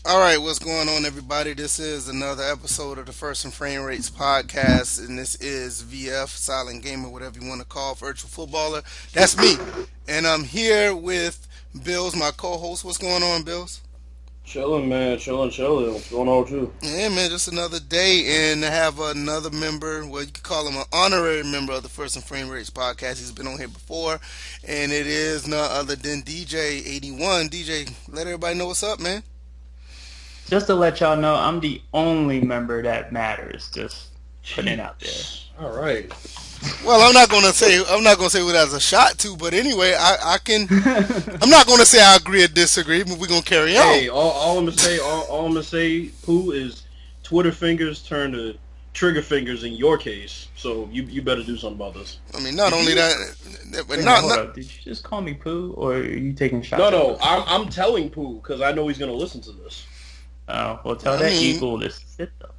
All right, what's going on, everybody? This is another episode of the First and Framerates podcast, and this is VF, Silent Gamer, whatever you want to call, virtual footballer. That's me, and I'm here with Bills, my co-host. What's going on, Bills? Chilling, man. Chilling. What's going on with you? Yeah, man, just another day, and I have another member. Well, you could call him an honorary member of the First and Framerates podcast. He's been on here before, and it is none other than DJ 81. DJ, let everybody know what's up, man. Just to let y'all know, I'm the only member that matters. Just putting it out there. Jeez. All right. Well, I'm not gonna say what that's a shot to, but anyway, I can. I'm not gonna say I agree or disagree, but we're gonna carry on. Hey, all I'm gonna say, all I'm gonna say, Pooh, is Twitter fingers turn to trigger fingers in your case. So you better do something about this. I mean, not only that, but Wait a minute, not hold not. up. Did you just call me Pooh, or are you taking No, shots at no, us? I'm telling Pooh because I know he's gonna listen to this. Oh, well, tell I that mean, eagle to sit though.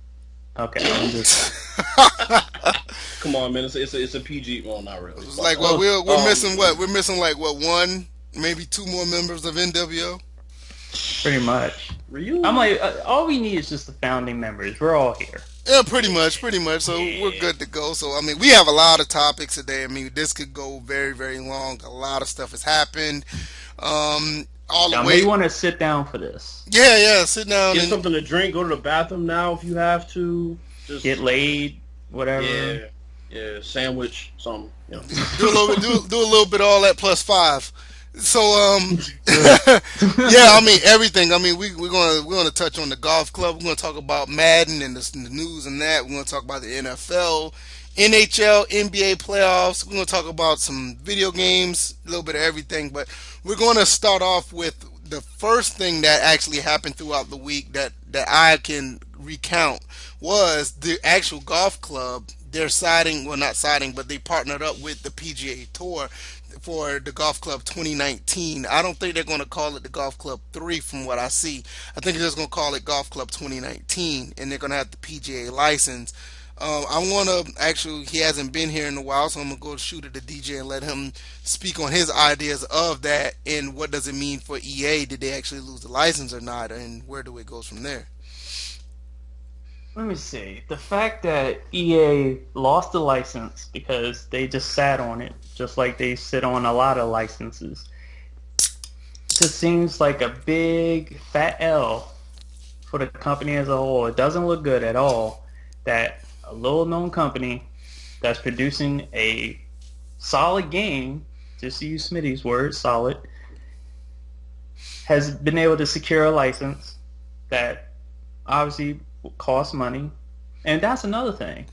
Okay, I'm just. Come on, man. It's a PG. Well, not really. it's Fuck like that. we're missing Um, what we're missing like what one, maybe two more members of NWO. Pretty much. I'm really? like, all we need is just the founding members. We're all here. Yeah, pretty much. So we're Yeah. good to go. So I mean, we have a lot of topics today. I mean, this could go very long. A lot of stuff has happened. All the Y'all way. may want to sit down for this. Yeah. Sit down Get and something to drink. Go to the bathroom now if you have to. Get Just laid, whatever. yeah, yeah. Sandwich, something. You know. do a little bit, do a little bit of all that plus five. So Ugh. yeah, I mean everything. I mean we're gonna touch on the golf club. We're gonna talk about Madden and the news and that. We're gonna talk about the NFL, NHL, NBA playoffs. We're gonna talk about some video games, a little bit of everything. But we're gonna start off with the first thing that actually happened throughout the week that I can recount was the actual golf club. They're siding, well, not siding, but they partnered up with the PGA Tour for the Golf Club 2019. I don't think they're going to call it the Golf Club 3 from what I see. I think they're just going to call it Golf Club 2019, and they're going to have the PGA license. I want to actually, he hasn't been here in a while, so I'm going to go shoot at the DJ and let him speak on his ideas of that and what does it mean for EA. Did they actually lose the license or not, and where do it goes from there? Let me see. The fact that EA lost the license because they just sat on it, just like they sit on a lot of licenses, just seems like a big fat L for the company as a whole. It doesn't look good at all that a little known company that's producing a solid game, just to use Smitty's word, solid, has been able to secure a license that obviously costs money. And that's another thing.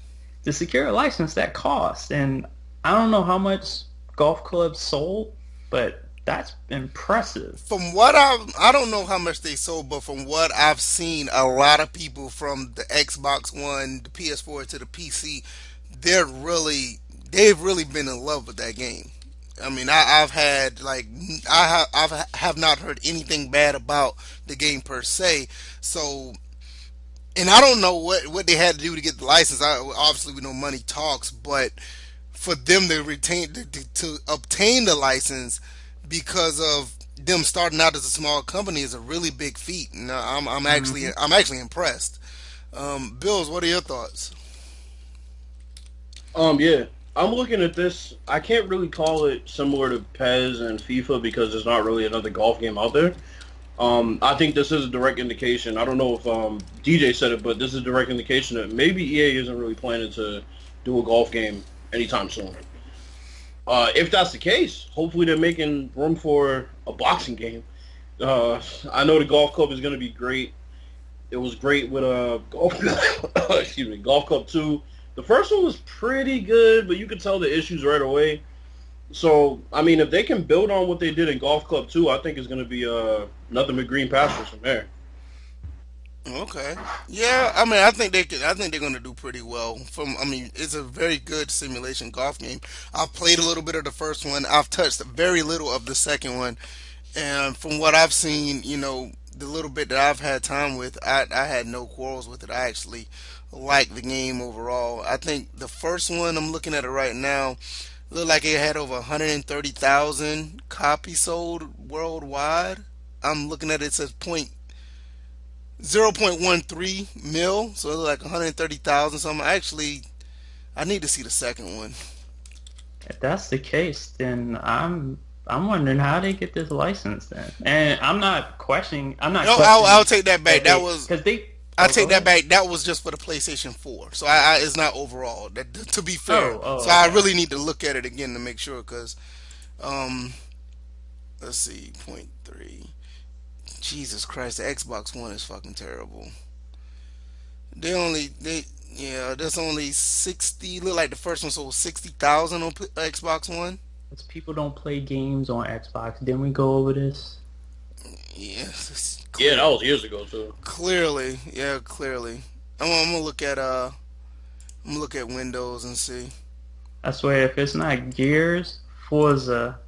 To secure a license, that costs. And I don't know how much golf clubs sold, but that's impressive. From what I don't know how much they sold, but from what I've seen, a lot of people from the Xbox One, the PS4 to the PC, they're really they've really been in love with that game. I mean, I've had like I've have not heard anything bad about the game per se. So, and I don't know what they had to do to get the license. Obviously, we know money talks, but for them to retain to obtain the license because of them starting out as a small company is a really big feat, and Hmm. I'm actually impressed. Bills, what are your thoughts? Yeah. I'm looking at this. I can't really call it similar to PES and FIFA because there's not really another golf game out there. I think this is a direct indication. I don't know if DJ said it, but this is a direct indication that maybe EA isn't really planning to do a golf game anytime soon. If that's the case, hopefully they're making room for a boxing game. I know the golf club is going to be great. It was great with golf. Excuse me, golf club 2. The first one was pretty good, but you could tell the issues right away. So I mean, if they can build on what they did in golf club 2, I think it's going to be nothing but green pastures from there. Okay. Yeah, I mean, I think they could. I think they're going to do pretty well. I mean, it's a very good simulation golf game. I've played a little bit of the first one. I've touched very little of the second one, and from what I've seen, the little bit that I've had time with, I had no quarrels with it. I actually like the game overall. I think the first one, I'm looking at it right now, looked like it had over 130,000 copies sold worldwide. I'm looking at it, it says point. 0.13 mil, so it's like 130,000 something. I need to see the second one. If that's the case, then I'm wondering how they get this license then. And I'm not questioning. I'm not No, I'll questioning take that back. that That they was because they. I Oh, go take that ahead. back. That was just for the PlayStation 4. So it's not overall. That, to be fair. So Oh, I okay. really need to look at it again to make sure because um let's see, point three. Jesus Christ, the Xbox One is fucking terrible. They yeah, there's only 60. Look like the first one sold 60,000 on Xbox One. Because people don't play games on Xbox. Didn't we go over this? Yeah, it's Yeah, clear, that was years ago too. clearly, yeah, clearly. I'm gonna look at Windows and see. I swear, if it's not Gears, Forza,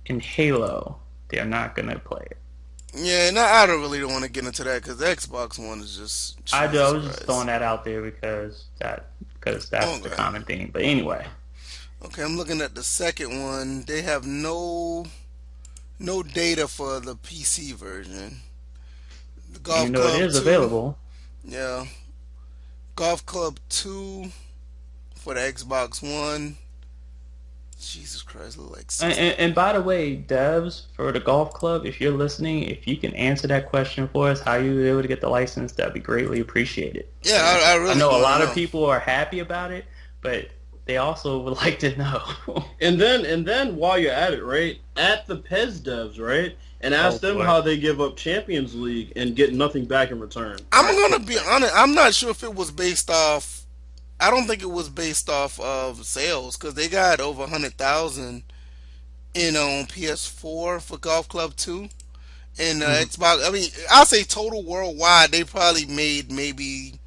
and Halo, they're not gonna play it. Yeah, no, I don't want to get into that because the Xbox One is just I do. I Jesus was just throwing Christ. that out there because that's the Okay, common theme. But anyway, okay, I'm looking at the second one. They have no data for the PC version. The even Golf though it Club is 2, available, yeah, Golf Club 2 for the Xbox One. Jesus Christ, look like and, 60. and, and by the way, devs for the golf club, if you're listening, if you can answer that question for us, how you were able to get the license, that'd be greatly appreciated. Yeah, Because I I really know a want to lot of know. people are happy about it, but they also would like to know. And then while you're at it, right, at the Pez devs, right, and Oh ask them boy. how they give up Champions League and get nothing back in return. I'm gonna be honest. I'm not sure if it was based off. I don't think it was based off of sales because they got over 100,000 in on PS4 for Golf Club 2 and Mhm. Xbox. I mean, I'll say total worldwide they probably made maybe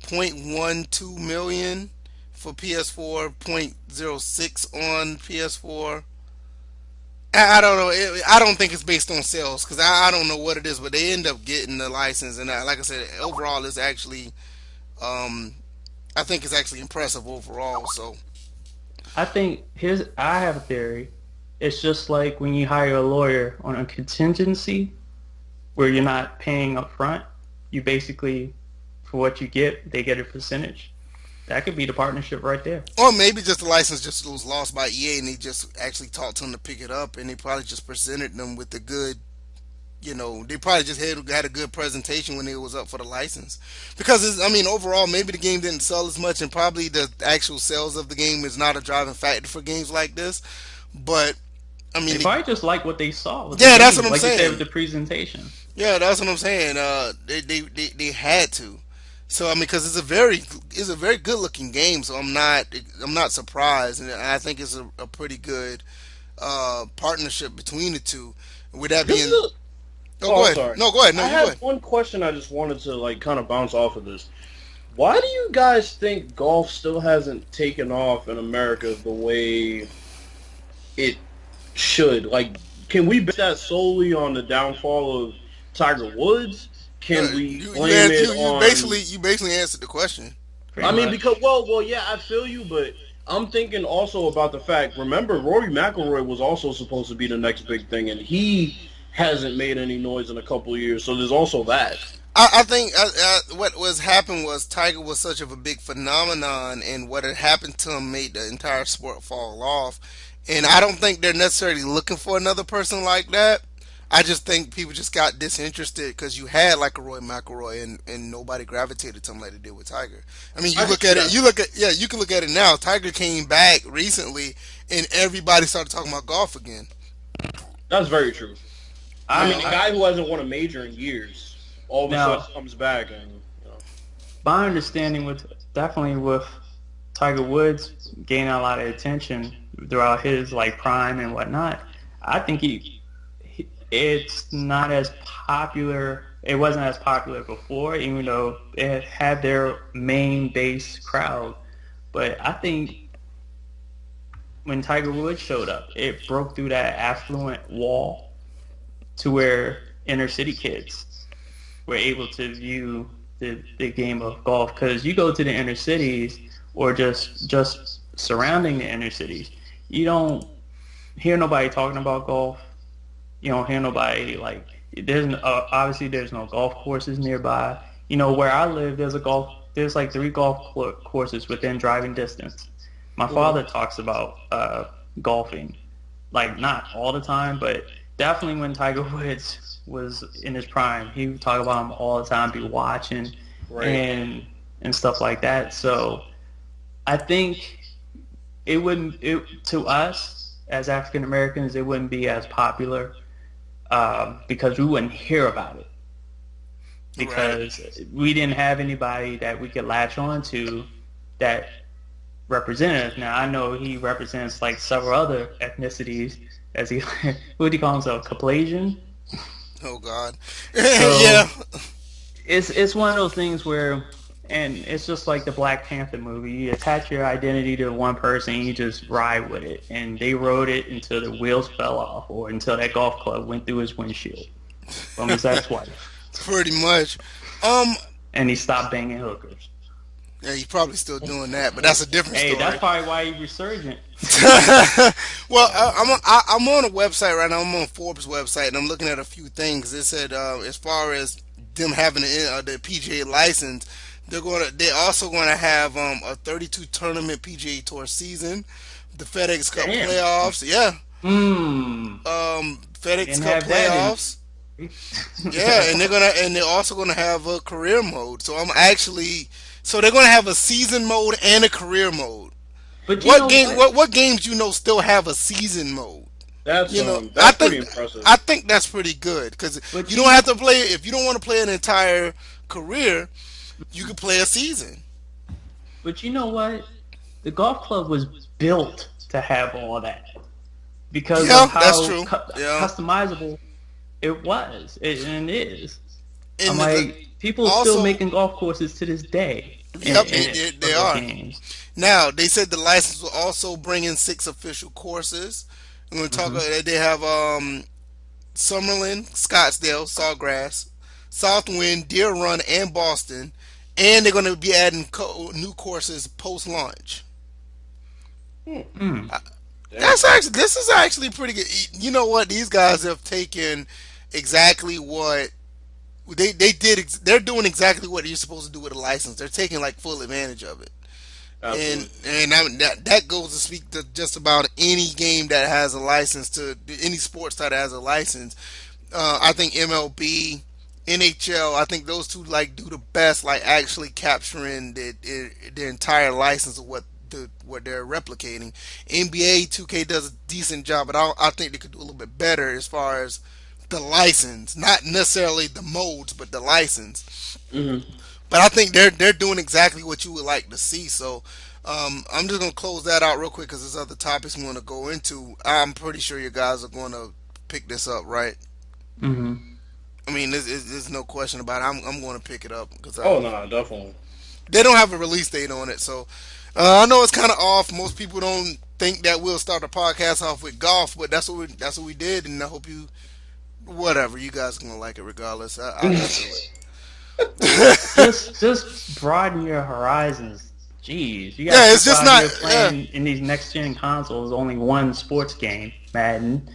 0.12 million for PS4, zero point zero 0.06 on PS4. I don't know. I don't think it's based on sales because I don't know what it is, but they end up getting the license. And like I said, overall, it's actually, um, I think it's actually impressive overall. So, I have a theory. It's just like when you hire a lawyer on a contingency where you're not paying up front. You basically, for what you get, they get a percentage. That could be the partnership right there. or maybe just the license just was lost by EA and they just actually talked to them to pick it up and they probably just presented them with the good. They probably just had a good presentation when it was up for the license. Because I mean, overall, maybe the game didn't sell as much, and probably the actual sales of the game is not a driving factor for games like this. But I They mean, probably just like what they saw with the yeah, that's what game, I'm like you said with saying. the presentation. Yeah, that's what I'm saying. They had to. So I mean, because it's a very good looking game. So I'm not surprised, and I think it's a pretty good partnership between the two. With that This being, is a, oh, oh, go I'm ahead. sorry. No, go ahead. No, I you go have ahead. one question I just wanted to like kind of bounce off of this. Why do you guys think golf still hasn't taken off in America the way it should? Like, can we base that solely on the downfall of Tiger Woods? Can we blame it on? You basically answered the question. Pretty I mean, much. because well, yeah, I feel you, but I'm thinking also about the fact. Remember, Rory McIlroy was also supposed to be the next big thing, and he hasn't made any noise in a couple of years. So there's also that. I think what was happened was Tiger was such of a big phenomenon, and what had happened to him made the entire sport fall off. And I don't think they're necessarily looking for another person like that. I just think people just got disinterested because you had like a Roy McIlroy and nobody gravitated to him like they did with Tiger. I mean, you I can look see at it, that. you can look at it now. Tiger came back recently, and everybody started talking about golf again. That's very true. I I, mean, Uh, a I guy who hasn't won a major in years, all of a sudden now comes back and. my understanding with definitely with Tiger Woods gaining a lot of attention throughout his like prime and whatnot. I think it's not as popular. It wasn't as popular before, even though it had their main base crowd. But I think when Tiger Woods showed up, it broke through that affluent wall to where inner city kids were able to view the game of golf. Because you go to the inner cities or just surrounding the inner cities, you don't hear nobody talking about golf. You don't hear nobody like obviously there's no golf courses nearby. You know, where I live, there's like three courses within driving distance. My father talks about golfing, like not all the time, but definitely when Tiger Woods was in his prime, he would talk about him all the time, be watching Right. and stuff like that. So I think to us as African Americans, it wouldn't be as popular because we wouldn't hear about it because we didn't have anybody that we could latch on to that represented us. Now I know he represents like several other ethnicities as he what do you call himself, Caucasian? Oh God. So Yeah. it's one of those things where, and it's just like the Black Panther movie. You attach your identity to one person, and you just ride with it. And they rode it until the wheels fell off, or until that golf club went through his windshield from his ex-wife, Pretty much. Um. and he stopped banging hookers. Yeah, he's probably still doing that, but that's a different Hey, story. that's probably why he's resurgent. Well, I'm on a website right now. I'm on Forbes website, and I'm looking at a few things. It said as far as them having the PGA license, they're also going to have a 32 tournament PGA Tour season, the FedEx Cup Damn. playoffs. Yeah, FedEx Didn't Cup have that in- playoffs. Yeah, and they're also gonna have a career mode. So they're gonna have a season mode and a career mode. But you know What games still have a season mode? That's You know, that's pretty impressive. I think that's pretty good because But you don't have to play if you don't want to play an entire career, you can play a season. But you know what? The golf club was built to have all that because Yeah, of how that's true. Yeah. customizable it was and is. And I'm the- like, people are also- still making golf courses to this day. Yep, they football are. games. Now they said the license will also bring in 6 official courses. I'm going to talk. They have Summerlin, Scottsdale, Sawgrass, Southwind, Deer Run, and Boston, and they're going to be adding new courses post launch. This is actually pretty good. You know what? These guys have taken exactly what they did. They're doing exactly what you're supposed to do with a license. They're taking like full advantage of it. Absolutely. And that goes to speak to just about any game that has a license, to any sports that has a license. I think MLB, NHL, I think those two like do the best, like actually capturing the entire license of what they're replicating. NBA 2K does a decent job, but I think they could do a little bit better as far as the license, not necessarily the modes, but the license. But I think they're doing exactly what you would like to see. So I'm just gonna close that out real quick because there's other topics we want to go into. I'm pretty sure you guys are going to pick this up, right? Mm-hmm. I mean, there's no question about it. I'm going to pick it up because Oh no, definitely. they don't have a release date on it. So I know it's kind of off. Most people don't think that we'll start the podcast off with golf, but that's what we did, and I hope you, whatever, you guys are gonna like it regardless. I do it. just broaden your horizons. Jeez, you Yeah, it's just not- playing in these next gen consoles. Only one sports game, Madden,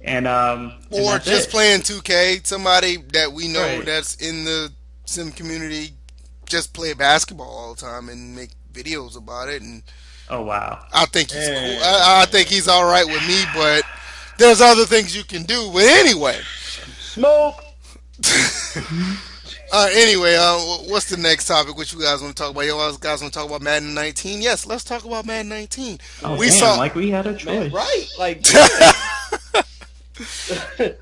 and Or that's just it. playing 2K. Somebody that we know Right. that's in the sim community just play basketball all the time and make videos about it, and Oh wow. I think he's Yeah. cool. I think he's all right with me, but there's other things you can do. But anyway, Smoke. anyway, what's the next topic? What you guys want to talk about? You guys want to talk about Madden 19? Yes, let's talk about Madden 19. Oh, We damn, saw- like we had a choice. Right. Like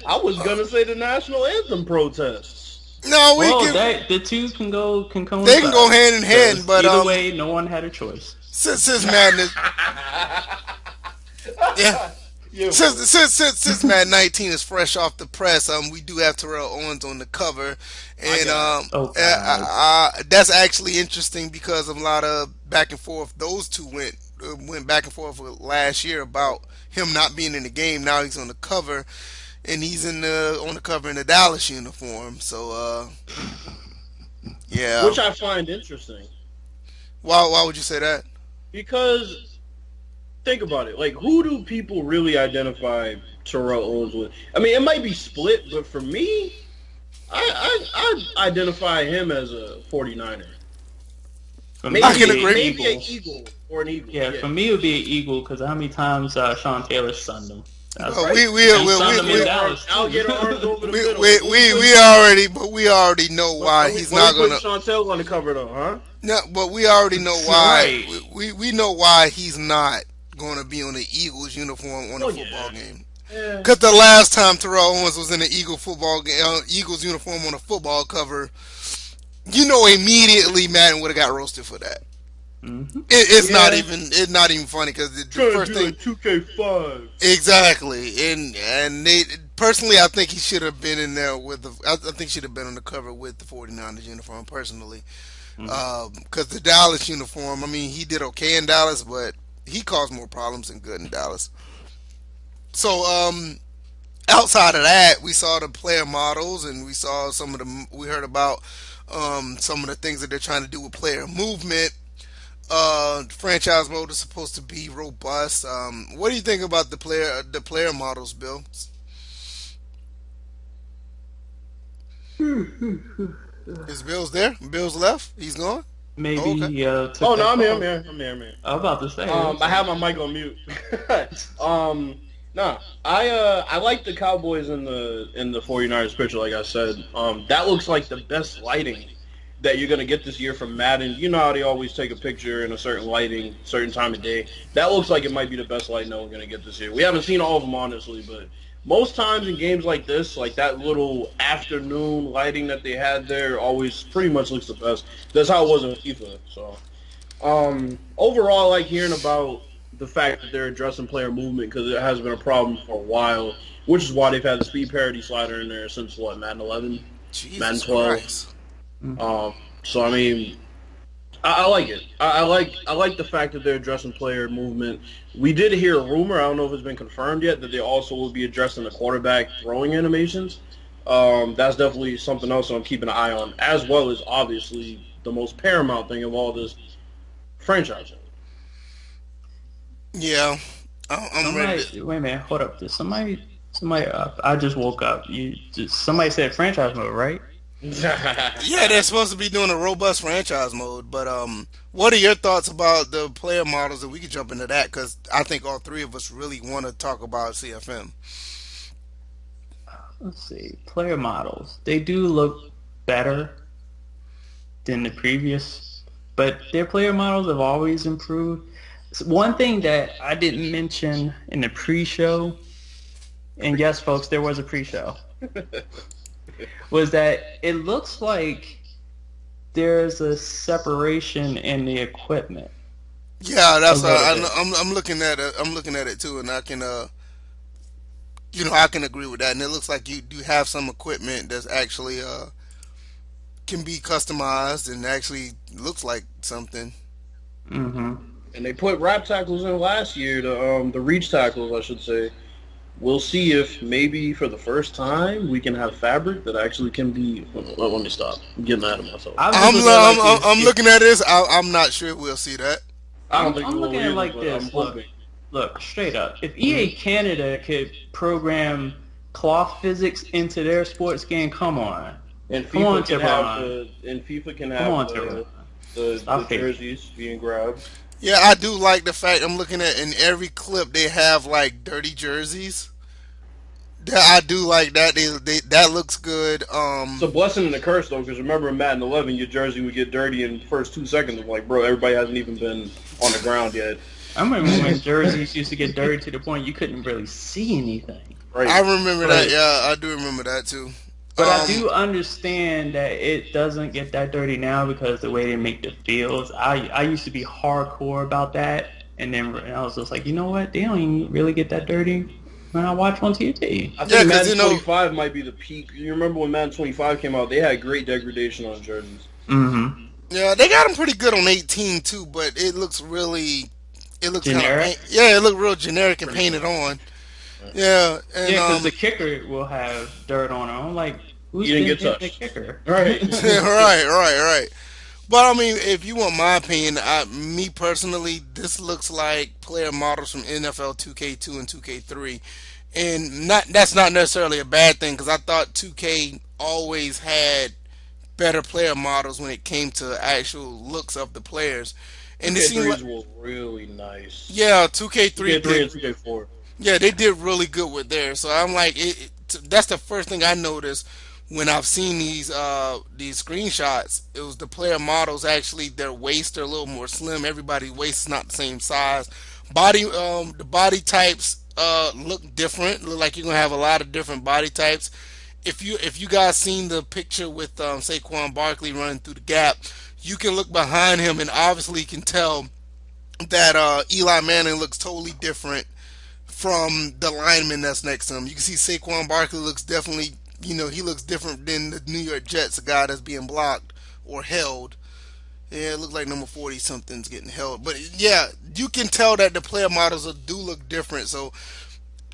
I was gonna say the national anthem protests. No, we Well, can. the two can coincide. They can go hand in hand, 'Cause but either way, no one had a choice. since Madden is, yeah. Yeah. Since Madden 19 is fresh off the press, we do have Terrell Owens on the cover, and Oh, God. that's actually interesting because of a lot of back and forth. Those two went back and forth last year about him not being in the game. Now he's on the cover, and he's on the cover in the Dallas uniform. So yeah. Which I find interesting Why would you say that? because think about it. Like, who do people really identify Terrell Owens with? I mean, it might be split, but for me, I identify him as a 49er. For me, I it'd can be an agree. Maybe an Eagle. Eagle or an Eagle. Yeah, Yeah. for me, it would be an Eagle because how many times Sean Taylor sunned him? That's Well, Right. he sunned him in Dallas too. Alligator arms over the we, middle. we, we, we already, but we already know why he's When we not putting gonna. Chantel on the cover though, huh? No, but we already know why. Right. We know why he's not going to be on the Eagles uniform on a Oh football yeah. game. Yeah. Because the last time Terrell Owens was in the Eagles uniform on a football cover, you know immediately Madden would have got roasted for that. Hmm. Yeah. It's not even funny because the Trying to first do thing like 2K5. exactly and they personally I think he should have been in there with I think he should have been on the cover with the 49ers uniform personally because the Dallas uniform, I mean, he did okay in Dallas, but he caused more problems than good in Dallas. So outside of that, we saw the player models and we saw some of the we heard about some of the things that they're trying to do with player movement. Franchise mode is supposed to be robust. What do you think about the player models, Bill? Is Bill's there? Bill's left. He's gone. Maybe Oh, okay. he took Oh that no, I'm here. I'm call. here. I'm here. I'm here. I was about to say. I have my mic on mute. Nah, I like the Cowboys in the 49ers picture. Like I said, that looks like the best lighting that you're gonna get this year from Madden. You know how they always take a picture in a certain lighting, certain time of day. That looks like it might be the best lighting that we're gonna get this year. We haven't seen all of them honestly, but most times in games like this, like that little afternoon lighting that they had there, always pretty much looks the best. That's how it was in FIFA. So. Overall, I like hearing about the fact that they're addressing player movement because it has been a problem for a while, which is why they've had the speed parity slider in there since what, Madden 11, Madden Jesus 12. Christ. So I mean, I like it. I like the fact that they're addressing player movement. We did hear a rumor. I don't know if it's been confirmed yet that they also will be addressing the quarterback throwing animations. That's definitely something else that I'm keeping an eye on, as well as obviously the most paramount thing of all this franchise. Yeah, I'm ready. Somebody, wait a minute, hold up. Did somebody. I just woke up. Somebody said franchise mode, right? Yeah, they're supposed to be doing a robust franchise mode, but what are your thoughts about the player models? And we can jump into that because I think all three of us really want to talk about CFM. Let's see. Player models. They do look better than the previous, but their player models have always improved. One thing that I didn't mention in the pre-show, and yes, folks, there was a pre-show, was that it looks like there's a separation in the equipment Yeah, a that's little bit. I'm looking at it. I'm looking at it too, and I can I can agree with that. And it looks like you do have some equipment that's actually can be customized and actually looks like something. Hmm. And they put wrap tackles in last year, the reach tackles, I should say. We'll see if maybe for the first time we can have fabric that actually can be. Let me stop. I'm getting ahead of myself. I'm just I'm looking at it like I'm this. looking at this. I'm not sure we'll see that. I don't I'm, think I'm we will looking at it either, like but I'm this. Look, hoping. look, straight up. If EA Canada could program cloth physics into their sports game, come on. And Come on, FIFA can have Tyrone. FIFA can Come on, have Tyrone. the Stop hating. jerseys being grabbed. Yeah, I do like the fact I'm looking at in every clip they have like dirty jerseys. I do like that. That looks good. It's a blessing and a curse though, because remember in Madden 11, your jersey would get dirty in the first 2 seconds. I'm like, bro, everybody hasn't even been on the ground yet. I remember when jerseys used to get dirty to the point you couldn't really see anything. I Right. remember that. But Yeah, I do remember that too. but I Um, do understand that it doesn't get that dirty now because the way they make the fields. I used to be hardcore about that, and then I was just like, you know what? They don't even really get that dirty when I watch on TV. I yeah, think because Madden 25 might be the peak. You remember when Madden 25 came out? They had great degradation on jerseys. Mm-hmm. yeah, they got them pretty good on 18 too, but it looks really, it looks kind of Generic. yeah, it looked real generic and Pretty painted much. on. Yeah, and Yeah, because the kicker will have dirt on it. I'm like, who's You didn't been get hitting the touched. kicker? Right. right. But I mean, if you want my opinion, me personally, this looks like player models from NFL 2K2 and 2K3, and not that's not necessarily a bad thing because I thought 2K always had better player models when it came to actual looks of the players. And it seemed like 2K3s were really nice. yeah, 2K3 2K3 did and 2K4. yeah, they did really good with theirs. So I'm like that's the first thing I noticed when I've seen these screenshots. It was the player models actually their waists are a little more slim. Everybody's waist is not the same size. The body types look different. Look like you're gonna have a lot of different body types. If you guys seen the picture with Saquon Barkley running through the gap, you can look behind him and obviously can tell that Eli Manning looks totally different from the lineman that's next to him. You can see Saquon Barkley looks definitely, he looks different than the New York Jets, a guy that's being blocked or held. Yeah, it looks like number 40 something's getting held. But yeah, you can tell that the player models do look different. So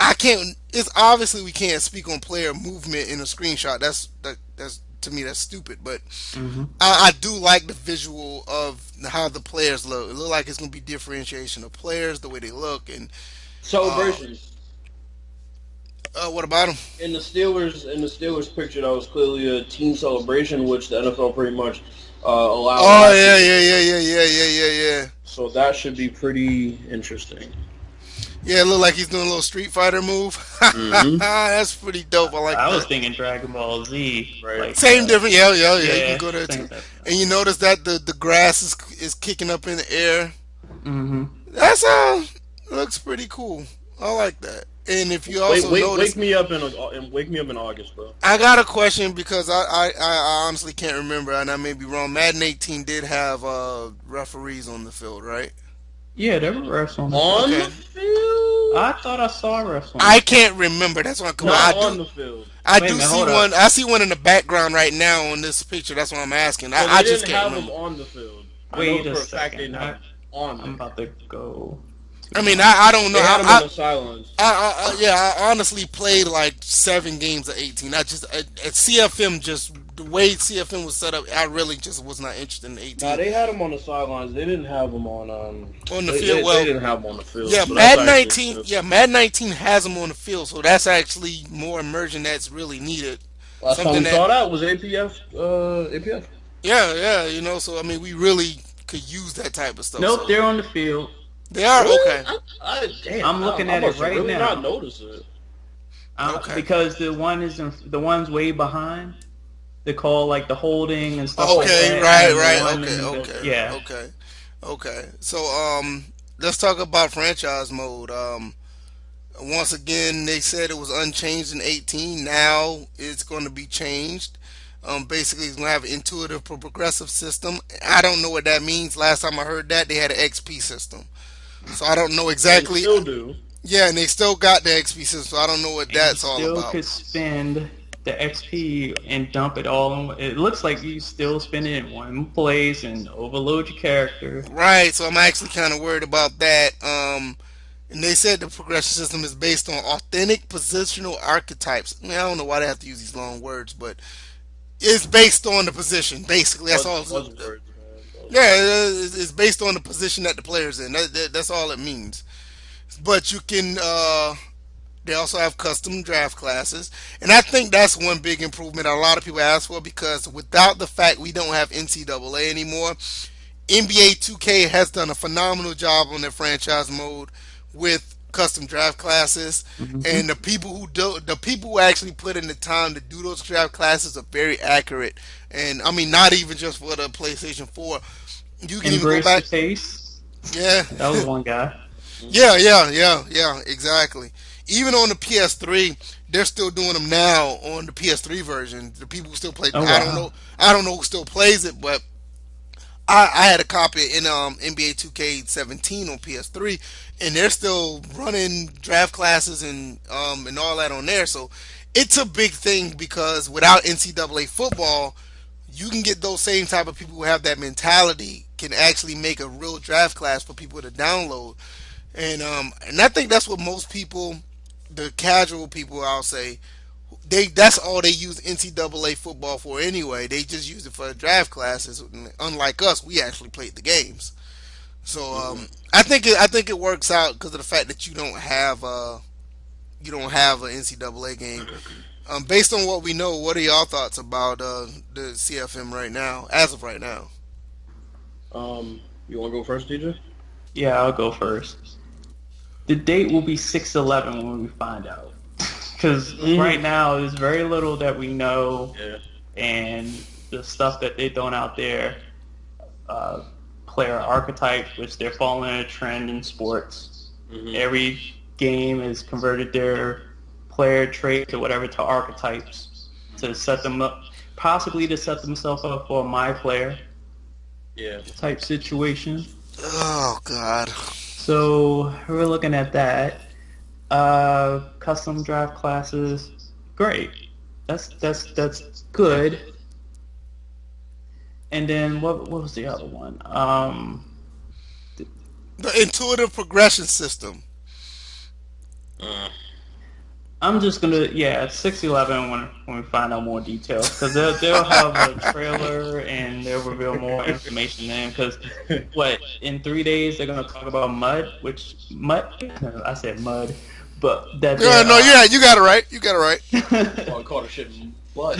I can't. It's obviously we can't speak on player movement in a screenshot. That's to me that's stupid. But Hmm. I do like the visual of how the players look. It look like it's gonna be differentiation of players, the way they look, and uh, Celebrations. what about them? In the Steelers picture, that was clearly a team celebration, which the NFL pretty much allowed Oh last yeah, season. yeah, yeah, yeah, yeah, yeah, yeah, yeah. So that should be pretty interesting. Yeah, it look like he's doing a little Street Fighter move. Hmm. That's pretty dope. I like I was that. thinking Dragon Ball Z, Right. like Same different. Yeah, yeah, yeah. You can yeah, go there same too. type. And you notice that the grass is kicking up in the air. Mm-hmm. That's looks pretty cool. I like that. And if you Wait, also wait, notice, wake me up in August, bro. I got a question because I honestly can't remember, and I may be wrong. Madden 18 did have referees on the field, right? Yeah, there were refs on the field. On the Okay. field? I thought I saw refs on the I field. can't remember. That's why. Come on, Not on the field. I Wait a do minute, see hold up. one. I see one in the background right now on this picture. That's what I'm asking. So I they just didn't can't have him remember. on the field. I know Wait a for a fact they second. didn't have him on I'm there. about to go I to mean, my. I don't know. They had him on the sidelines. Yeah, I honestly played like 7 games of 18. At CFM, just the way CFM was set up, I really just was not interested in Nah, 18 they had him on the sidelines. They didn't have him on. on the They, field. they, they Well, didn't have him on the field. yeah, So that's Madden actually 19. good. Yeah, Madden 19 has them on the field, so that's actually more immersion that's really needed. Last time Something we that, saw that was APF. APF. yeah, yeah, so I mean, we really could use that type of stuff. Nope, So they're on the field. they are Really? okay. Damn. I'm looking I at it must have right really not now. noticed it. Okay. Because the one's way behind. They call like the holding and stuff like Okay, that, right, and the right. one Okay, in the okay, yeah. okay, okay. So, let's talk about franchise mode. Once again, they said it was unchanged in 18. Now it's going to be changed. Basically, it's going to have an intuitive progressive system. I don't know what that means. Last time I heard that, they had an XP system. So I don't know And exactly. still do. Yeah, and they still got the XP system. So I don't know what And you that's all still about. could spend the XP and dump it all in. It looks like you still spend it in one place and overload your character. Right. So I'm actually kind of worried about that. And they said the progression system is based on authentic positional archetypes. I mean, I don't know why they have to use these long words, but it's based on the position. Basically, that's all. Buzzwords, man. Yeah, Buzzwords. it's based on the position that the player's in. That's all it means. But you can. They also have custom draft classes, and I think that's one big improvement a lot of people ask for because without the fact we don't have NCAA anymore, NBA 2K has done a phenomenal job on their franchise mode with custom draft classes, Hmm. and the people who actually put in the time to do those draft classes are very accurate. And I mean, not even just for the PlayStation 4. You can even go Embrace the back. pace. Yeah, That was one guy. yeah, yeah, yeah, yeah, exactly. Even on the PS3, they're still doing them now on the PS3 version. The people who still play, Oh I don't wow. know, I don't know who still plays it, but I had a copy in NBA 2K17 on PS3, and they're still running draft classes and all that on there. So it's a big thing because without NCAA football, you can get those same type of people who have that mentality can actually make a real draft class for people to download. And I think that's what most people, the casual people, I'll say, that's all they use NCAA football for anyway. They just use it for draft classes. Unlike us, we actually played the games. So Hmm. I think it works out because of the fact that you don't have an NCAA game. Based on what we know, what are y'all thoughts about the CFM right now, as of right now? You want to go first, DJ? Yeah, I'll go first. The date will be 6/11 when we find out. Because right Hmm. now, there's very little that we know, Yeah. and the stuff that they're throwing out there, uh, player archetypes, which they're following a trend in sports. Hmm. Every game has converted their player traits or whatever to archetypes to set them up, possibly to set themselves up for a my player Yeah. type situation. Oh God. So we're looking at that. Custom draft classes, great. That's good. And then what was the other one? The intuitive progression system. Uh, I'm just gonna, yeah, 6/11 when we find out more details, because they'll have a trailer and they'll reveal more information then. Because what, in 3 days they're gonna talk about mud, which mud, I said mud, but that Yeah, they're no, yeah, you got it right. You got it right. oh, I called a shit butt.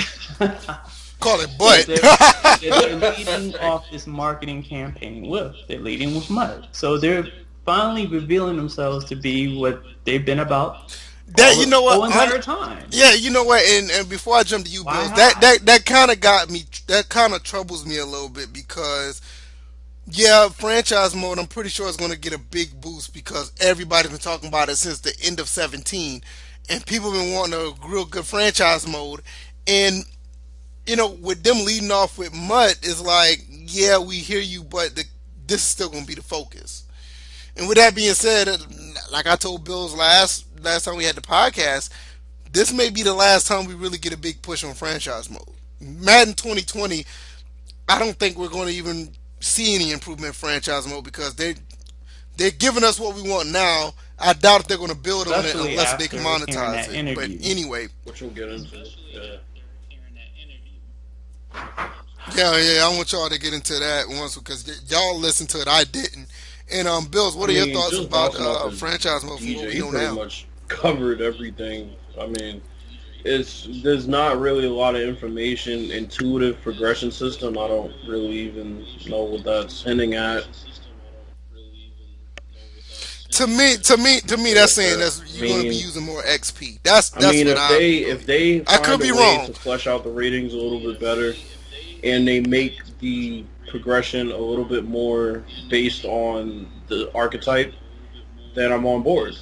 Call it that butt. they're leading off this marketing campaign with. They're leading with mud, so they're finally revealing themselves to be what they've been about That all you the know what? whole entire time. Yeah, you know what? And before I jump to you, Why Bills, high? that kind of got me. That kind of troubles me a little bit because yeah, franchise mode. I'm pretty sure it's going to get a big boost because everybody's been talking about it since the end of 17, and people have been wanting a real good franchise mode. And with them leading off with Mutt, is like, yeah, we hear you, but this is still going to be the focus. And with that being said, like I told Bills last time we had the podcast, this may be the last time we really get a big push on franchise mode. Madden 2020, I don't think we're going to even see any improvement in franchise mode because they're giving us what we want now. I doubt if they're going to build on it Especially unless they can after hearing monetize that it. But interview. anyway, Which we'll get into. Yeah. yeah, yeah, I want y'all to get into that once because y'all listened to it. I didn't. And Bills, I what are your mean, thoughts just about bouncing off of franchise mode from what DJ, we he know pretty now? much covered everything. I mean, there's not really a lot of information. Intuitive progression system. I don't really even know what that's hinting at. To me, that's saying Yeah. that I you're going to be mean, using more XP. That's what if I if believe. they I could find a be way wrong. to flesh out the ratings a little bit better, and they make the progression a little bit more based on the archetype, then I'm on board.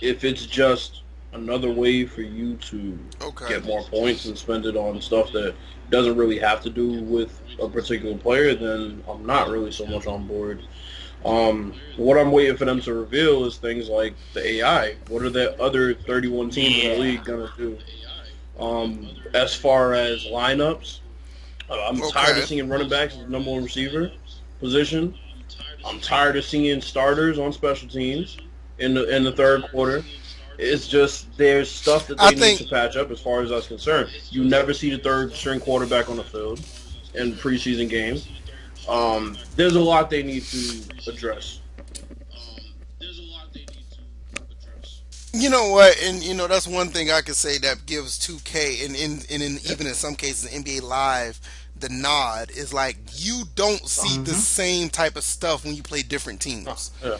If it's just another way for you to Okay. get more points and spend it on stuff that doesn't really have to do with a particular player, then I'm not really so much on board. What I'm waiting for them to reveal is things like the AI. What are the other 31 teams in the Yeah. league gonna do? As far as lineups, I'm tired of Okay. seeing running backs as the number one receiver position. I'm tired of seeing starters on special teams in the third quarter. It's just there's stuff that I they need think to patch up as far as that's concerned. You never see the third string quarterback on the field in preseason games. There's a lot they need to address. you know what, and that's one thing I could say that gives 2K even in some cases NBA Live the nod is like you don't see the Hmm. same type of stuff when you play different Oh, teams. yeah.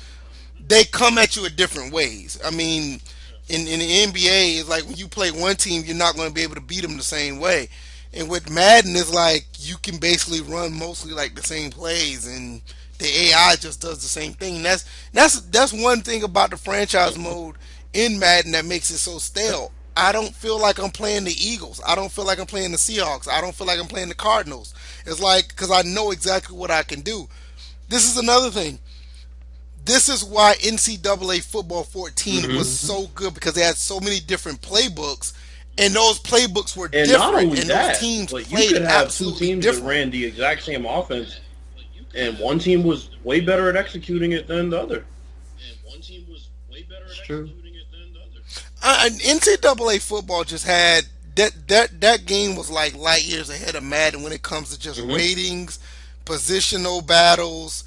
They come at you in different ways. I mean, in the NBA, it's like when you play one team, you're not going to be able to beat them the same way. And with Madden, it's like you can basically run mostly like the same plays, and the AI just does the same thing. And that's one thing about the franchise mode in Madden that makes it so stale. I don't feel like I'm playing the Eagles. I don't feel like I'm playing the Seahawks. I don't feel like I'm playing the Cardinals. It's like because I know exactly what I can do. This is another thing. This is why NCAA football 14 Hmm. was so good because they had so many different playbooks, and those playbooks were And not different, only and those that, teams but you played could have two absolutely teams that different. ran the exact same offense, and one team was way better at executing it than the other. It's true. NCAA football just had that game was like light years ahead of Madden when it comes to just Hmm. ratings, positional battles,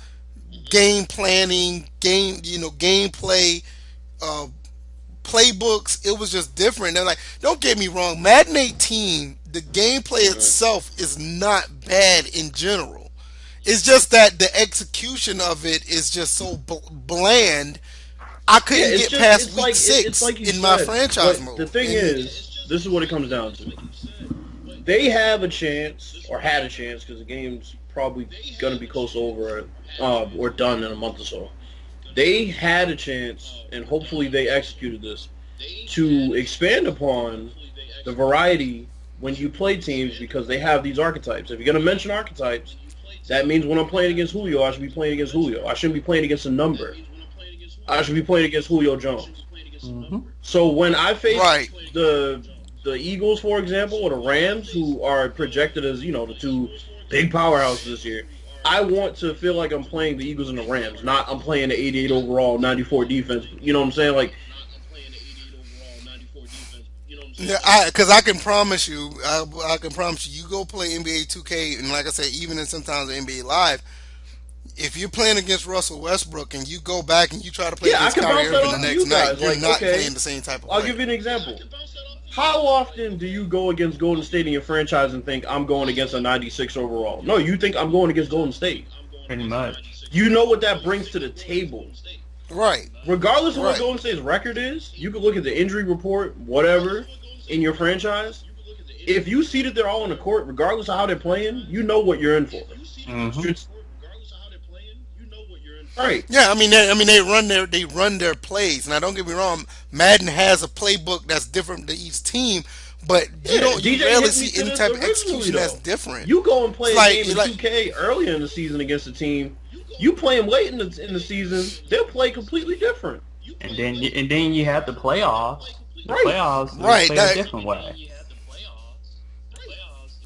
game planning, gameplay, uh, playbooks. It was just different. And like, don't get me wrong, Madden 18, the gameplay itself is not bad in general. It's just that the execution of it is just so bland. I Yeah, couldn't it's get just past it's week like it's six like you in my said. franchise But the mode. thing And is, this is what it comes down to. They have a chance, or had a chance, because the game's probably gonna be close to over or done in a month or so. They had a chance, and hopefully they executed this to expand upon the variety when you play teams because they have these archetypes. If you're gonna mention archetypes, that means when I'm playing against Julio, I should be playing against Julio. I shouldn't be playing against a number. I should be playing against Julio Jones. Hmm. So when I face right, the Eagles, for example, or the Rams, who are projected as the two big powerhouses this year, I want to feel like I'm playing the Eagles and the Rams, not I'm playing the 88 overall, 94 defense. You know what I'm saying? Like, yeah, because I can promise you, I can promise you, you go play NBA 2K, and like I said, even in sometimes NBA Live, if you're playing against Russell Westbrook and you go back and you try to play yeah, I against can Kyrie bounce that Irving the off to next you night, guys. you're Like, not okay, playing the same type of I'll play. give you an example. How often do you go against Golden State in your franchise and think I'm going against a 96 overall? No, you think I'm going against Golden State. Pretty much. You know what that brings to the table. Right, Regardless of what right. Golden State's record is, you can look at the injury report, whatever, in your franchise. If you see that they're all on the court, regardless of how they're playing, you know what you're in for. Hmm. Right. Yeah, they run their plays. Now, don't get me wrong, Madden has a playbook that's different to each team, but Yeah, you DJ rarely hit me see to any this type of originally, execution that's though. different. You go and play It's a like, game in like 2K earlier in the season against a team. You play them late in the season, they'll play completely different. And then you have the playoffs. The Right. playoffs they right, play that, a different way.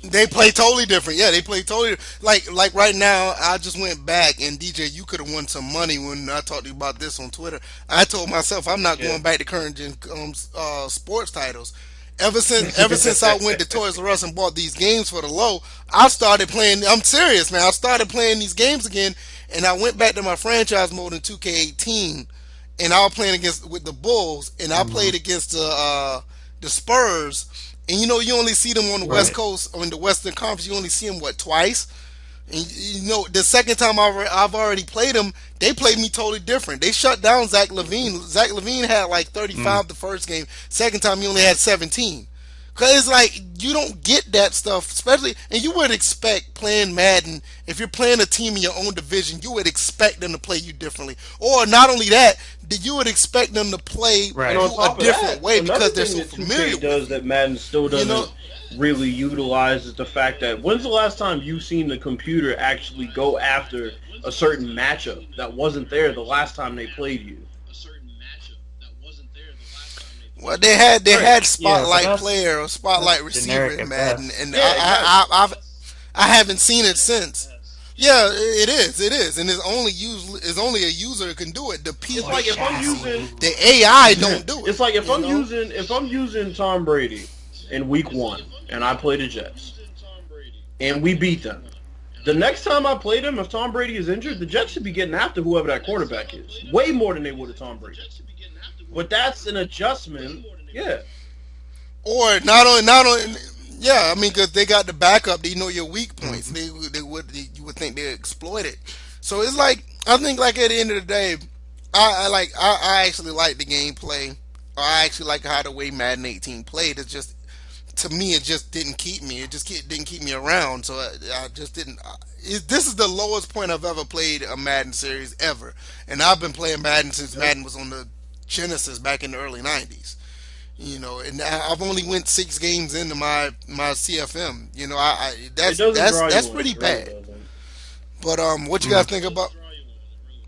they play totally different. Yeah, they play totally like right now. I just went back and DJ, you could have won some money when I talked to you about this on Twitter. I told myself I'm not Yeah. going back to current gen sports titles. Ever since I went to Toys R Us and bought these games for the low, I started playing. I'm serious, man. I started playing these games again, and I went back to my franchise mode in 2K18, and I was playing against with the Bulls, and I Hmm. played against the Spurs. And you only see them on the West Right. Coast or in the Western Conference. You only see them what twice. And the second time I've already played them, they played me totally different. They shut down Zach Levine. Zach Levine had like Mm. 35 the first game. Second time he only had 17. Cause it's like you don't get that stuff, especially, and you would expect playing Madden. If you're playing a team in your own division, you would expect them to play you differently. Or not only that, you would expect them to play And Right. on you a top of different that, way another because they're thing so that familiar 2K does with that you. Madden still You know, doesn't really utilize is the fact that when's the last time you've seen the computer actually go after a certain matchup that wasn't there the last time they played you? well, they had Yeah, but spotlight player or spotlight that's receiver generic in at Madden, best. and Yeah, exactly. I haven't seen it since. Yeah, it is, and it's only a user who can do it. The It's like if I'm people, using the AI don't do it. it's like You know, if I'm using Tom Brady in week 1 and I play the Jets and we beat them. The next time I play them, if Tom Brady is injured, the Jets should be getting after whoever that quarterback is. Way more than they would have Tom Brady. But that's an adjustment. Yeah. or not only. Yeah, I mean, because they got the backup, they know your weak points. Hmm. You would think they exploit it. So it's like I think like at the end of the day, I actually like the gameplay. I actually like how the way Madden 18 played. It's just to me, it just didn't keep me. It just didn't keep me around. So I just didn't. This is the lowest point I've ever played a Madden series ever, and I've been playing Madden since Madden was on the Genesis back in the early '90s. And I've only went 6 games into my CFM. It That's doesn't draw that's you in. pretty It really bad. doesn't. But what you guys think about?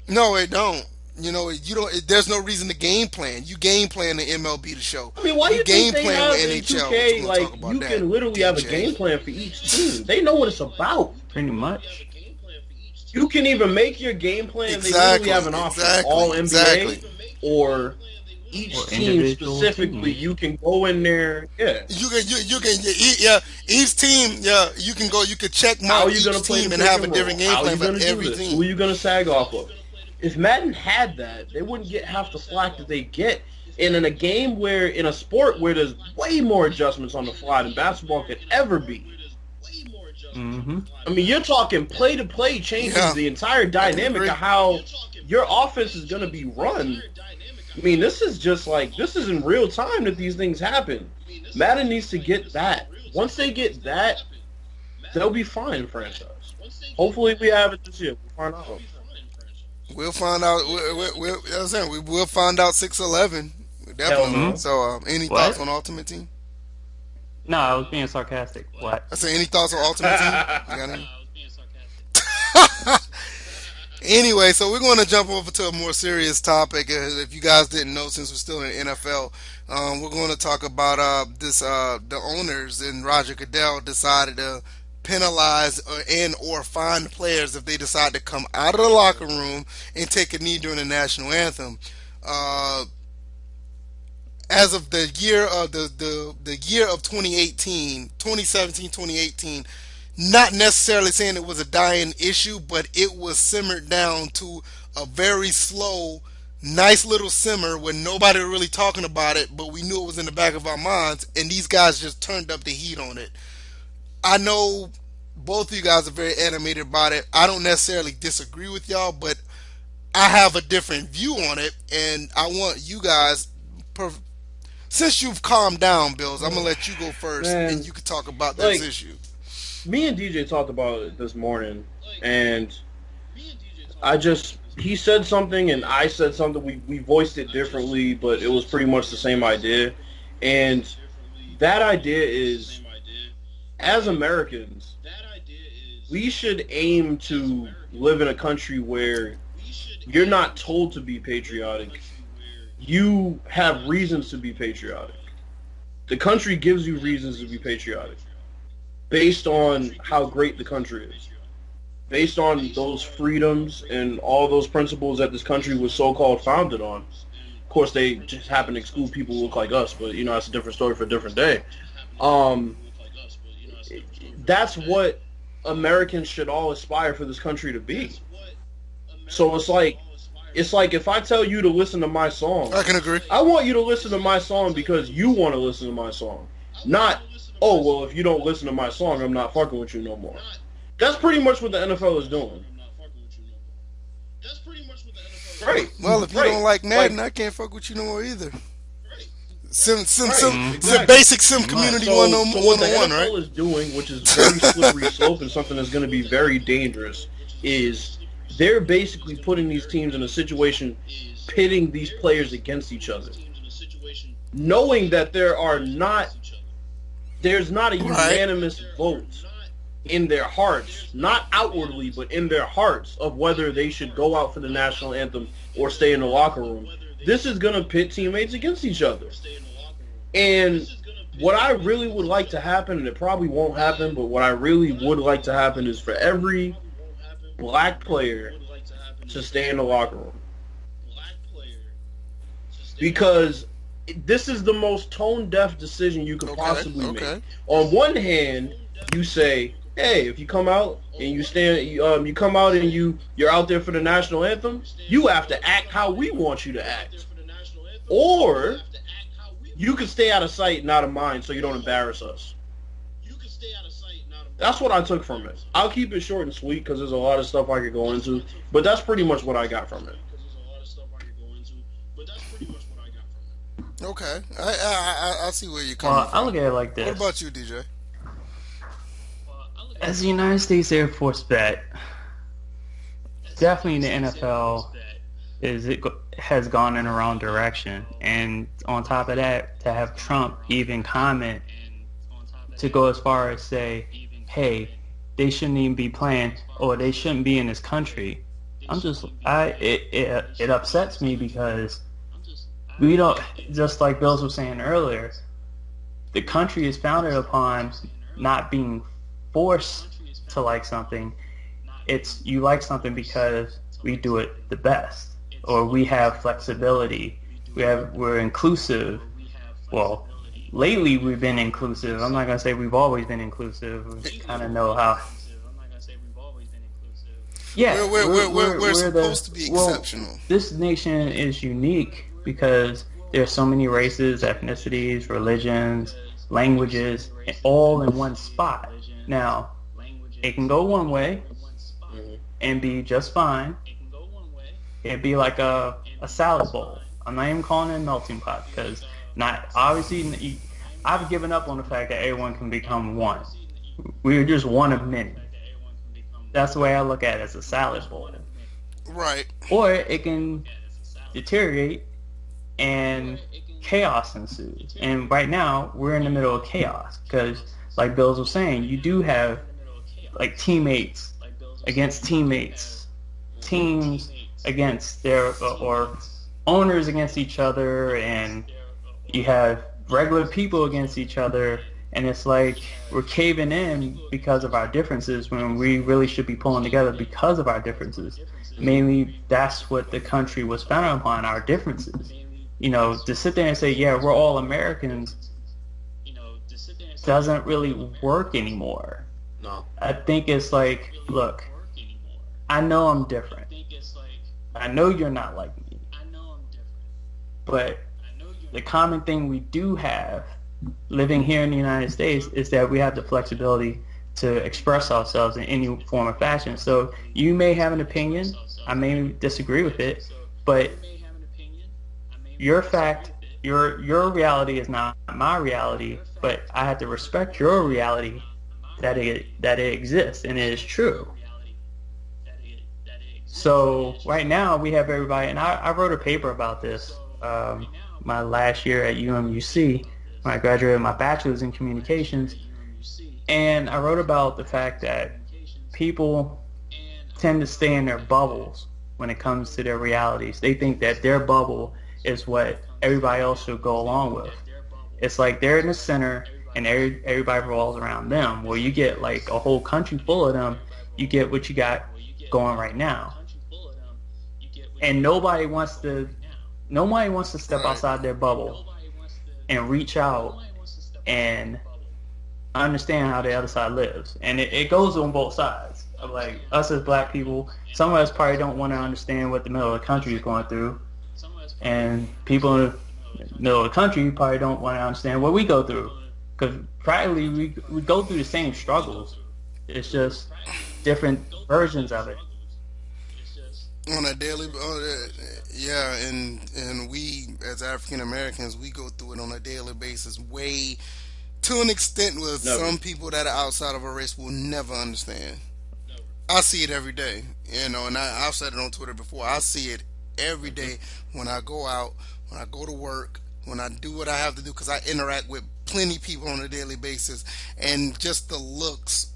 No, it don't. You don't. There's no reason to game plan. You game plan the MLB the show. I mean, why do You you think game they plan have with in NHL. What you 2K, gonna talk like, about you that, can literally have a DJ? game plan for each team. They know what it's about. Pretty much. You can either make your game plan, they literally Exactly. have an option, Exactly. all NBA, Exactly. or each Or team individual specifically, teams. you can go in there, yeah. Yeah, each team, yeah, you can go, you could check How mark are you each going to play team the and pick have a and different roll? game How are plan you for going to do every this? Who team. are you going to sag off of? If Madden had that, they wouldn't get half the slack that they get And in a game where, in a sport where there's way more adjustments on the fly than basketball could ever be, Mm-hmm. I mean, you're talking play-to-play changes Yeah. the entire dynamic agree. of how your offense is going to be run. I mean, this is just like, this is in real time that these things happen. Madden needs to get that. Once they get that, they'll be fine in franchise. Hopefully we have it this year. We'll find out. We'll find out. As I'm saying, we will find out 6-11. Hell Definitely. no. So, any What? thoughts on Ultimate Team? No, I was being sarcastic. What? I say, any thoughts on Ultimate Team? You got any? Anyway, so we're going to jump over to a more serious topic. If you guys didn't know, since we're still in the NFL, we're going to talk about this. The owners and Roger Goodell decided to penalize or fine players if they decide to come out of the locker room and take a knee during the national anthem. Uh, as of the year of the year of 2018, 2017, 2018, not necessarily saying it was a dying issue, but it was simmered down to a very slow, nice little simmer where nobody was really talking about it, but we knew it was in the back of our minds, and these guys just turned up the heat on it. I know both of you guys are very animated about it. I don't necessarily disagree with y'all, but I have a different view on it, and I want you guys, since you've calmed down, Bills, I'm gonna let you go first, Man, and you can talk about this like, issue. me and DJ talked about it this morning, and he said something and I said something. We voiced it differently, but it was pretty much the same idea. And that idea is, as Americans, we should aim to live in a country where you're not told to be patriotic. You have reasons to be patriotic. The country gives you reasons to be patriotic based on how great the country is, based on those freedoms and all those principles that this country was so-called founded on. Of course, they just happen to exclude people who look like us, but, that's a different story for a different day. That's what Americans should all aspire for this country to be. So it's like if I tell you to listen to my song, I can agree. I want you to listen to my song because you want to listen to my song. Not, oh, well, if you don't listen to my song, I'm not fucking with you no more. That's pretty much what the NFL is doing. Right. Well, if you Right. don't like Madden, Like- I can't fuck with you no more either. Sim, Right. it's a basic sim community So, one so on what the one, NFL right? is doing, which is very slippery slope and something that's going to be very dangerous, is they're basically putting these teams in a situation, pitting these players against each other, knowing that there's not a unanimous vote in their hearts, not outwardly, but in their hearts, of whether they should go out for the national anthem or stay in the locker room. This is going to pit teammates against each other. And what I really would like to happen, and it probably won't happen, but what I really would like to happen is for every black player to stay in the locker room. Because this is the most tone-deaf decision you could possibly make. On one hand, you say, hey, if you come out and you come out and you're out there for the national anthem, you have to act how we want you to act. Or you can stay out of sight and out of mind so you don't embarrass us. That's what I took from it. I'll keep it short and sweet because there's a lot of stuff I could go into, but that's pretty much what I got from it. Okay, I see where you're coming Well, I from. look at it like this. What about you, DJ? As a United States Air Force vet, definitely the NFL has gone in the wrong direction. And on top of that, to have Trump even comment to go as far as say, hey, they shouldn't even be playing or they shouldn't be in this country. It upsets me because we don't, just like Bills was saying earlier, the country is founded upon not being forced to like something. It's you like something because we do it the best, or we have flexibility. We're inclusive. Well, lately we've been inclusive. I'm not gonna say we've always been inclusive. We kind of know how. Yeah, We're supposed to be exceptional. This nation is unique because there's so many races, ethnicities, religions, languages, all in one spot. Now, it can go one way Mhm. and be just fine. It'd be like a salad bowl. I'm not even calling it a melting pot because not obviously I've given up on the fact that everyone can become one. We're just one of many. That's the way I look at it, as a salad bowl. Right. Or it can deteriorate and chaos ensues. And right now we're in the middle of chaos because, like Bills was saying, you do have like teammates against teammates, teams against their or owners against each other, and you have regular people against each other, and it's like we're caving in because of our differences when we really should be pulling together because of our differences. Mainly, that's what the country was founded upon, our differences. To sit there and say, yeah, we're all Americans doesn't really work anymore. No. I think it's like, look, I know I'm different. I know you're not like me. But the common thing we do have living here in the United States is that we have the flexibility to express ourselves in any form or fashion. So you may have an opinion, I may disagree with it, but your fact, your reality is not my reality, but I have to respect your reality that it exists and it is true. So right now we have everybody, and I wrote a paper about this my last year at UMUC when I graduated my bachelor's in communications, and I wrote about the fact that people tend to stay in their bubbles when it comes to their realities. They think that their bubble is what everybody else should go along with. It's like they're in the center and everybody revolves around them. Well, you get like a whole country full of them, you get what you got going right now. And nobody wants to step Right. outside their bubble and reach out and understand how the other side lives. And it goes on both sides. Of like us as black people, some of us probably don't want to understand what the middle of the country is going through. And people in the middle of the country probably don't want to understand what we go through. Because probably we go through the same struggles. It's just different versions of it. On a daily, yeah, and we as African Americans, we go through it on a daily basis, way to an extent with Never. some people that are outside of our race will never understand. I see it every day, and I've said it on Twitter before. I see it every day when I go out, when I go to work, when I do what I have to do, because I interact with plenty of people on a daily basis, and just the looks,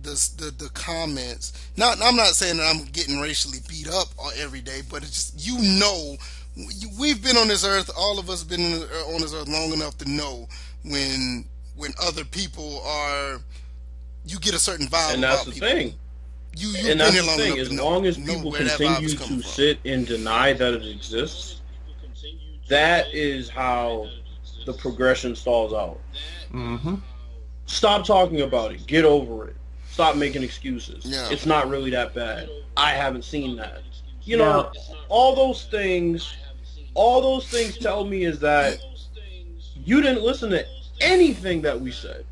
the comments. Not, I'm not saying that I'm getting racially beat up every day, but it's just we've been on this earth. All of us been on this earth long enough to know when other people are. You get a certain vibe And that's about the people. thing. You've And been that's here the long thing. enough As to long as know people where that vibe continue is to coming from. sit and deny that it exists, that is how the progression stalls out. Mm-hmm. Stop talking about it. Get over it. Stop making excuses. Yeah. It's not really that bad. I haven't seen that. You Now, know, all those things tell me is that you didn't listen to anything that we said.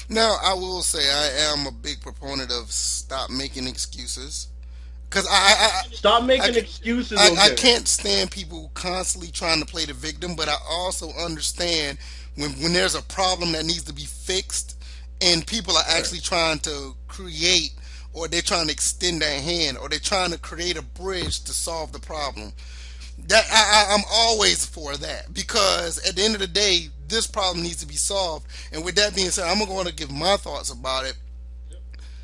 Now, I will say I am a big proponent of stop making excuses. Because Stop making I, excuses, I okay? can't stand people constantly trying to play the victim, but I also understand when there's a problem that needs to be fixed and people are Right. actually trying to create, or they're trying to extend their hand, or they're trying to create a bridge to solve the problem. That I'm always for that, because at the end of the day, this problem needs to be solved. And with that being said, I'm going to give my thoughts about it.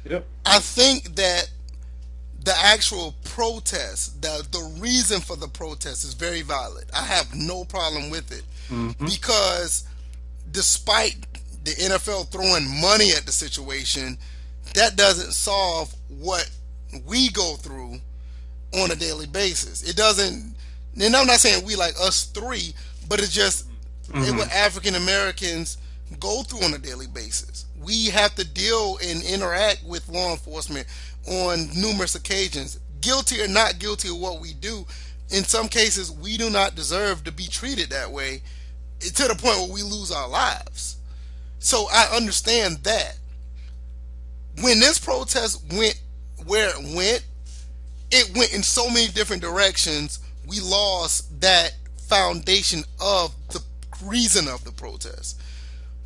Yep. I think that the actual protest, the reason for the protest is very valid. I have no problem with it, mm-hmm. because despite the NFL throwing money at the situation, that doesn't solve what we go through on a daily basis. It doesn't, and I'm not saying we like us three, but it's just what Mm-hmm. African Americans go through on a daily basis. We have to deal and interact with law enforcement on numerous occasions, guilty or not guilty of what we do. In some cases, we do not deserve to be treated that way to the point where we lose our lives. So I understand that. When this protest went where it went in so many different directions. We lost that foundation of the reason of the protest.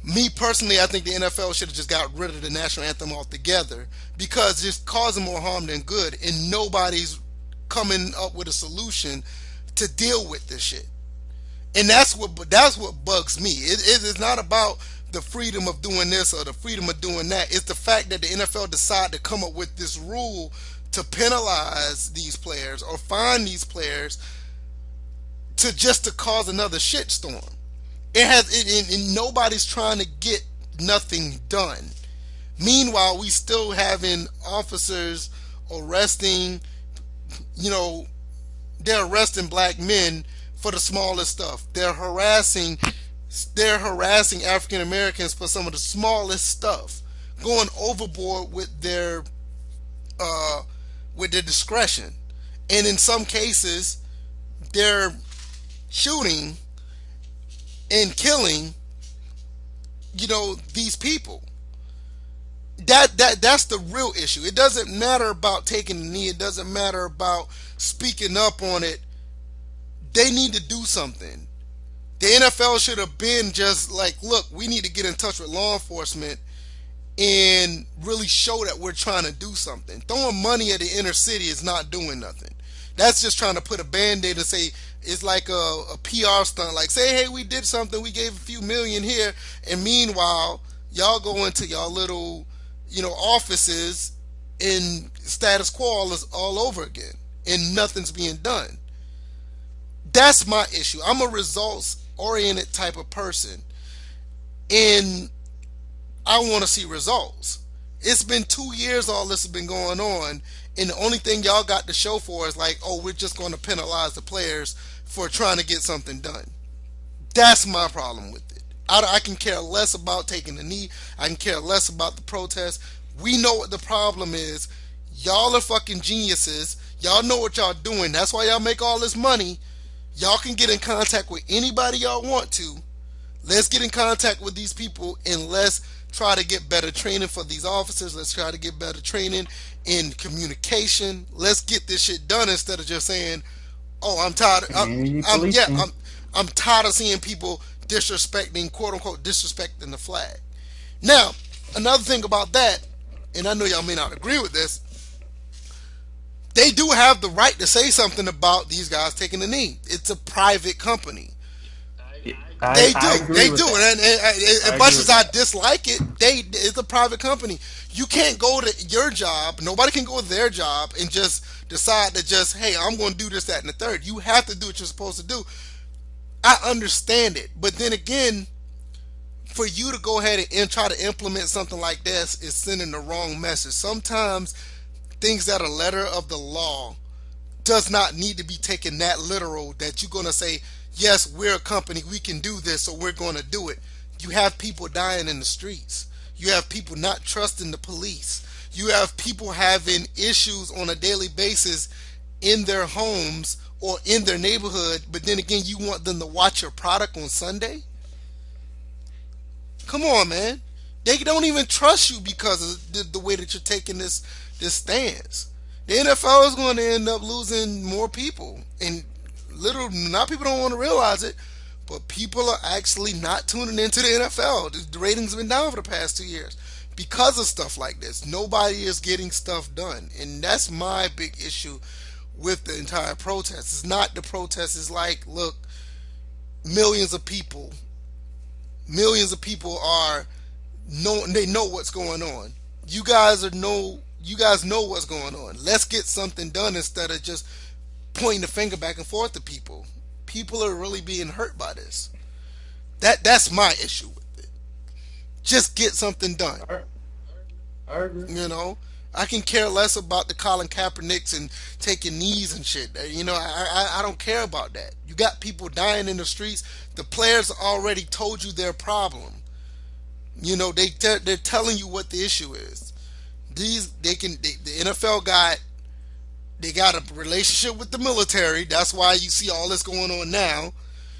Me personally, I think the NFL should have just got rid of the national anthem altogether because it's causing more harm than good, and nobody's coming up with a solution to deal with this shit. And that's what bugs me. It's not about the freedom of doing this or the freedom of doing that. It's the fact that the NFL decided to come up with this rule to penalize these players or fine these players to just to cause another shitstorm. And nobody's trying to get nothing done. Meanwhile, we still having officers arresting, you know, they're arresting black men for the smallest stuff. They're harassing African Americans for some of the smallest stuff, going overboard uh, with their discretion, and in some cases, they're shooting and killing, these people. That's the real issue. It doesn't matter about taking the knee. It doesn't matter about speaking up on it. They need to do something. The NFL should have been just like, look, we need to get in touch with law enforcement and really show that we're trying to do something. Throwing money at the inner city is not doing nothing. That's just trying to put a band-aid and say it's like a PR stunt. Like, say, hey, we did something. We gave a few million here. And meanwhile, y'all go into y'all little, offices and status quo all over again. And nothing's being done. That's my issue. I'm a results-oriented type of person. And I want to see results. It's been 2 years all this has been going on, and the only thing y'all got to show for is like, oh, we're just going to penalize the players for trying to get something done. That's my problem with it. I can care less about taking the knee. I can care less about the protest. We know what the problem is. Y'all are fucking geniuses. Y'all know what y'all doing. That's why y'all make all this money. Y'all can get in contact with anybody y'all want to. Let's get in contact with these people and let's try to get better training for these officers. Let's try to get better training in communication. Let's get this shit done instead of just saying, "Oh, I'm tired. Community policing. I'm tired of seeing people disrespecting, quote unquote, disrespecting the flag." Now, another thing about that, and I know y'all may not agree with this, they do have the right to say something about these guys taking the knee. It's a private company. Yeah, They I do, agree they with do, that. and I as agree much with as I that. dislike it, it's a private company. You can't go to your job. Nobody can go to their job and just decide to just, hey, I'm going to do this, that, and the third. You have to do what you're supposed to do. I understand it, but then again, for you to go ahead and try to implement something like this is sending the wrong message. Sometimes things that are letter of the law does not need to be taken that literal that you're going to say, yes, we're a company, we can do this, so we're going to do it. You have people dying in the streets. You have people not trusting the police. You have people having issues on a daily basis in their homes or in their neighborhood, but then again, you want them to watch your product on Sunday? Come on, man. They don't even trust you because of the way that you're taking this stance. The NFL is going to end up losing more people, and not people don't want to realize it, but people are actually not tuning into the NFL. The ratings have been down for the past 2 years because of stuff like this. Nobody is getting stuff done, and that's my big issue with the entire protest. It's not the protest. It's like, look, millions of people, millions of people are they know what's going on. You guys know what's going on. Let's get something done instead of just pointing the finger back and forth to people. People are really being hurt by this. That's my issue with it. Just get something done. I, I agree. You know, I can care less about the Colin Kaepernicks and taking knees and shit. I don't care about that. You got people dying in the streets. The players already told you their problem. They're telling you what the issue is. The NFL got They got a relationship with the military. That's why you see all this going on now.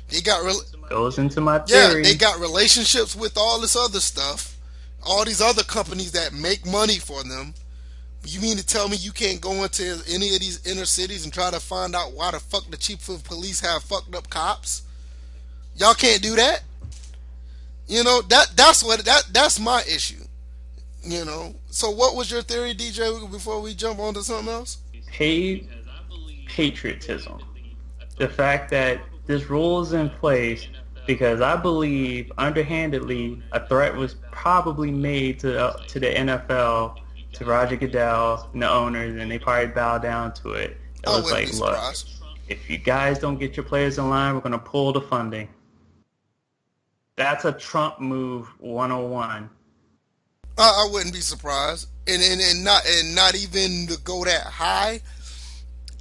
They got Goes into my yeah, they theory. got relationships with all this other stuff. All these other companies that make money for them. You mean to tell me you can't go into any of these inner cities and try to find out why the fuck the chief of police have fucked up cops? Y'all can't do that. That's my issue. So what was your theory, DJ? Before we jump on to something else? Paid patriotism. The fact that this rule is in place because I believe underhandedly a threat was probably made to the NFL, to Roger Goodell and the owners, and they probably bowed down to it. It I was wouldn't be like, look, surprised. if you guys don't get your players in line, we're going to pull the funding. That's a Trump move 101. I wouldn't be surprised, and not even to go that high.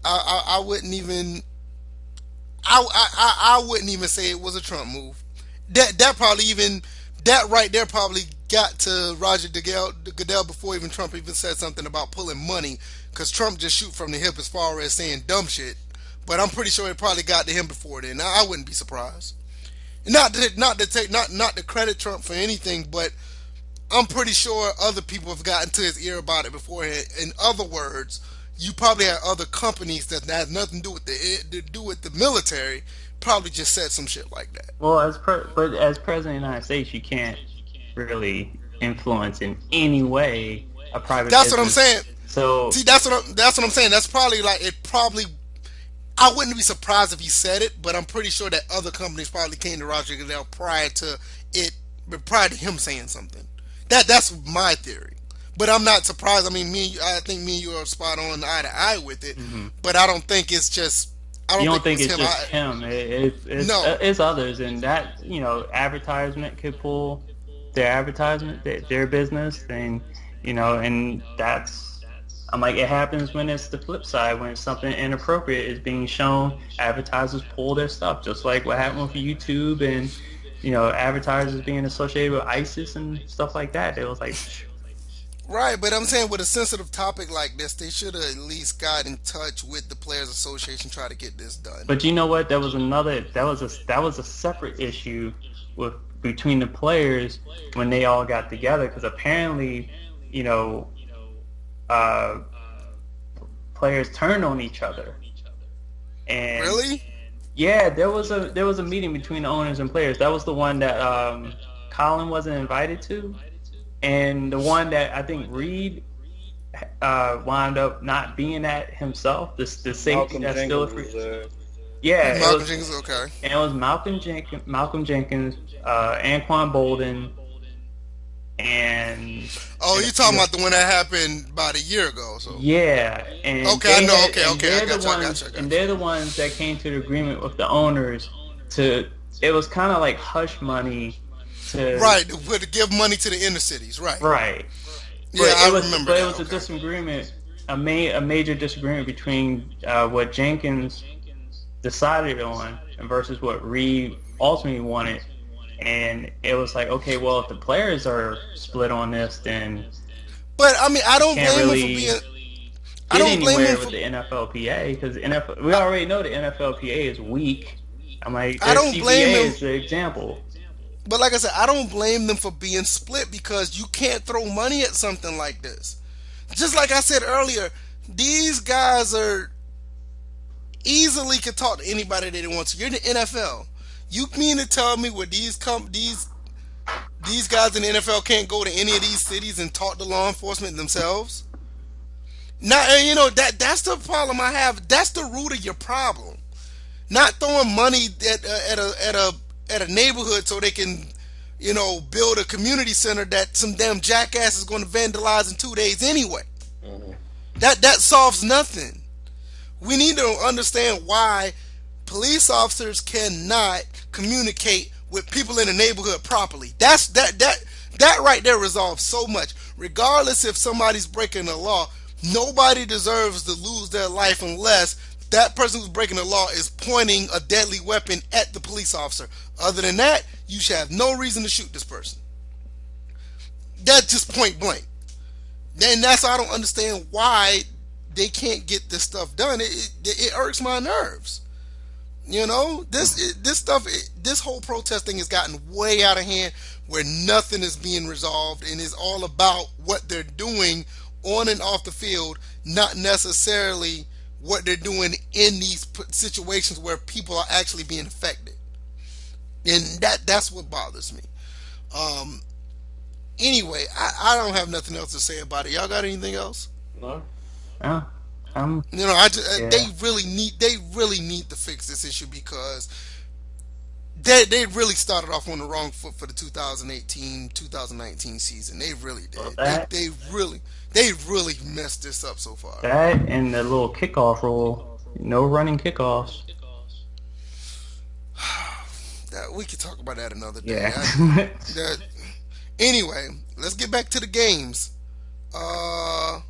I wouldn't even. I wouldn't even say it was a Trump move. That probably even that right there probably got to Roger Goodell before even Trump even said something about pulling money, because Trump just shoot from the hip as far as saying dumb shit. But I'm pretty sure it probably got to him before then. I wouldn't be surprised. Not to credit Trump for anything, but I'm pretty sure other people have gotten to his ear about it beforehand. In other words, you probably had other companies that has nothing to do with the military. Probably just said some shit like that. Well, but as president of the United States, you can't really influence in any way a private That's what I'm business. saying. So See, that's what I'm saying. That's probably like it. Probably, I wouldn't be surprised if he said it, but I'm pretty sure that other companies probably came to Roger Goodell it, prior to him saying something. That's my theory. But I'm not surprised. I mean, I think me and you are spot on eye to eye with it. mhm. But I don't think it's just. I You don't don't think think it was it's him. just him? No, It's others, and that advertisement could pull their advertisement, their business, and that's. I'm like, it happens when it's the flip side, when something inappropriate is being shown. Advertisers pull their stuff, just like what happened with YouTube and advertisers being associated with ISIS and stuff like that. It was like, right. But I'm saying with a sensitive topic like this, they should have at least got in touch with the Players Association, try to get this done. but you know what? That was a separate issue with between the players when they all got together, because apparently, you know, uh, players turned on each other, and Really? yeah, there was a meeting between the owners and players. That was the one that Colin wasn't invited to, and the one that I think Reed wound up not being at himself. The safety Malcolm that's still a Jenkins free. was there. Yeah, Malcolm Jenkins, okay. and it was Malcolm Jenkins, Anquan Bolden, and Oh, and a you talking few. about the one that happened about a year ago? So Yeah, and okay, I they know. had, Okay, and okay, I they're got the you. I ones, got you. I and got you. they're the ones that came to the agreement with the owners to. It was kind of like hush money to Right, to give money to the inner cities. Right. right, Yeah, but I remember it that. was a Okay. disagreement, a major disagreement between what Jenkins decided on versus what Reed ultimately wanted, and it was like, okay, well, if the players are split on this, then But I mean, I you don't can't blame him for really being. I get don't blame anywhere him with for. the NFLPA, because NFL, we already know the NFLPA is weak. I'm like, I their don't blame CBA him. is the example. But like I said, I don't blame them for being split because you can't throw money at something like this. Just like I said earlier, these guys are easily could talk to anybody they want to. You're in the NFL. You mean to tell me where these guys in the NFL can't go to any of these cities and talk to law enforcement themselves? Now, and that's the problem I have. That's the root of your problem. Not throwing money at a neighborhood so they can, build a community center that some damn jackass is going to vandalize in 2 days anyway. Mhm. That solves nothing. We need to understand why police officers cannot communicate with people in the neighborhood properly. That right there resolves so much. Regardless if somebody's breaking the law, nobody deserves to lose their life unless that person who's breaking the law is pointing a deadly weapon at the police officer. Other than that, you should have no reason to shoot this person. That's just point blank. Then that's why I don't understand why they can't get this stuff done. It irks my nerves. You know, this stuff, this whole protest thing has gotten way out of hand, where nothing is being resolved, and it's all about what they're doing on and off the field, not necessarily what they're doing in these situations where people are actually being affected, and that's what bothers me. Um, anyway, I don't have nothing else to say about it. Y'all got anything else? No. Yeah. You know, Yeah. they really need to fix this issue, because they really started off on the wrong foot for the 2018-2019 season. They really Well, did. that They really messed this up so far. that and the little kickoff rule. No running kickoffs. We could talk about that another day. Yeah. That, anyway, let's get back to the games. Uh,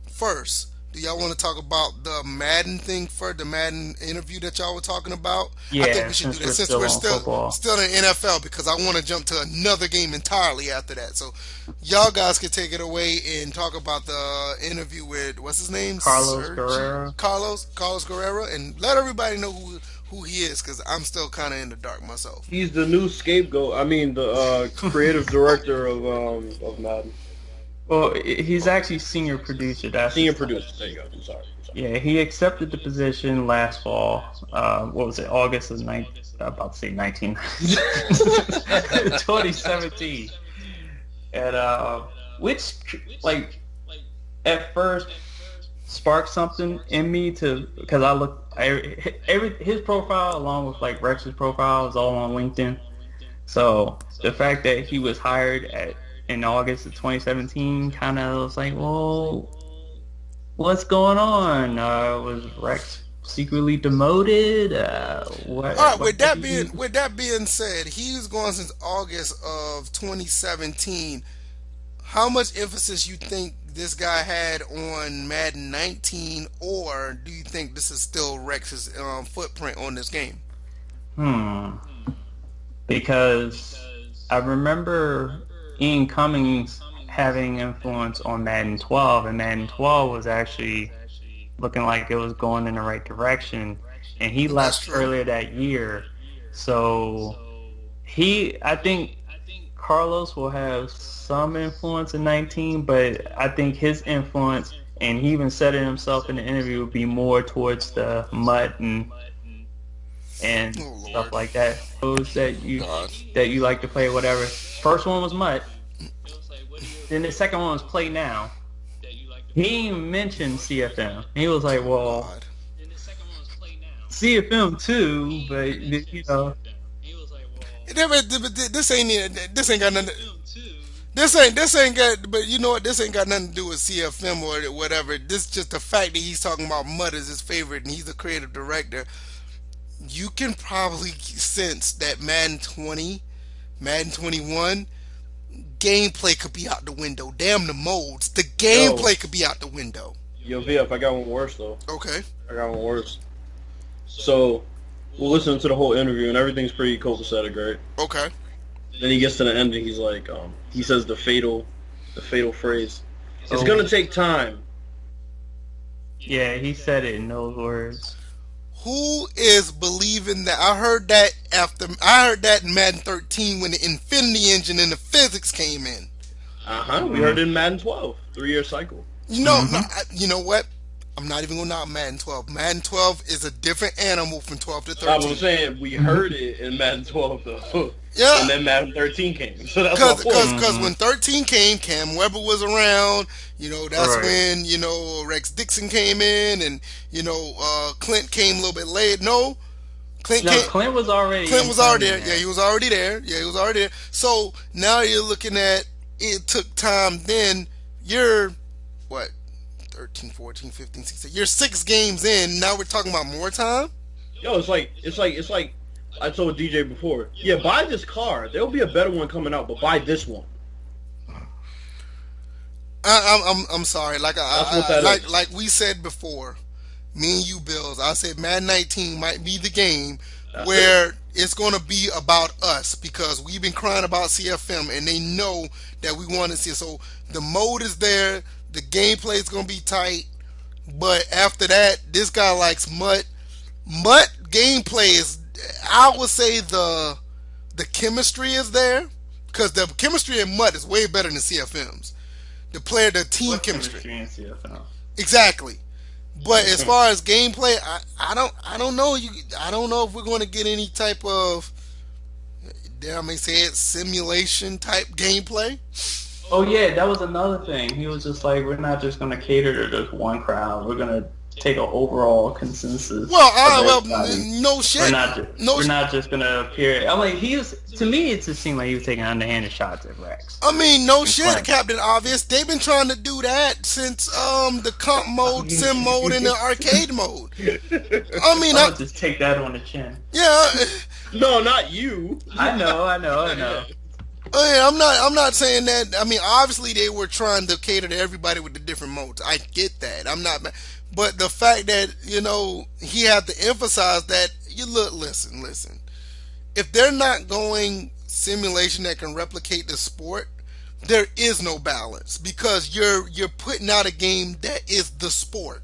First, do y'all want to talk about the Madden thing first? The Madden interview that y'all were talking about? I think Yeah, we should do since that we're since still we're on football. still in NFL, because I want to jump to another game entirely after that. So y'all guys can take it away and talk about the interview with, what's his name? Carlos Guerrero. Carlos Guerrero, and let everybody know who he is, because I'm still kind of in the dark myself. He's the new scapegoat. I mean, the creative director of Madden. Well, he's actually senior producer. That's Senior producer. There you go. I'm sorry. Yeah, he accepted the position last fall. What was it? August of I'm about to say 2017. And which like at first sparked something in me because his profile along with like Rex's profile is all on LinkedIn. So the fact that he was hired in August of 2017 kind of was like, well, what's going on? Was Rex secretly demoted? What? All right. What did he do? With that being said, he was going since August of 2017. How much emphasis you think this guy had on Madden 19, or do you think this is still Rex's footprint on this game? Hmm. Because I remember Ian Cummings having influence on Madden 12, and Madden 12 was actually looking like it was going in the right direction, and he That's left true. earlier that year. So I think Carlos will have some influence in 19, but I think his influence, and he even said it himself in the interview, would be more towards the MUT and Oh stuff Lord, like that. Those God. that you like to play, whatever. First one was MUT. Then the second one was Play Now. He even mentioned CFM. He was like, well, God. CFM too, but you know, This ain't got nothing. This ain't got. But you know what? This ain't got nothing to do with CFM or whatever. This just the fact that he's talking about Mud as his favorite, and he's the creative director. You can probably sense that Madden 20, Madden 21, gameplay could be out the window. Damn the modes. The Yo, gameplay could be out the window. yo, VF, I got one worse though. Okay. I got one worse. So, we're listening to the whole interview and everything's pretty copacetic, right? Okay. Then he gets to the end and he's like, he says the fatal phrase. It's Oh. gonna take time. yeah, he said it in those words. Who is believing that? I heard that in Madden 13 when the Infinity Engine and the physics came in. We heard it in Madden 12, 3-year cycle. You know, you know what? I'm not even gonna knock Madden 12. Madden 12 is a different animal from 12 to I was 13. saying we heard it in Madden 12 though, Yeah, and then Madden 13 came. So that's my point. because when 13 came, Cam Webber was around. You know, that's Right. when Rex Dixon came in, and Clint came a little bit late. No, Clint No, came. Clint was already. Clint was already there. in Yeah, he was already there. Yeah, he was already there. So now you're looking at it took time. Then you're what? 13, 14, 15, 16. You're 6 games in. Now we're talking about more time. Yo, it's like I told DJ before. Yeah, buy this car. There'll be a better one coming out, but buy this one. I'm sorry. Like That's what that is. like we said before, me and you, Bills. I said Madden 19 might be the game That's where it's going to be about us, because we've been crying about CFM and they know that we want to see it. So the mode is there. The gameplay is going to be tight. But after that, this guy likes Mutt. Mutt gameplay is, I would say the chemistry is there because the chemistry in Mutt is way better than CFM's. The team What chemistry, chemistry in CFL? exactly. But as Okay. far as gameplay, I don't know. I don't know if we're going to get any type of, dare I may say it, simulation type gameplay. Oh yeah, that was another thing. He was just like, we're not just gonna cater to just one crowd. We're gonna take an overall consensus of Well, everybody. no We're shit, not. no. We're not just gonna appear. I'm like, he was. To me, it just seemed like he was taking underhanded shots at Rex. I mean, no In shit, front. Captain Obvious. They've been trying to do that since the comp mode, sim mode, and the arcade mode. I mean, I'm gonna just take that on the chin. yeah, No, not you. I know. I know. I know. I'm not saying that. I mean, obviously they were trying to cater to everybody with the different modes. I get that. I'm not, but the fact that he had to emphasize that you look, listen. If they're not going simulation that can replicate the sport, there is no balance because you're putting out a game that is the sport.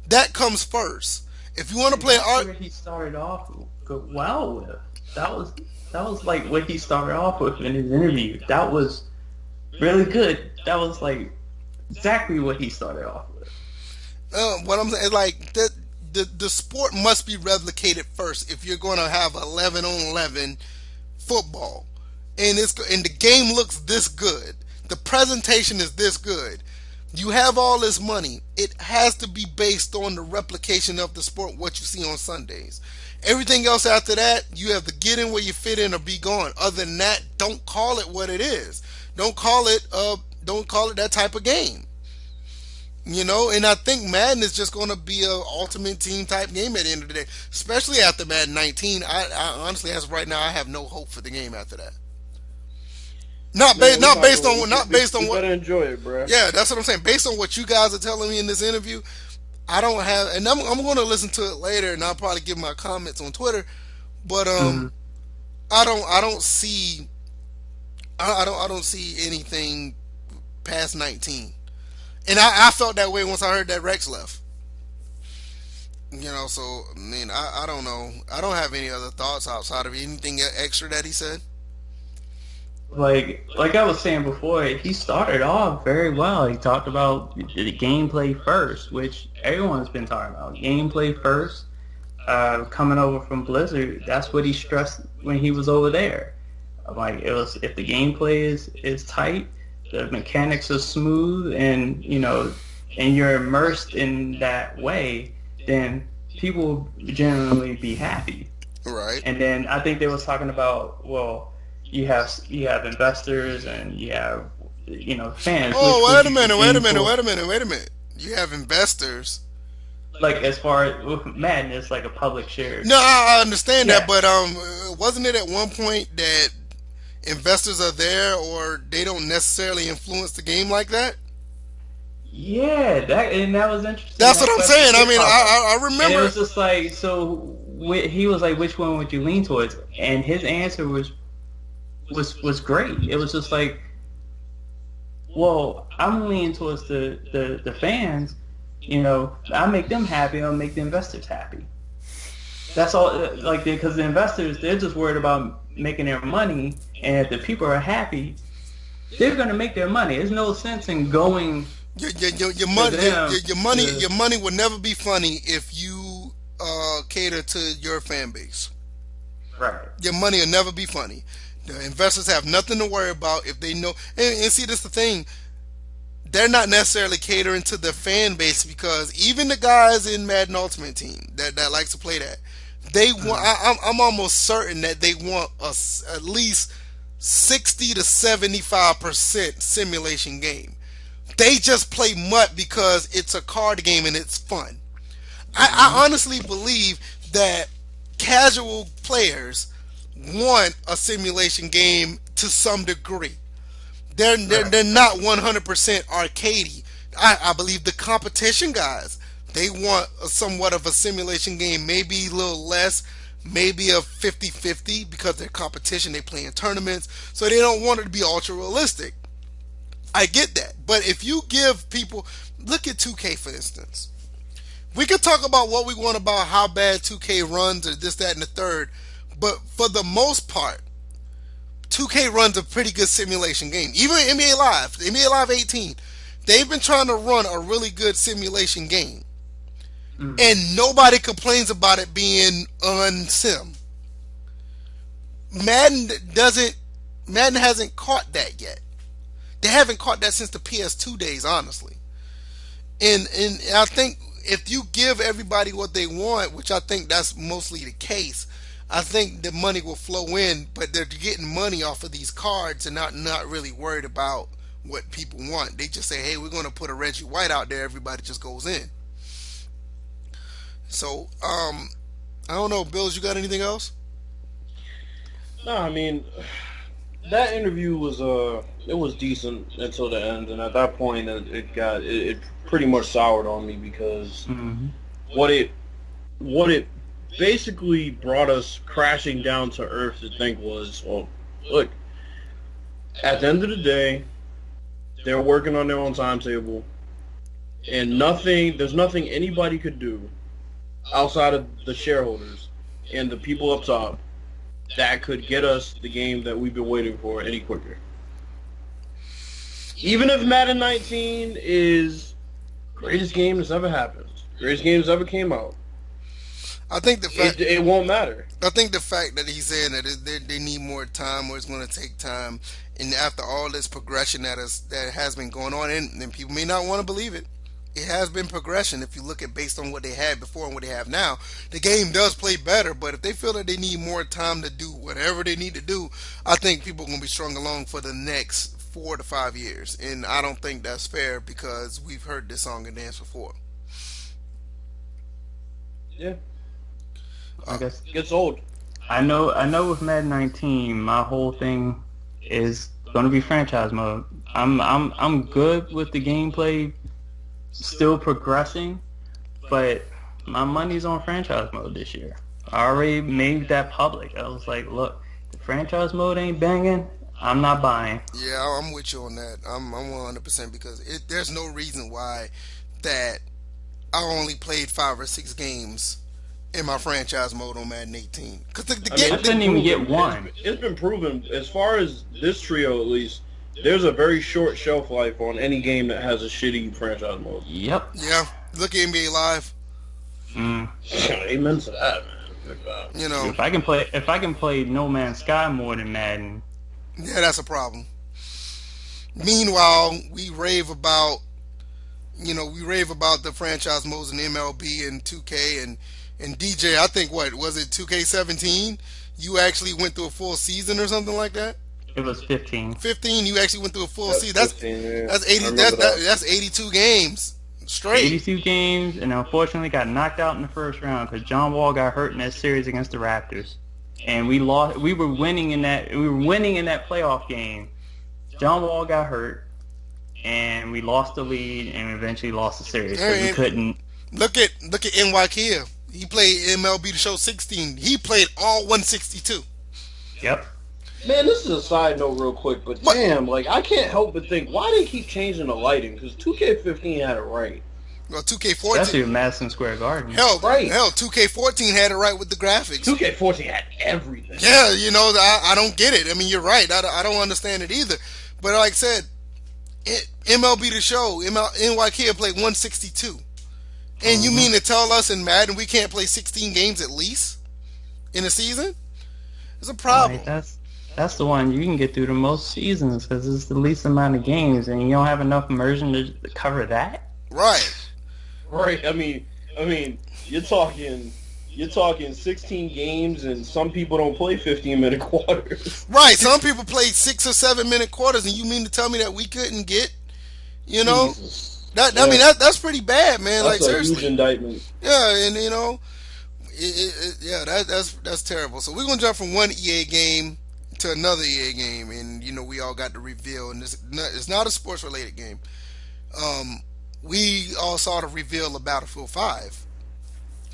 That comes first. If you want to And play that's art, where he started off well with. That was that was like what he started off with in his interview. That was really good. That was like exactly what he started off with. what I'm saying is like the sport must be replicated first if you're going to have 11 on 11 football, and the game looks this good, the presentation is this good. You have all this money. It has to be based on the replication of the sport, what you see on Sundays. Everything else after that, you have to get in where you fit in or be gone. Other than that, don't call it what it is. Don't call it don't call it that type of game. And I think Madden is just going to be a ultimate team type game at the end of the day, especially after Madden 19. I honestly, as of right now, I have no hope for the game after that. Man, we Not might based go. on not based on We what. better enjoy it, bro. Yeah, that's what I'm saying. Based on what you guys are telling me in this interview, I don't have, and I'm going to listen to it later, and I'll probably give my comments on Twitter. But Mm-hmm. I don't see I don't see anything past 19. And I felt that way once I heard that Rex left. So I mean, I don't know. I don't have any other thoughts outside of anything extra that he said. Like I was saying before, he started off very well. He talked about the gameplay first, which everyone's been talking about. Gameplay first. Coming over from Blizzard, that's what he stressed when he was over there. Like it was, if the gameplay is tight, the mechanics are smooth, and and you're immersed in that way, then people will generally be happy. Right. And then I think they was talking about, well, you have investors and you have fans. Which Oh, would wait a you minute, wait a lean minute, toward? wait a minute, wait a minute. You have investors. Like as far as with Madden, it's like a public share. No, I understand that, Yeah. but wasn't it at one point that investors are there or they don't necessarily influence the game like that? Yeah, that was interesting. That's That what I'm question saying. I did mean, pop up. I And it remember. was just like, so he was like, which one would you lean towards? And his answer was great. It was just like, well, I'm leaning towards the fans. I make them happy. I'll make the investors happy. That's all. Like because the investors, they're just worried about making their money, and if the people are happy, they're gonna make their money. There's no sense in going Your to money, them. your money will never be funny if you cater to your fan base. Right. Your money will never be funny. The investors have nothing to worry about if they know. And see, this is the thing. They're not necessarily catering to the fan base because even the guys in Madden Ultimate Team that likes to play that, they want. I'm almost certain that they want at least 60 to 75% simulation game. They just play MUT because it's a card game and it's fun. I honestly believe that casual players want a simulation game to some degree. Right. They're not 100% arcadey. I believe the competition guys, they want somewhat of a simulation game, maybe a little less, maybe a 50-50 because they're competition, they play in tournaments, so they don't want it to be ultra realistic. I get that. But if you give people, Look at 2K for instance. We could talk about what we want about how bad 2K runs or this, that, and the third, but for the most part, 2K runs a pretty good simulation game. Even NBA Live, NBA Live 18, they've been trying to run a really good simulation game, Mm. and nobody complains about it being unsim. Madden doesn't. Madden hasn't caught that yet. They haven't caught that since the PS2 days, honestly. And I think if you give everybody what they want, which I think that's mostly the case, I think the money will flow in. But they're getting money off of these cards and not really worried about what people want. They just say, hey, we're going to put a Reggie White out there. Everybody just goes in. So I don't know, Bills. You got anything else? No, I mean, that interview was it was decent until the end, and at that point it pretty much soured on me because Hmm. what it what it basically brought us crashing down to earth to think was, well, look, at the end of the day, they're working on their own timetable, and there's nothing anybody could do outside of the shareholders and the people up top that could get us the game that we've been waiting for any quicker. Even if Madden 19 is greatest game that's ever happened, greatest game that's ever came out, I think the fact it won't matter. I think the fact that he's saying that they need more time, or it's going to take time, and after all this progression that has been going on, and people may not want to believe it, it has been progression. If you look at based on what they had before and what they have now, the game does play better. But if they feel that they need more time to do whatever they need to do, I think people are going to be strung along for the next 4 to 5 years, and I don't think that's fair because we've heard this song and dance before. Yeah, I guess it gets old. I know with Madden 19, my whole thing is going to be franchise mode. I'm good with the gameplay still progressing, but my money's on franchise mode this year. I already made that public. I was like, look, the franchise mode ain't banging. I'm not buying. Yeah, I'm with you on that. I'm 100% because there's no reason why that I only played 5 or 6 games in my franchise mode on Madden 18. Because the I mean, game, I couldn't even get one. It's been proven, as far as this trio at least, there's a very short shelf life on any game that has a shitty franchise mode. Yep. yeah, look at NBA Live. Mm. Amen to that, man. Good God. You know, If I can play No Man's Sky more than Madden, yeah, that's a problem. Meanwhile, we rave about the franchise modes in MLB and 2K and DJ. I think what was it 2K17? You actually went through a full season or something like that. it was 15. 15. You actually went through a full That's season. That's 15, yeah. that's I 80. remember that. That's 82 games straight. 82 games, and unfortunately got knocked out in the first round because John Wall got hurt in that series against the Raptors, and we lost. We were winning in that. We were winning in that playoff game. John Wall got hurt, and we lost the lead, and eventually lost the series because we And couldn't. look at NY Kia. He played MLB The Show 16. He played all 162. Yep. Man, this is a side note real quick, but What? damn, like, I can't help but think, why they keep changing the lighting? Because 2K15 had it right. Well, 2K14. Especially with Madison Square Garden. Hell, Right. 2K14 had it right with the graphics. 2K14 had everything. Yeah, I don't get it. I mean, you're right. I don't understand it either. But like I said, MLB The Show, NYK played 162. And you mean to tell us in Madden we can't play 16 games at least in a season? It's a problem. Like, that's the one you can get through the most seasons because it's the least amount of games, and you don't have enough immersion to cover that. Right. Right. I mean, you're talking 16 games, and some people don't play 15-minute quarters. Right. Some people play 6 or 7 minute quarters, and you mean to tell me that we couldn't get, Jesus. I mean that's pretty bad, man. That's like a seriously. huge indictment. Yeah, and that's terrible. So we're gonna jump from one EA game to another EA game, and we all got the reveal, and it's not a sports related game. We all saw the reveal of Battlefield 5,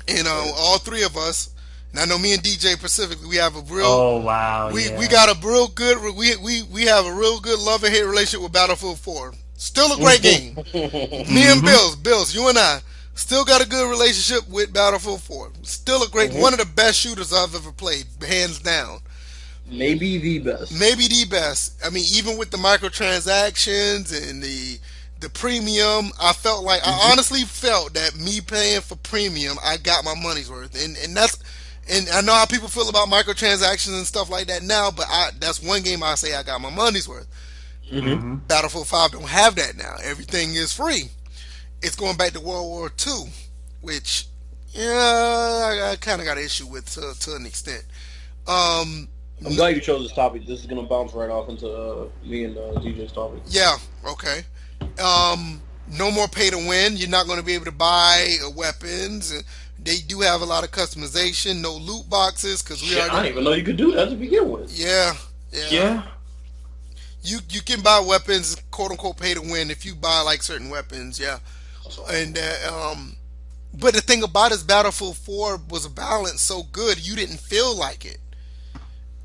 and all three of us, and I know me and DJ specifically, we have a real. Oh wow! We yeah. we got a real good we have a real good love and hate relationship with Battlefield 4. Still a great game. Me and Mm-hmm. Bills, you and I, still got a good relationship with Battlefield 4. Still a great, one of the best shooters I've ever played, hands down. Maybe the best. Maybe the best. I mean, even with the microtransactions and the premium, I Hmm. honestly felt that me paying for premium, I got my money's worth. And that's and I know how people feel about microtransactions and stuff like that now, but that's one game I say I got my money's worth. Hmm. Mm-hmm. Battlefield 5 don't have that now. Everything is free. It's going back to World War II, which yeah, I kind of got an issue with to an extent. Um, I'm glad you chose this topic. This is gonna bounce right off into me and DJ's topic. yeah, okay. No more pay to win. You're not going to be able to buy weapons. They do have a lot of customization. No loot boxes because we Shit, I already. didn't even know you could do that to begin with. Yeah, yeah. Yeah. You can buy weapons, quote unquote, pay to win if you buy like certain weapons. Yeah, That's all. and but the thing about it is Battlefield 4 was balanced so good you didn't feel like it.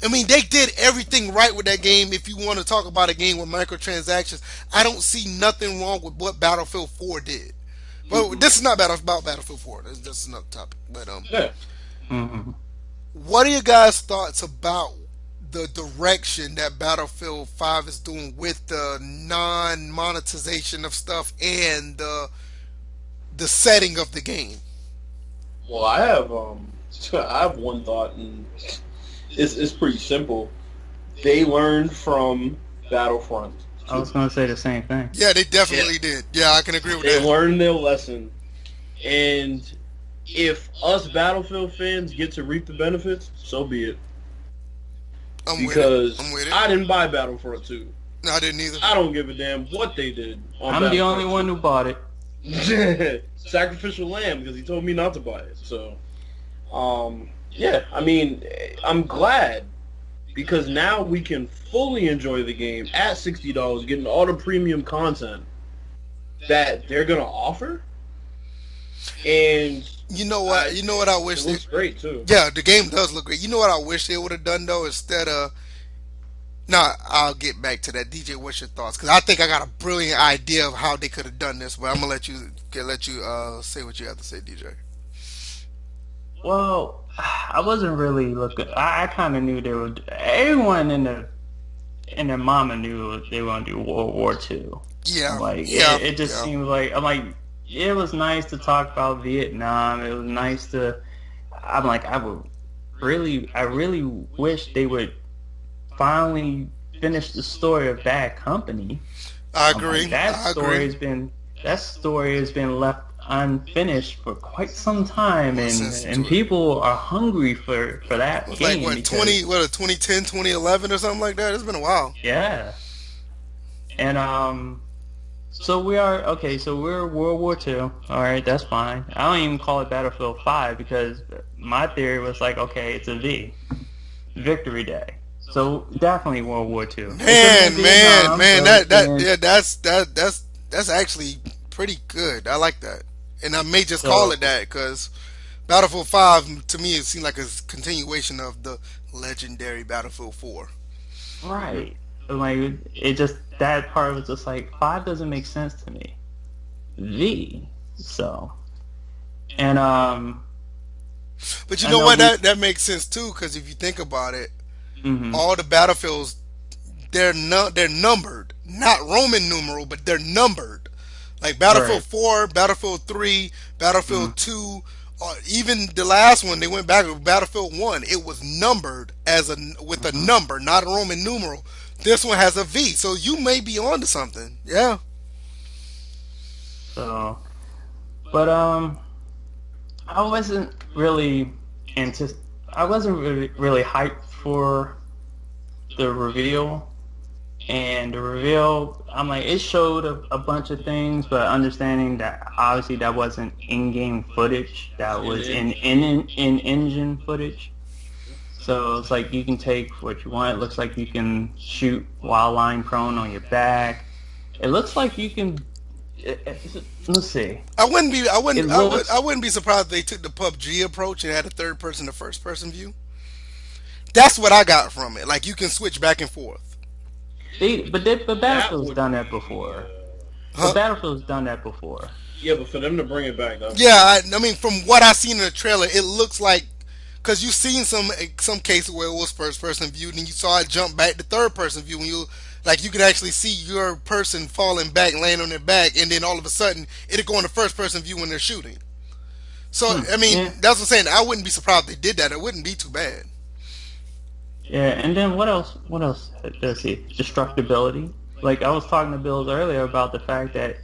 I mean, they did everything right with that game. If you want to talk about a game with microtransactions, I don't see nothing wrong with what Battlefield 4 did. But Mm-mm. this is not about Battlefield 4. That's another topic. But Yeah. Mm-hmm. what are your guys' thoughts about the direction that Battlefield 5 is doing with the non-monetization of stuff and the setting of the game? Well, I have I have one thought, and it's pretty simple. They learned from Battlefront I 2. was gonna say the same thing. Yeah, they Yeah. definitely did. Yeah, I can agree with They that. learned their lesson, and if us Battlefield fans get to reap the benefits, so be it. I'm with it. Because I'm with it. I didn't buy Battlefront 2. No, I didn't either. I don't give a damn what they did on I'm the only Battlefront one who bought it. 2. Sacrificial lamb because he told me not to buy it. So, yeah, I mean, I'm glad because now we can fully enjoy the game at $60, getting all the premium content that they're gonna offer, and You know what? You know what I it wish they. looks great too. Yeah, the game does look great. You know what I wish they would have done though, instead of. Nah, I'll get back to that. DJ, what's your thoughts? Because I think I got a brilliant idea of how they could have done this, but I'm gonna let you say what you have to say, DJ. Well, I wasn't really looking. I kind of knew they would. Everyone in their mama knew they were gonna do World War II. Yeah, Like yeah, it just yeah. seems like I'm like it was nice to talk about Vietnam. It was nice to. I'm like I really wish they would finally finish the story of Bad Company. I I'm like agree. I agree. that story has been left unfinished for quite some time, Well, and people are hungry for that it was like game what because 2010, 2011 or something like that. It's been a while. yeah, and so we are okay. So we're World War II. All right, that's fine. I don't even call it Battlefield 5 because my theory was like, okay, it's a V, Victory Day. So definitely World War II. It could have been Vietnam, Man, but that then yeah, that's actually pretty good. I like that, and I may just call so it that because Battlefield 5 to me it seemed like a continuation of the legendary Battlefield 4. right. Like it just that part was just like 5 doesn't make sense to me. V. So and But you I know know what? we. That makes sense too because if you think about it, Mhm. all the battlefields they're numbered, not Roman numeral, but they're numbered. Like Battlefield Right. 4, Battlefield 3, Mm. Battlefield 2, even the last one they went back with Battlefield 1. It was numbered as a with a Mhm. number, not a Roman numeral. This one has a V, so you may be onto something. Yeah. So, but I wasn't really antici- I wasn't really hyped for the reveal. And the reveal, I'm like, it showed a bunch of things, but understanding that obviously that wasn't in-game footage, that And was then in-engine footage. So it's like you can take what you want. It looks like you can shoot while lying prone on your back. It looks like you can. Let's see. It I looks. wouldn't be surprised if they took the PUBG approach and had a third person to first person view. That's what I got from it. Like you can switch back and forth. But that Battlefield's would done that be before. But Huh? Battlefield's done that before. Yeah, but for them to bring it back, that's Yeah, crazy. I mean, from what I seen in the trailer, it looks like because you've seen some cases where it was first person view, and you saw it jump back to third person view, when you like you could actually see your person falling back, laying on their back, and then all of a sudden it'll go into first person view when they're shooting. So I mean, Yeah. that's what I'm saying. I wouldn't be surprised if they did that. It wouldn't be too bad. Yeah, and then what else? What else does he? Destructibility. Like I was talking to Bills earlier about the fact that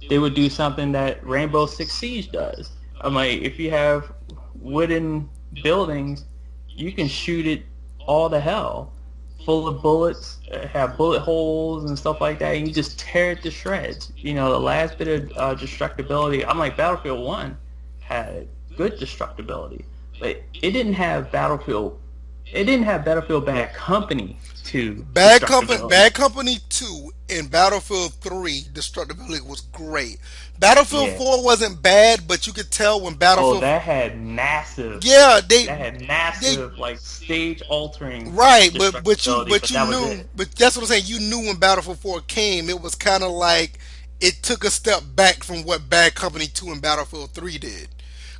they would do something that Rainbow Six Siege does. I'm like, if you have wooden buildings, you can shoot it all to hell, full of bullets, have bullet holes and stuff like that, and you just tear it to shreds. You know, the last bit of destructibility. I'm like, Battlefield One had good destructibility, but it didn't have Battlefield Bad Company 2 destructibility. Bad Company 2 and Battlefield 3 destructibility was great. Battlefield Yeah. 4 wasn't bad, but you could tell when Oh, Battlefield that they had they massive like stage altering right, destructibility, but but you that was knew, it. but that's what I'm saying. You knew when Battlefield 4 came, it was kind of like it took a step back from what Bad Company 2 and Battlefield 3 did.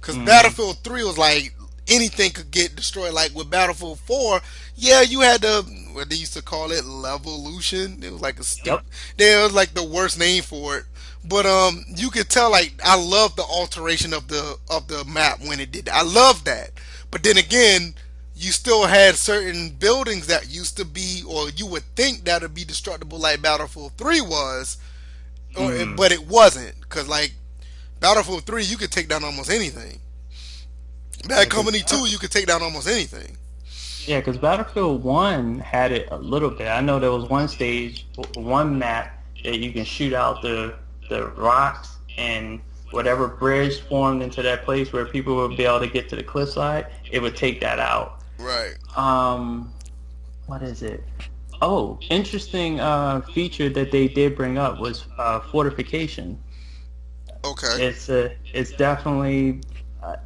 Because Hmm. Battlefield 3 was like anything could get destroyed. Like with Battlefield 4, yeah, you had the what they used to call it Levolution. It was like a Yep. there was like the worst name for it. But you could tell like I love the alteration of the map when it did that. I love that. But then again, you still had certain buildings that used to be, or you would think that would be destructible, like Battlefield 3 was, Hmm. but it wasn't. Because like Battlefield 3, you could take down almost anything. Yeah, Bad Company 2, you could take down almost anything. because Battlefield One had it a little bit. I know there was one stage, one map that you can shoot out the rocks and whatever bridge formed into that place where people would be able to get to the cliffside. It would take that out. Right. Um, what is it? Oh, interesting feature that they did bring up was fortification. Okay. It's definitely uh,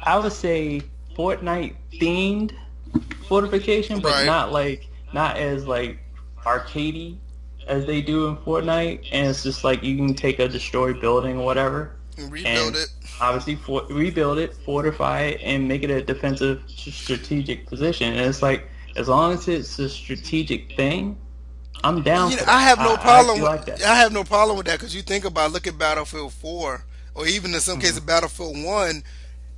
I would say Fortnite themed fortification, but Right. not as like arcadey as they do in Fortnite. And it's just like you can take a destroyed building or whatever, And rebuild and it. obviously rebuild it, fortify it, and make it a defensive strategic position. And it's like as long as it's a strategic thing, I'm down You know, for that. I actually like that. I have no problem with that because you think about look at Battlefield 4 or even in some cases Hmm. Battlefield 1.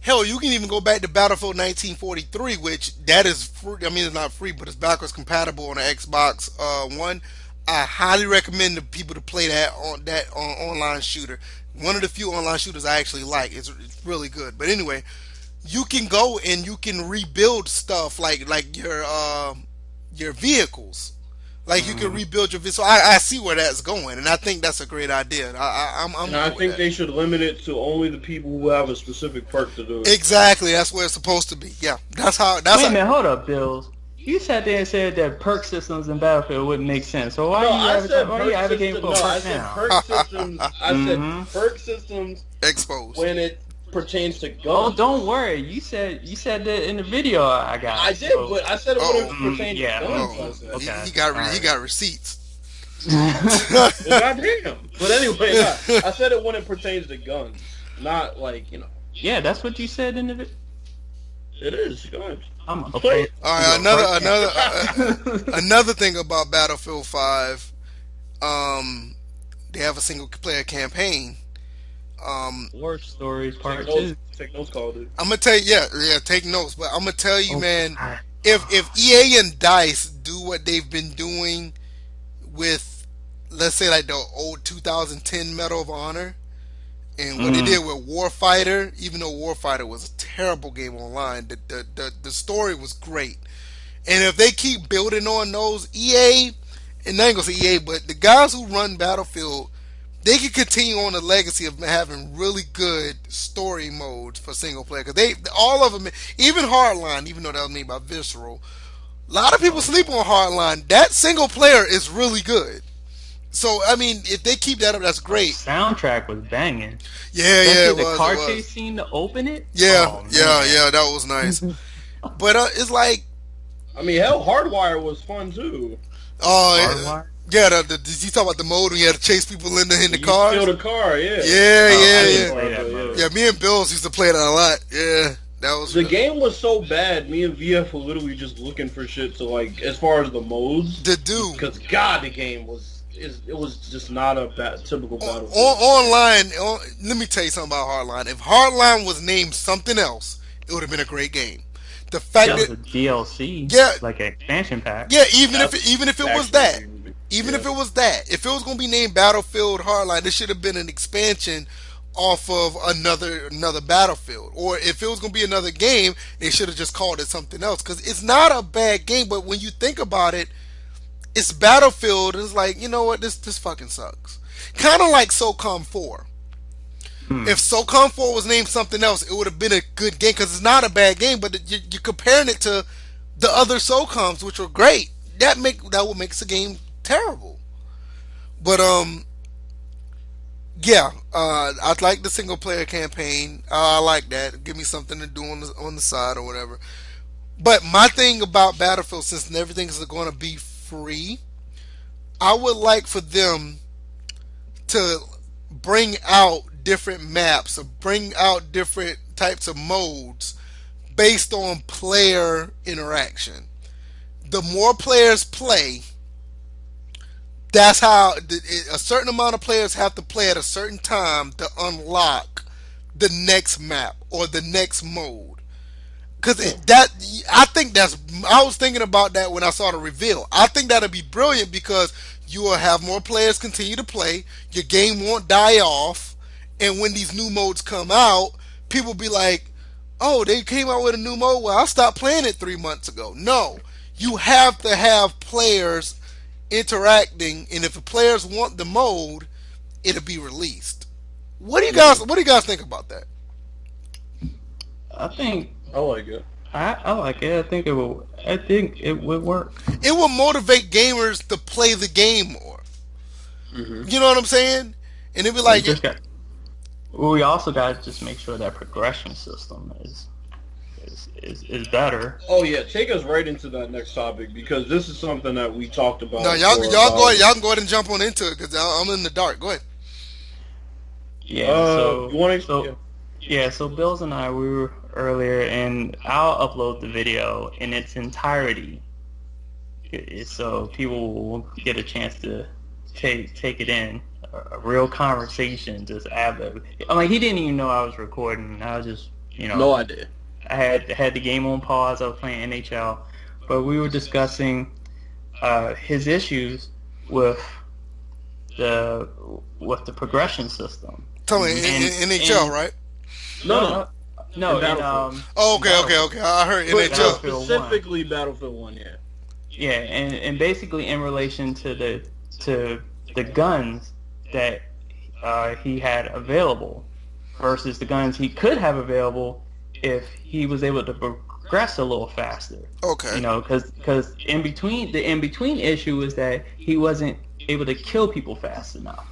Hell, you can even go back to Battlefield 1943, which that is free. I mean, it's not free, but it's backwards compatible on the Xbox One. I highly recommend the people to play that online shooter. One of the few online shooters I actually like. It's really good. But anyway, you can go and you can rebuild stuff like your vehicles. Like you can Hmm. rebuild your vehicle. So I see where that's going, and I think that's a great idea. I'm And I cool with think that. they should limit it to only the people who have a specific perk to do it. Exactly, that's where it's supposed to be. Yeah, that's Wait a how. minute, hold up, Bills. You sat there and said that perk systems in Battlefield wouldn't make sense. So No, I said why are you perk advocating system. for a No, I perk said now? perk systems. I said Hmm. perk systems Exposed. when it pertains to Oh, guns. don't worry. You said that in the video I I got. did, So but I said it when Oh, it pertained to yeah. guns. I oh, said, Okay. All he right. got receipts. well, goddamn. But anyway, no, I said it when it pertains to guns, not like Yeah, that's what you said in the video. It is guns. I'm Play okay. it. All You right, go right now. another thing about Battlefield 5, um, they have a single player campaign. War Stories Take Part notes. 2. Take notes, Call of Duty. I'm gonna tell you, yeah, take notes. But I'm gonna tell you, Oh, man, God. if EA and Dice do what they've been doing with, let's say, like the old 2010 Medal of Honor, and what they Mm. did with Warfighter, even though Warfighter was a terrible game online, the story was great. And if they keep building on those, EA, and I ain't gonna say EA, but the guys who run Battlefield, they can continue on the legacy of having really good story modes for single player. Because they, all of them, even Hardline, even though that was made by Visceral, a lot of people Oh, sleep on Hardline. That single player is really good. So I mean, if they keep that up, that's the great. soundtrack was banging. Yeah, yeah, Especially it the was, it car chase was. scene to open it. Yeah, Oh, yeah, man. yeah, that was nice. But it's like, I mean, hell, Hardwire was fun too. oh, Hardwire? Yeah, did you talk about the mode when you had to chase people in the You steal cars? the car, yeah. Yeah, Oh, yeah, I Steal the didn't yeah. play car, that but yeah. mode. Yeah, me and Bills used to play that a lot. Yeah, that was. The game was so bad. Me and VF were literally just looking for shit to like, as far as the modes, To do because God, the game it was just not a typical Battlefield. online. Let me tell you something about Hardline. If Hardline was named something else, it would have been a great game. The fact That was that a DLC, yeah, like an expansion pack. yeah, That's even if it was actually that, agreeing. even if Yeah. it was that, if it was going to be named Battlefield Hardline, this should have been an expansion off of another Battlefield. Or if it was going to be another game, they should have just called it something else. Because it's not a bad game, but when you think about it, it's Battlefield. And it's like, you know what, this fucking sucks. Kind of like SOCOM 4. Hmm. If SOCOM 4 was named something else, it would have been a good game because it's not a bad game, but you're comparing it to the other SOCOMs, which were great. That would make the game terrible. But yeah, I'd like the single player campaign. I like that. Give me something to do on the side or whatever. But my thing about Battlefield, since everything is going to be free, I would like for them to bring out different maps or bring out different types of modes based on player interaction. The more players play, that's how a certain amount of players have to play at a certain time to unlock the next map or the next mode. Because that, I think that's, I was thinking about that when I saw the reveal. I think that'd be brilliant because you will have more players continue to play, your game won't die off, and when these new modes come out, people be like, oh, they came out with a new mode. Well, I stopped playing it 3 months ago. No, you have to have players interacting, and if the players want the mode, it'll be released. What do you guys think about that? I think I like it. I like it. I think it will. I think it would work. It will motivate gamers to play the game more. Hmm. You know what I'm saying? And it'd be We like, just got. We also got to just make sure that progression system is better. Oh yeah, take us right into that next topic because this is something that we talked about. no, y'all for y'all go about, ahead, y'all can go ahead and jump on into it because I'm in the dark. Go ahead. Yeah. you want to? So yeah. So Bills and I, we were earlier, and I'll upload the video in its entirety, so people will get a chance to take it in. A real conversation, just ad lib. I mean, he didn't even know I was recording. I was just, No idea. I had the game on pause. I was playing NHL, but we were discussing his issues with the progression system. Tell me, NHL, right? No, No, no. no, In and, Battlefield. Oh, okay. I heard But NHL. Battlefield specifically Battlefield 1, yeah. yeah, and basically in relation to the guns that he had available versus the guns he could have available if he was able to progress a little faster. Okay. Because in between issue is that he wasn't able to kill people fast enough.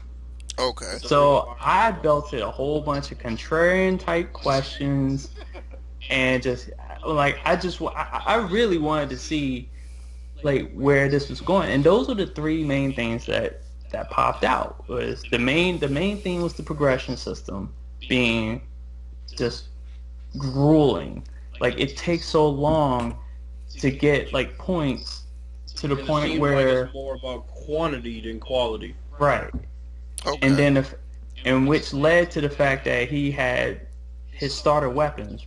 Okay. So I belted a whole bunch of contrarian type questions, and just like I really wanted to see like where this was going, and those were the three main things that popped out. Was the main thing was the progression system being just grueling. Like it takes so long to get like points to the And it point seems where like it's more about quantity than quality. right. Okay. And then, and which led to the fact that he had his starter weapons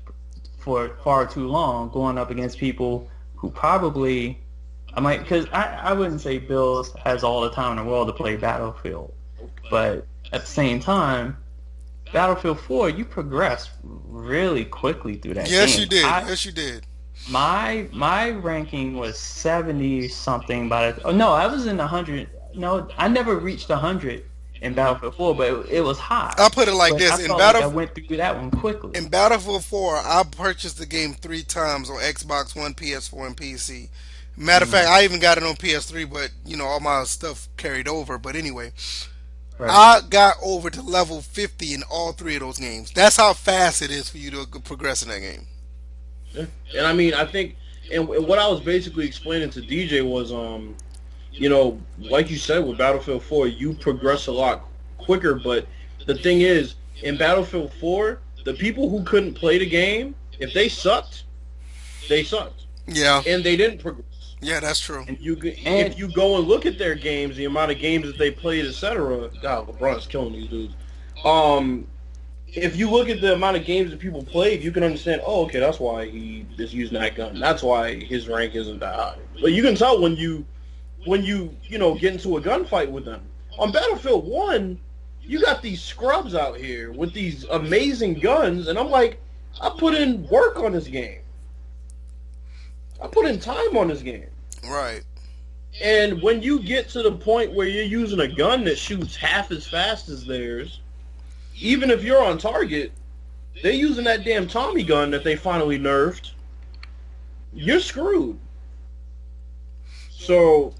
for far too long, going up against people who probably, because I wouldn't say Bills has all the time in the world to play Battlefield, but at the same time, Battlefield 4, you progress really quickly through that Yes, game. you did. Yes, you did. My ranking was 70 something no, I was in 100. No, I never reached 100 in Battlefield 4, but it was high. I'll put it like But this: I felt like I went through that one quickly. in Battlefield 4, I purchased the game 3 times on Xbox One, PS4, and PC. Matter of fact, I even got it on PS3, but all my stuff carried over. But anyway, Right. I got over to level 50 in all 3 of those games. That's how fast it is for you to progress in that game. Yeah. And I mean, I think, and what I was basically explaining to DJ was, like you said with Battlefield 4, you progress a lot quicker. But the thing is, in Battlefield 4, the people who couldn't play the game, if they sucked, Yeah, and they didn't progress. yeah, that's true. And if you go and look at their games, the amount of games that they played, etc. God, LeBron's killing these dudes. Um, if you look at the amount of games that people played, you can understand. Oh, okay, that's why he is using that gun. That's why his rank isn't that high. But you can tell when you get into a gunfight with them. On Battlefield 1, you got these scrubs out here with these amazing guns, and I'm like, I put in work on this game. I put in time on this game. Right. And when you get to the point where you're using a gun that shoots half as fast as theirs, even if you're on target, they're using that damn Tommy gun that they finally nerfed. You're screwed. So,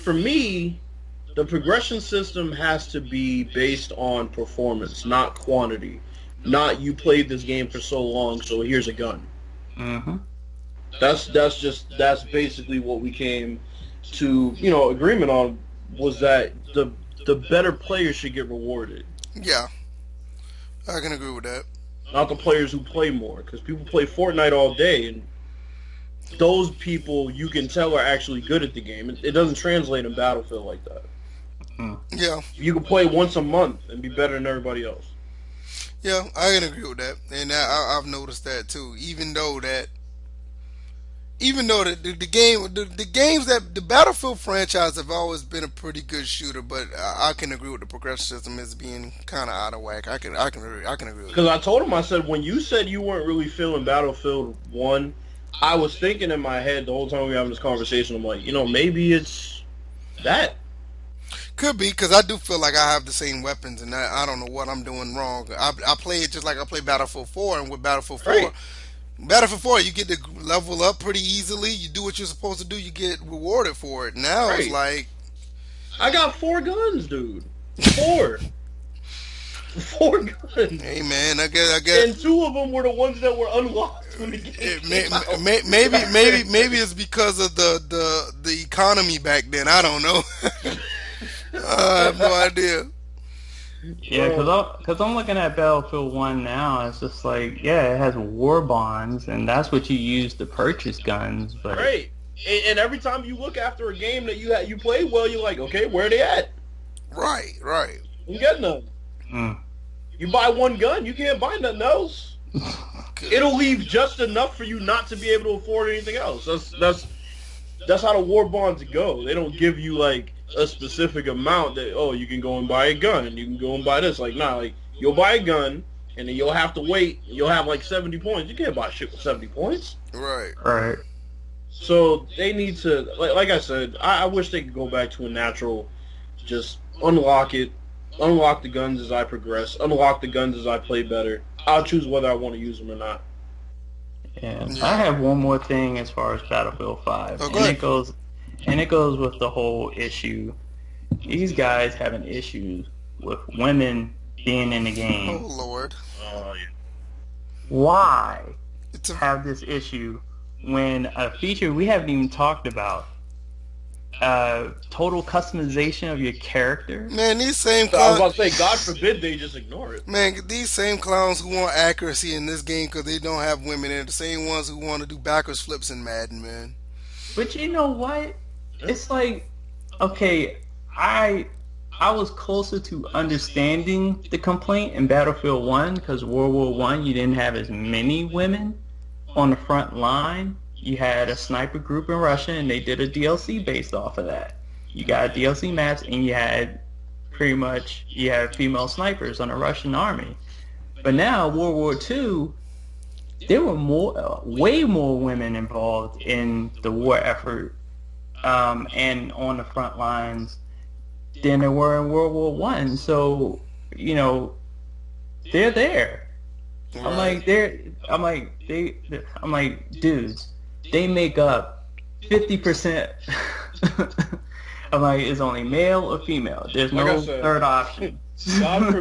for me, the progression system has to be based on performance, not quantity. Not you played this game for so long, so here's a gun. Mm-hmm. That's basically what we came to agreement on, was that the better players should get rewarded, Yeah, I can agree with that. not the players who play more, because people play Fortnite all day, and those people you can tell are actually good at the game. It doesn't translate in Battlefield like that. Yeah, You can play once a month and be better than everybody else. yeah, I can agree with that, and I've noticed that too. Even though the games that the Battlefield franchise have always been a pretty good shooter, but I can agree with the progression system as being kind of out of whack. I can agree with Because that. I told him, I said, when you said you weren't really feeling Battlefield 1, I was thinking in my head the whole time we were having this conversation, I'm like, maybe it's that. Could be because I do feel like I have the same weapons, and I don't know what I'm doing wrong. I play it just like I play Battlefield 4, and with Battlefield 4, Right. Battlefield 4, you get to level up pretty easily. You do what you're supposed to do, you get rewarded for it. Now it's Right. like, I got 4 guns, dude. 4. 4 guns. hey man, I guess And 2 of them were the ones that were unlocked when the game came out. maybe it's because of the economy back then. I don't know. I have no idea. Yeah, because I'm looking at Battlefield 1 now. It's just like, yeah, it has war bonds, and that's what you use to purchase guns. But Right. And every time you look after a game that you play well, you're like, okay, where are they at? Right, right. You get none. mm, You buy 1 gun, you can't buy nothing else. It'll leave just enough for you not to be able to afford anything else. That's how the war bonds go. They don't give you like a specific amount that, oh, you can go and buy a gun and you can go and buy this. Like, nah, like you'll buy a gun and then you'll have to wait. You'll have like 70 points. You can't buy shit with 70 points. Right. right. So they need to, like I said, I wish they could go back to a natural, just unlock it, unlock the guns as I progress, unlock the guns as I play better. I'll choose whether I want to use them or not. Yeah. Yeah. I have one more thing as far as Battlefield 5, Oh, go and ahead. it goes with the whole issue. These guys having issues with women being in the Oh game. Lord. Oh, yeah. Why It's a have this issue when a feature we haven't even talked about, total customization of your character? man. These same So I was clowns. about to say, God forbid they just ignore it. Man, these same clowns who want accuracy in this game because they don't have women, and the same ones who want to do backwards flips in Madden, man. But you know what? It's like, okay, I was closer to understanding the complaint in Battlefield 1 because World War 1 you didn't have as many women on the front line. You had a sniper group in Russia and they did a DLC based off of that. You got DLC maps and you had female snipers on the Russian army. But now World War 2, there were way more women involved in the war effort and on the front lines than there were in World War One. So, they're there. Right. I'm like, dudes, they make up 50%. I'm like, it's only male or female. There's Like no I said, third option. God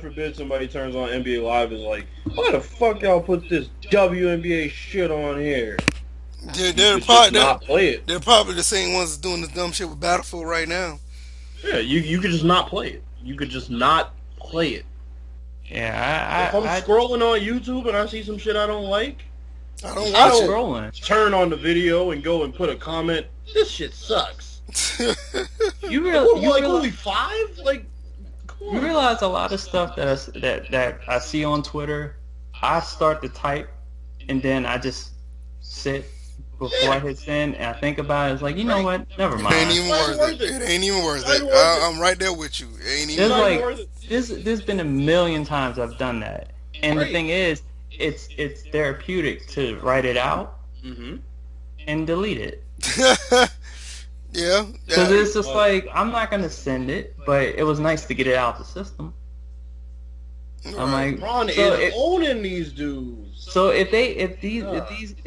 forbid somebody turns on NBA Live and is like, why the fuck y'all put this WNBA shit on here? Yeah, You could just not play it. they're probably the same ones that's doing this dumb shit with Battlefield right now. Yeah, you could just not play it. You could just not play it. If I'm Yeah, scrolling on YouTube and I see some shit I don't like, I don't I I'm watch don't scrolling. turn on the video and go and put a comment. This shit sucks. it. What, You like realize only 5? Like, come you on. realize a lot of stuff that I see on Twitter. I start to type, and then I just sit before I hit send, and I think about it. It's like, you know Right. what? Never It ain't mind. even Not worth worth it. it. It ain't even worth Not it. even worth it. I'm right there with you. It ain't even There's Not worth even it. like worth it. there's been a million times I've done that, and the Right. thing is, it's therapeutic to write it out Mm-hmm. and delete it. Yeah, Because yeah. it's just like, I'm not gonna send it, but it was nice to get it out the system. I'm Right. like, Ron so is it, owning these dudes. so if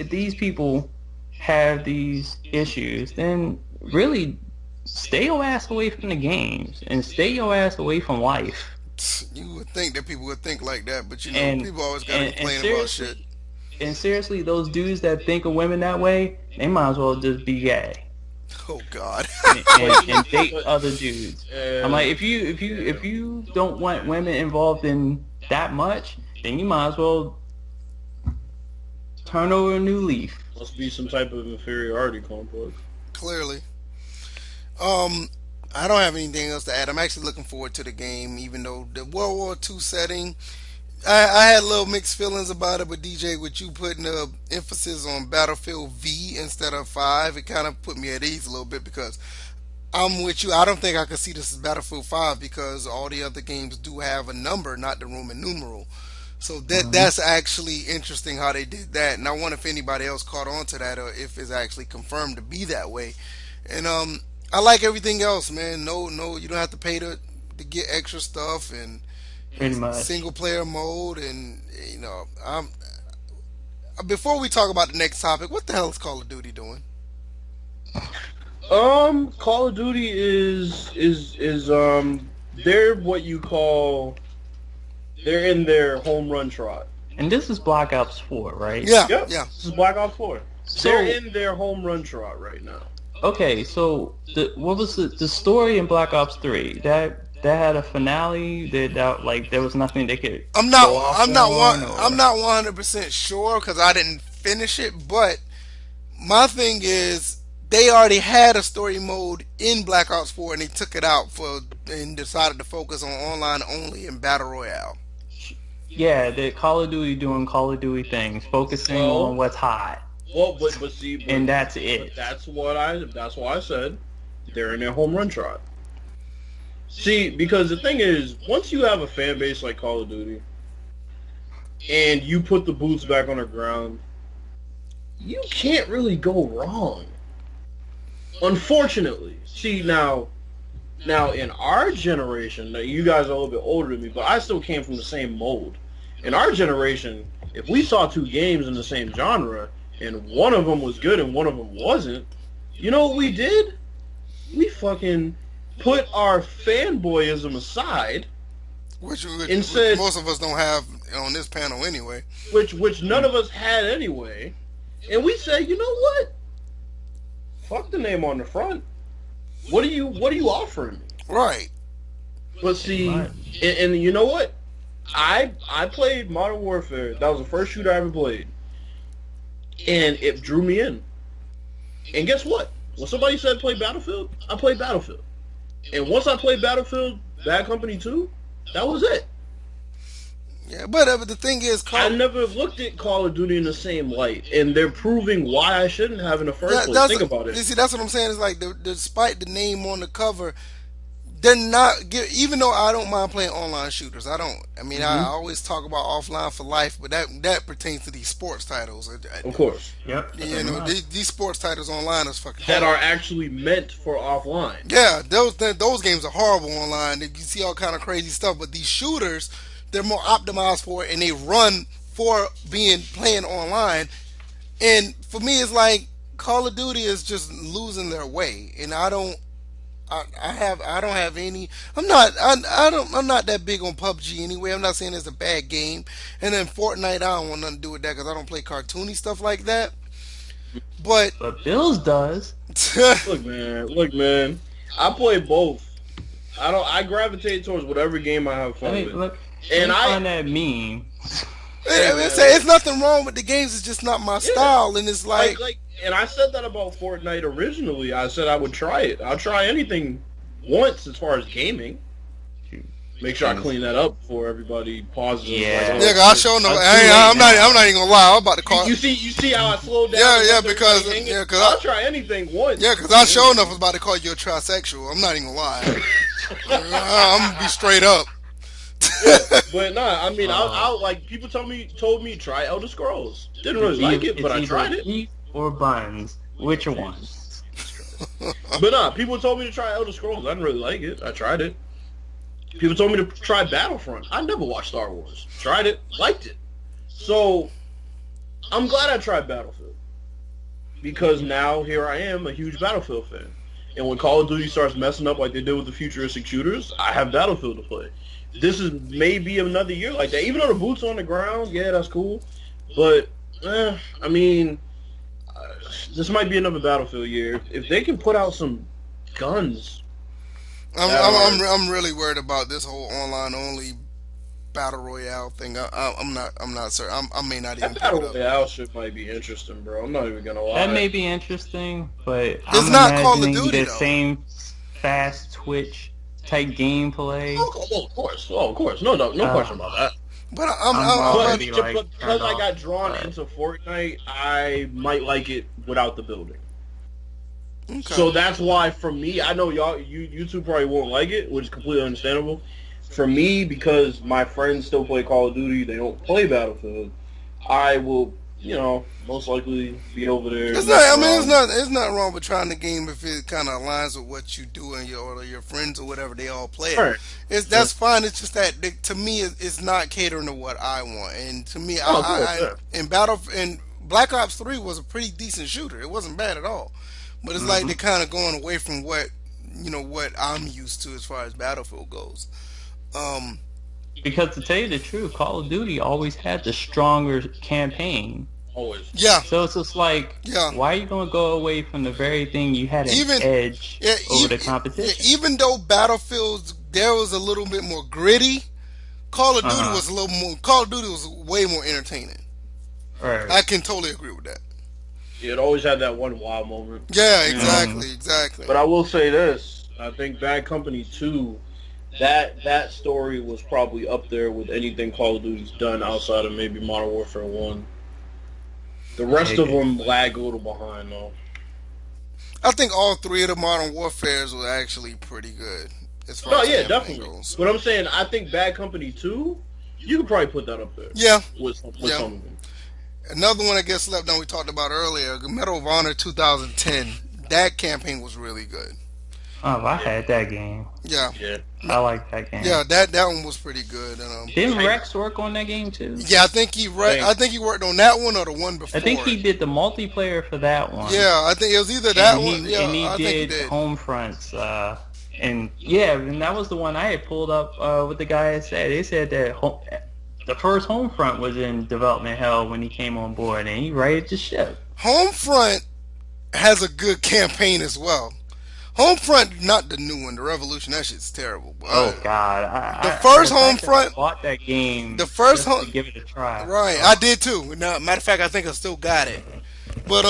these people have these issues, then really stay your ass away from the games and stay your ass away from life. You would think that people would think like that, but And people always gotta and complain about shit. seriously, those dudes that think of women that way, they might as well just be gay Oh God. and date But- other dudes. Yeah. I'm like, if you don't want women involved in that much, then you might as well turn over a new leaf. Must be some type of inferiority complex. Clearly. Um, I don't have anything else to add. I'm actually looking forward to the game, even though the World War II setting, I had a little mixed feelings about it. But DJ, with you putting the emphasis on Battlefield V instead of 5, it kind of put me at ease a little bit because I'm with you. I don't think I could see this as Battlefield 5 because all the other games do have a number, not the Roman numeral. So that's actually interesting how they did that, and I wonder if anybody else caught on to that or if it's actually confirmed to be that way. And I like everything else, man. No, you don't have to pay to get extra stuff and Pretty much. single player mode, and before we talk about the next topic, what the hell is Call of Duty doing? Call of Duty is they're what you call they're in their home run trot. And this is Black Ops 4, right? Yeah, Yep. yeah. This is Black Ops 4. So They're in their home run trot right now. okay, so what was the story in Black Ops 3? That had a finale. That like there was nothing they could. I'm not. go off I'm not on, one. or- I'm not 100% sure because I didn't finish it. But my thing is, they already had a story mode in Black Ops 4, and they took it out and decided to focus on online only and battle royale. Yeah, the Call of Duty doing Call of Duty things, focusing Well, on what's hot, Well, but see, and that's but it. that's why I said they're in their home run trot. See, because the thing is, once you have a fan base like Call of Duty, and you put the boots back on the ground, you can't really go wrong. Unfortunately, see now in our generation, now you guys are a little bit older than me, but I still came from the same mold. In our generation, if we saw two games in the same genre and one of them was good and one of them wasn't, you know what we did? We fucking put our fanboyism aside, Which Instead- most of us don't have on this panel anyway. which none of us had anyway, and we said, you know what? Fuck the name on the front. What are you offering me? Right. But see, Right. and you know what? I played Modern Warfare. That was the first shooter I ever played, and it drew me in. And guess what? When somebody said play Battlefield, I played Battlefield. And once I played Battlefield Bad Company 2, that was it. Yeah, but the thing is, I never looked at Call of Duty in the same light, and they're proving why I shouldn't have in the first place. Think about You it. see, that's what I'm saying. It's like despite the name on the cover, they're not. Even though I don't mind playing online shooters, I don't. I mean, I always talk about offline for life, but that pertains to these sports titles. Of course. Yep. You know, these sports titles online is fucking That hard. are actually meant for offline. Yeah, those games are horrible online. You see all kind of crazy stuff, but these shooters, they're more optimized for it, and they run for playing online. And for me, it's like Call of Duty is just losing their way, and I don't. I don't have any. I'm not. I don't. I'm not that big on PUBG anyway. I'm not saying it's a bad game. And then Fortnite, I don't want nothing to do with that because I don't play cartoony stuff like that. But But Bills does. Look, man. I play both. I gravitate towards whatever game I have Let fun me with. look. Let And me find that meme. hey it's man, nothing wrong with the games. It's just not my yeah, style, and it's like, and I said that about Fortnite originally. I said I would try it. I'll try anything once as far as gaming. Make sure I clean that up before everybody pauses. Like, Yeah. yeah, oh, I show no. I'm too late I'm now. not even gonna lie. I'm about to call. You see how I slowed down Yeah, and yeah, left everybody because hanging? yeah, I'll try anything once. I sure enough was about to call you a trisexual. I'm not even gonna lie. I'm gonna be straight up. Yeah, but nah, I mean, Uh, I like people told me try Elder Scrolls. Didn't really like it, but it's I either tried it. beef or buns. Which one? Jesus Christ. But nah, people told me to try Elder Scrolls. I didn't really like it. I tried it. People told me to try Battlefront. I never watched Star Wars. Tried it, liked it. So I'm glad I tried Battlefield because now here I am, a huge Battlefield fan. And when Call of Duty starts messing up like they did with the futuristic shooters, I have Battlefield to play. This is maybe another year like that. Even though the boots on the ground, yeah, that's cool. But I mean, this might be another Battlefield year. If they can put out some guns that are I'm really worried about this whole online only battle royale thing. I'm not certain. I may not even that pick it battle up. royale shit might be interesting, bro. I'm not even gonna That lie. may be interesting, but It's I'm not Call of imagining Duty the though. same fast twitch type gameplay. Oh, of course. Oh, of course. No Uh, question about that. But I'm But, already like but because turned I off. got drawn But into Fortnite, I might like it without the building. Okay. So that's why, for me, I know you two probably won't like it, which is completely understandable. For me, because my friends still play Call of Duty, they don't play Battlefield. I will, most likely be over there. It's not. I Messing mean, around. it's not wrong with trying the game if it kind of aligns with what you do and your friends or whatever. They all play it. All right. It's Yeah. that's fine. It's just that to me, it's not catering to what I want. And to me, Oh, of course. Yeah. in Black Ops 3 was a pretty decent shooter. It wasn't bad at all. But it's like hmm they're kind of going away from what what I'm used to as far as Battlefield goes. Um, because to tell you the truth, Call of Duty always had the stronger campaign. Always. yeah, So it's just like, yeah. why are you gonna go away from the very thing you had an Even edge yeah, over even, the competition? even though Battlefields there was a little bit more gritty, Call of Uh Duty huh. was a little more. Call of Duty was way more entertaining. Right. I can totally agree with that. It always had that one wow moment. Yeah, Mm. exactly. But I will say this: I think Bad Company 2, that story was probably up there with anything Call of Duty's done outside of maybe Modern Warfare 1. The rest of them lag a little behind though. I think all three of the Modern Warfares were actually pretty good as far No, as yeah, campaign definitely. goes. But I'm saying I think Bad Company 2, you could probably put that up there Yeah, with yeah. some of them. Another one I guess slept on we talked about earlier, Medal of Honor 2010. That campaign was really good. Oh, I Yeah, had that game. Yeah, yeah. I like that game. yeah. That one was pretty good. And Didn't I, Rex work on that game too? yeah, I think he worked on that one or the one I think before he it. did the multiplayer for that one. Yeah, I think it was either that and one. Yeah, he I think he did did. home fronts. And yeah, and that was the one I had pulled up. What the guy had said. They said that the first home front was in development hell when he came on board, and he righted the ship. Homefront has a good campaign as well. Homefront, not the new one, the Revolution. That shit's terrible. Oh God, The first the fact that I Homefront, bought that game the first just to home, give it a try. right? I did too. Now, matter of fact, I think I still got it. But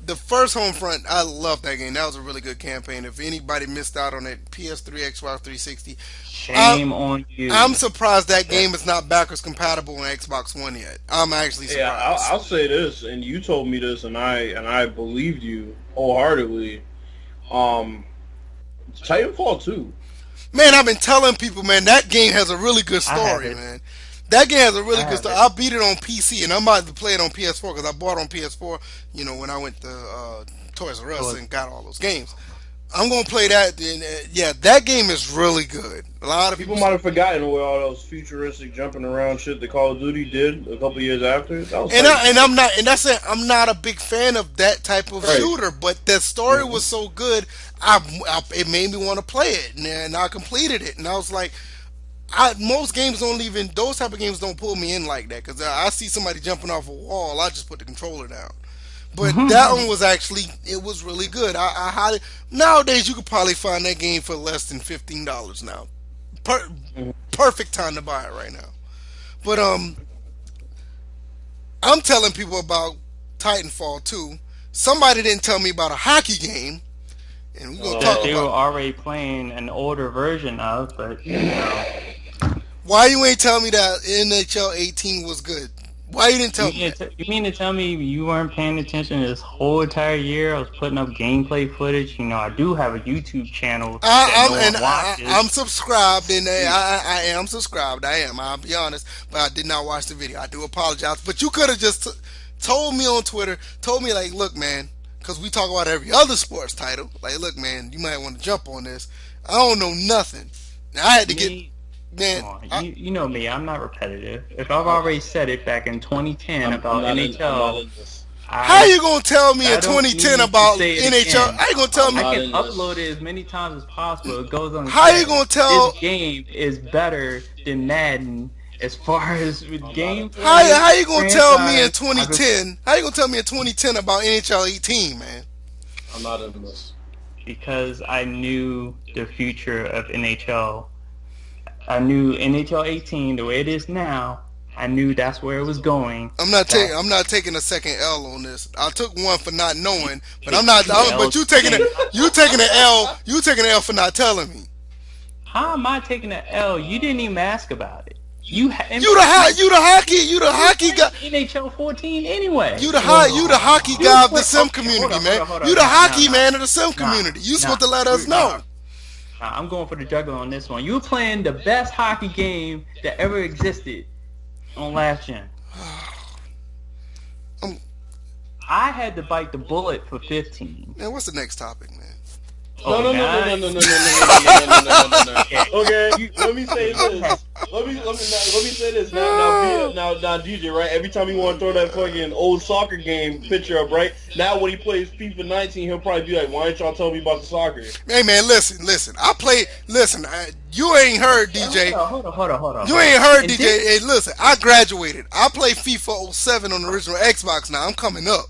the first Homefront, I love that game. That was a really good campaign. If anybody missed out on it, PS3, Xbox 360, Shame on you. I'm surprised that game is not backwards compatible on Xbox One yet. I'm actually yeah, surprised. I'll say this, and you told me this, and I believed you wholeheartedly. Um, Titanfall 2. Man, I've been telling people, man, that game has a really good I have story, it. man. That game has a really I good have story. it. I beat it on PC, and I'm about to play it on PS4 because I bought it on PS4. When I went to Toys R Us So and got all those games. I'm gonna play that. And yeah, that game is really good. A lot of People people. might have forgotten where all those futuristic jumping around shit that Call of Duty did a couple years after. That was tight. I'm not, and that's it. I'm not a big fan of that type of Right. shooter, but the story was so good, it made me want to play it, and I completed it, and I was like, most games don't even those type of games don't pull me in like that because I see somebody jumping off a wall, I just put the controller down. But that one was actually it was really good. I highly nowadays you could probably find that game for less than $15 now. Per, Perfect time to buy it right now. But I'm telling people about Titanfall 2. Somebody didn't tell me about a hockey game, and we're gonna Oh, talk That they were about already playing an older version of, but you know, why you ain't tell me that NHL 18 was good. Why you didn't tell me that? you mean to tell me you weren't paying attention this whole entire year? I was putting up gameplay footage. You know, I do have a YouTube channel that no one I'm watches. subscribed, and I am subscribed. I am. I'll be honest, but I did not watch the video. I do apologize. But you could have just told me on Twitter, told me like, look, man, because we talk about every other sports title. Like, look, man, you might want to jump on this. I don't know nothing. Now, I had to get, Me, man. come on, you know me. I'm not repetitive. If I've already said it back in 2010 about I'm not NHL, in this. How you gonna tell me I in don't 2010 need to about say it NHL? again. How you gonna tell me? I not can in this. upload it as many times as possible. It goes on. How you gonna tell? This game is better than Madden as far as with gameplay. How you gonna tell me in franchise, 2010? How you gonna tell me in 2010 about NHL 18, man? I'm not in this. because I knew the future of NHL. I knew NHL 18 the way it is now. I knew that's where it was going. I'm not taking a second L on this. I took one for not knowing, but I'm Take not. two But Ls. you taking it. You taking an L. You taking an L for not telling me. How am I taking an L? You didn't even ask about it. You the hockey guy. NHL 14 anyway. You the hockey guy of the sim Okay, community, hold man. on. You the Nah, hockey nah, man of the sim nah, community. You nah, supposed to let us know. I'm going for the juggler on this one. You were playing the best hockey game that ever existed on last gen. Um, I had to bite the bullet for 15. Man, what's the next topic, man? No. Okay, let me say this. Let me say this. Now, DJ, right? Every time you want to throw that fucking old soccer game picture up, right? Now when he plays FIFA 19, he'll probably be like, "Why ain't y'all tell me about the soccer?" Hey, man, listen. I play. Listen, you ain't heard DJ. Hold on. You ain't heard And DJ. this- Hey, listen, I graduated. I play FIFA 07 on the original Xbox now. I'm coming up.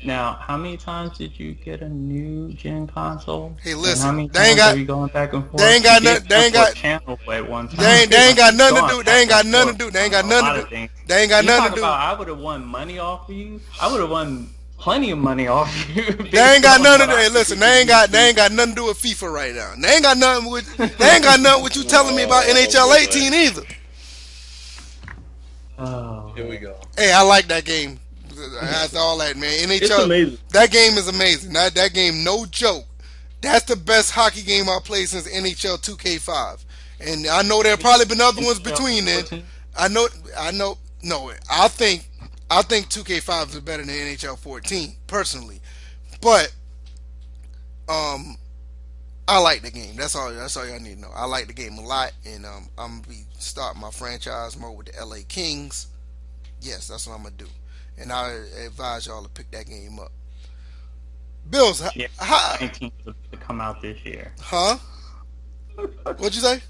Now, how many times did you get a new gen console? Hey, And listen, how many they ain't times got- are you going back and forth? they ain't got You nothing- did they ain't got- channel at one time. They ain't got nothing to do. They ain't got Going nothing to do. back They ain't got and nothing forth to on a lot do. of things. They ain't got You nothing talk to do. about I would have won money off of you. I would have won plenty of money off you. They ain't got nothing to do. Hey, listen, they ain't got nothing to do with FIFA right now. They ain't got nothing with you telling me about NHL 18 either. Oh, Here we go. Hey, I like that game. After all that, man, NHL. It's amazing. That game is amazing. That game, no joke. That's the best hockey game I played since NHL 2K5. And I know there have probably been other ones between then. I know. No, I think 2K5 is better than NHL 14 personally, but I like the game. That's all y'all need to know. I like the game a lot, and I'm gonna be starting my franchise mode with the LA Kings. Yes, that's what I'm gonna do, and I advise y'all to pick that game up. Bills, yeah, how, 19 to come out this year. huh? What'd you say?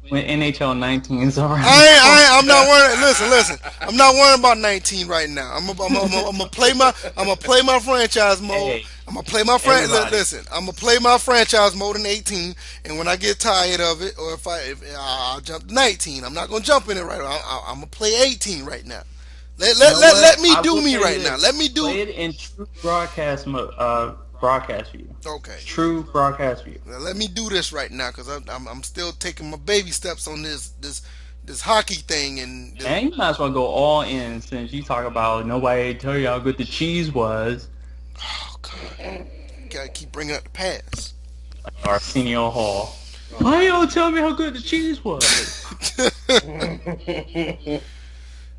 When NHL 19 is around. I'm not worried. Listen. I'm not worrying about 19 right now. I'm gonna play my franchise mode. Hey, I'm gonna play my listen. I'm gonna play my franchise mode in 18, and when I get tired of it, or if I'll jump to 19. I'm not gonna jump in it right now. I'm gonna play 18 right now. Let me do me right now. Let me do. Play it in true broadcast mode. Broadcast view. Okay. True broadcast view. Now, let me do this right now because I'm still taking my baby steps on this hockey thing and. And you might as well go all in since you talk about nobody tell you how good the cheese was. Oh God! Gotta keep bringing up the past. Arsenio Hall. Why you don't tell me how good the cheese was?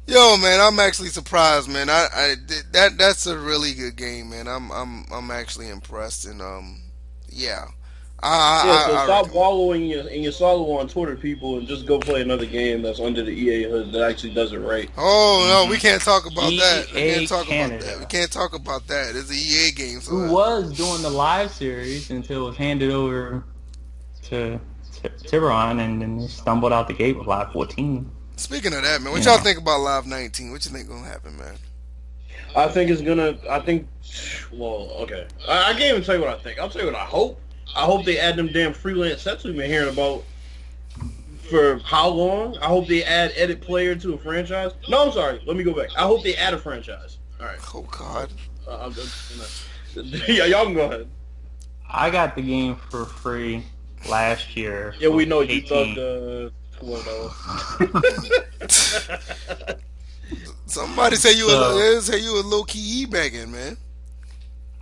Yo, man, I'm actually surprised, man. That's a really good game, man. I'm actually impressed, and yeah. So stop wallowing in your sorrow on Twitter, people, and just go play another game that's under the EA hood that actually does it right. Oh no, we can't talk about that. We EA can't talk Canada. about that. We can't talk about that. It's an EA game. So Who was doing the live series until it was handed over to Tiburon, and then they stumbled out the gate with Live 14. speaking of that, man, what y'all think about Live 19? What you think gonna happen, man? I think it's gonna. I think. Well, okay. I can't even tell you what I think. I'll tell you what I hope. I hope they add them damn freelance sets we've been hearing about for how long. I hope they add edit player to a franchise. No, I'm sorry. Let me go back. I hope they add a franchise. All right. Oh God. I'm yeah, y'all can go ahead. I got the game for free last year. Yeah, we know you 18. thought well, Somebody say you So- a low key e-bagging, man.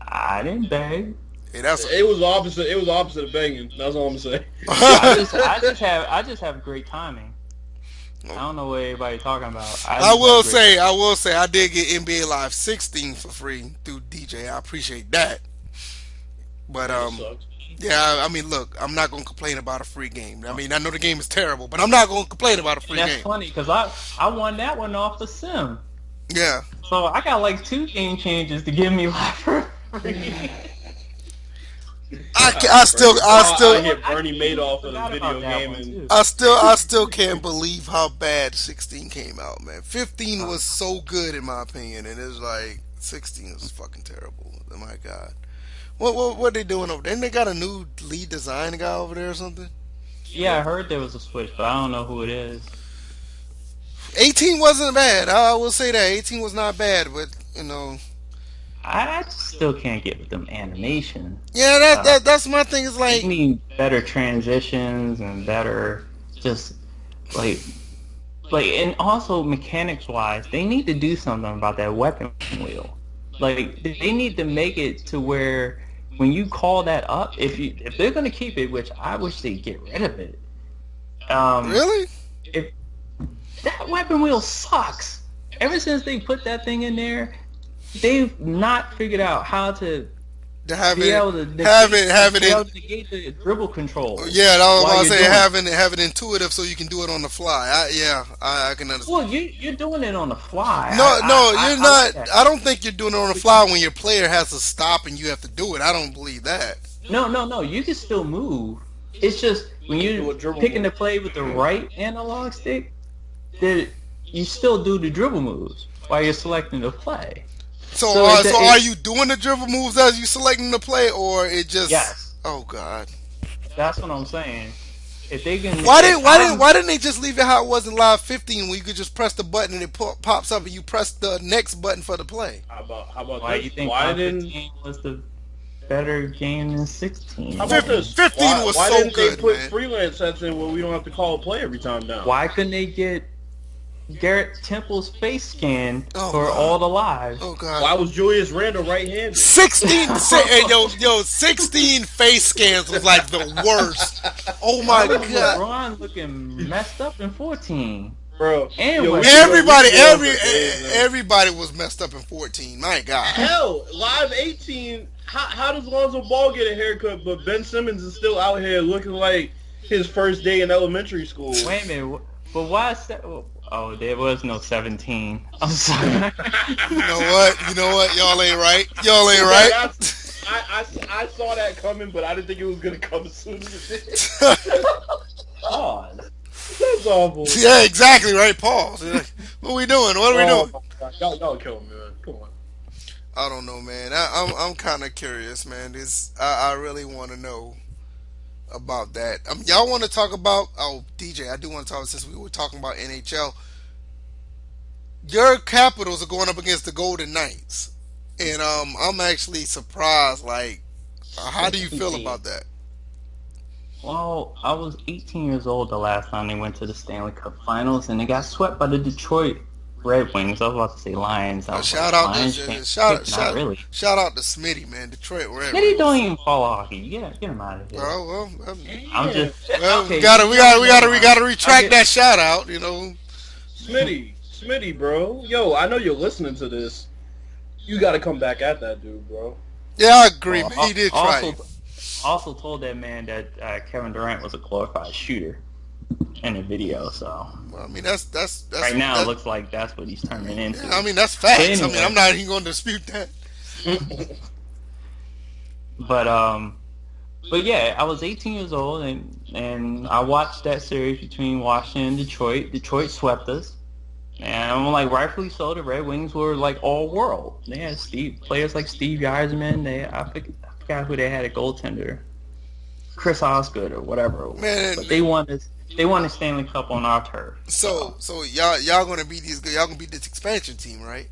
I didn't beg. Hey, that's It was opposite. It was opposite of banging. That's all I'm saying. I just have great timing. I don't know what everybody's talking about. I will say, I did get NBA Live 16 for free through DJ. I appreciate that. But Sucks. yeah, I mean, look, I'm not gonna complain about a free game. I mean, I know the game is terrible, but I'm not gonna complain about a free That's game. funny because I won that one off the sim. Yeah, So I got like 2 game changes to give me life for free. I still, hit Bernie Madoff in a forgot video about that game one, and too. I still can't believe how bad 16 came out, man. 15 was so good in my opinion, and it's like 16 was fucking terrible. Oh my God. What they doing over there? Didn't they got a new lead design guy over there or something? Yeah, I heard there was a switch, but I don't know who it is. 18 wasn't bad. I will say that 18 was not bad, but you know, I just still can't get with them animation. yeah, that's my thing. Is They like, need better transitions and better just like and also mechanics wise, they need to do something about that weapon wheel. Like they need to make it to where when you call that up, if they're gonna keep it, which I wish they'd get rid of it. really? If that weapon wheel sucks. Ever since they put that thing in there, they've not figured out how to To have be it, able to have it be able in. to negate the dribble control. Yeah, I was while about to you're say doing it. have it intuitive so you can do it on the fly. I can understand. Well, you're doing it on the fly. No, you're I like not. that. I don't think you're doing it on the fly when your player has to stop and you have to do it. I don't believe that. No. You can still move. It's just when Do a you're dribble picking move. to play with the right analog stick, that you still do the dribble moves while you're selecting the play. So, So are you doing the dribble moves as you selecting the play, or it just? Yes. Oh God. That's what I'm saying. If they can, Why didn't they just leave it how it was in Live 15, where you could just press the button and it pops up and you press the next button for the play? How about Why this? you think Why 15 was the better game than 16? How about this? 15 was why so didn't good, they put man. freelance sets in where we don't have to call a play every time down? Why couldn't they get Garrett Temple's face scan Oh, for God. all the lives? Oh God. Why was Julius Randle right-handed? 16 16 face scans was like the worst. Oh my Why was God. LeBron looking messed up in 14? Bro, And yo, what- we- Everybody, we- everybody was messed up in 14. My God. Hell, Live 18, how does Lonzo Ball get a haircut, but Ben Simmons is still out here looking like his first day in elementary school? Wait a minute, but why is that? Oh, there was no 17. I'm sorry. You know what? Y'all ain't right. Y'all ain't right. I saw that coming, but I didn't think it was gonna come as soon as it did. Pause. That's awful. Yeah, exactly right. Pause. What we doing? What are we doing? Y'all kill me, man. Come on. I don't know, man. I'm kind of curious, man. I really want to know about that. Y'all want to talk about? Oh, DJ, I do want to talk since we were talking about NHL. Your Capitals are going up against the Golden Knights, and I'm actually surprised. Like, how do you feel about that? Well, I was 18 years old the last time they went to the Stanley Cup Finals, and they got swept by the Detroit Red Wings. I was about to say Lions. I was Shout like, out Lions to can't shout pick, not really. out to Smitty, man. Detroit Red Maybe Wings. don't even follow hockey. Get him out of here. Well, I'm just. we okay, gotta retract that shout out. You know. Smitty, bro. Yo, I know you're listening to this. You got to come back at that dude, bro. Yeah, I agree. He did try. Also told that man that Kevin Durant was a glorified shooter in the video. So Well, I mean, that's right now that's, it looks like that's what he's turning into. I mean, that's facts. But I mean, anyway. I'm not even going to dispute that. But yeah, I was 18 years old and I watched that series between Washington and Detroit. Detroit swept us. And like rightfully so, the Red Wings were like all world. They had players like Steve Yzerman. I forgot who they had at goaltender, Chris Osgood or whatever it was. Man, But they won the Stanley Cup on our turf. so y'all gonna beat these. Y'all gonna beat this expansion team, right?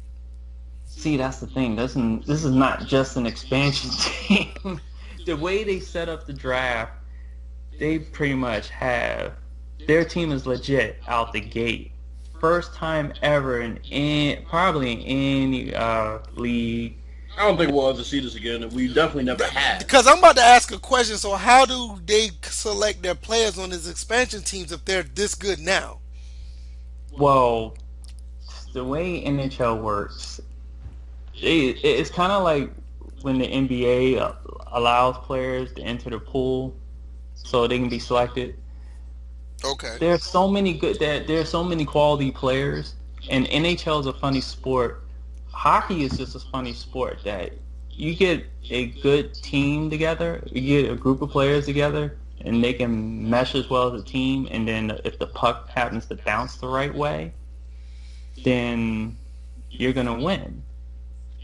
See, that's the thing. This is not just an expansion team. The way they set up the draft, they pretty much have their team is legit out the gate. First time ever probably in any league. I don't think we'll ever see this again. We definitely never have. Because I'm about to ask a question. So how do they select their players on these expansion teams if they're this good now? Well, the way NHL works, it's kind of like when the NBA allows players to enter the pool so they can be selected. Okay. There's so many quality players, and NHL is a funny sport. Hockey is just a funny sport that you get a good team together, you get a group of players together, and they can mesh as well as a team. And then if the puck happens to bounce the right way, then you're gonna win.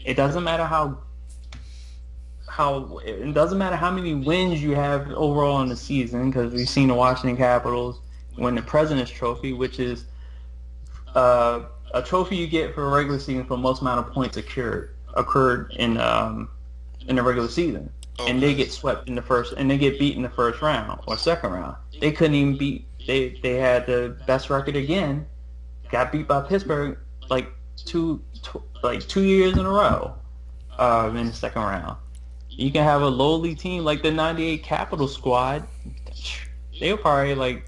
It doesn't matter how it doesn't matter how many wins you have overall in the season, because we've seen the Washington Capitals win the President's Trophy, which is a trophy you get for a regular season for the most amount of points occurred in the regular season. Okay. And they get swept in the first, and they get beat in the first round or second round. They couldn't even beat. They had the best record again. Got beat by Pittsburgh like two years in a row in the second round. You can have a lowly team like the '98 Capital squad. They were probably like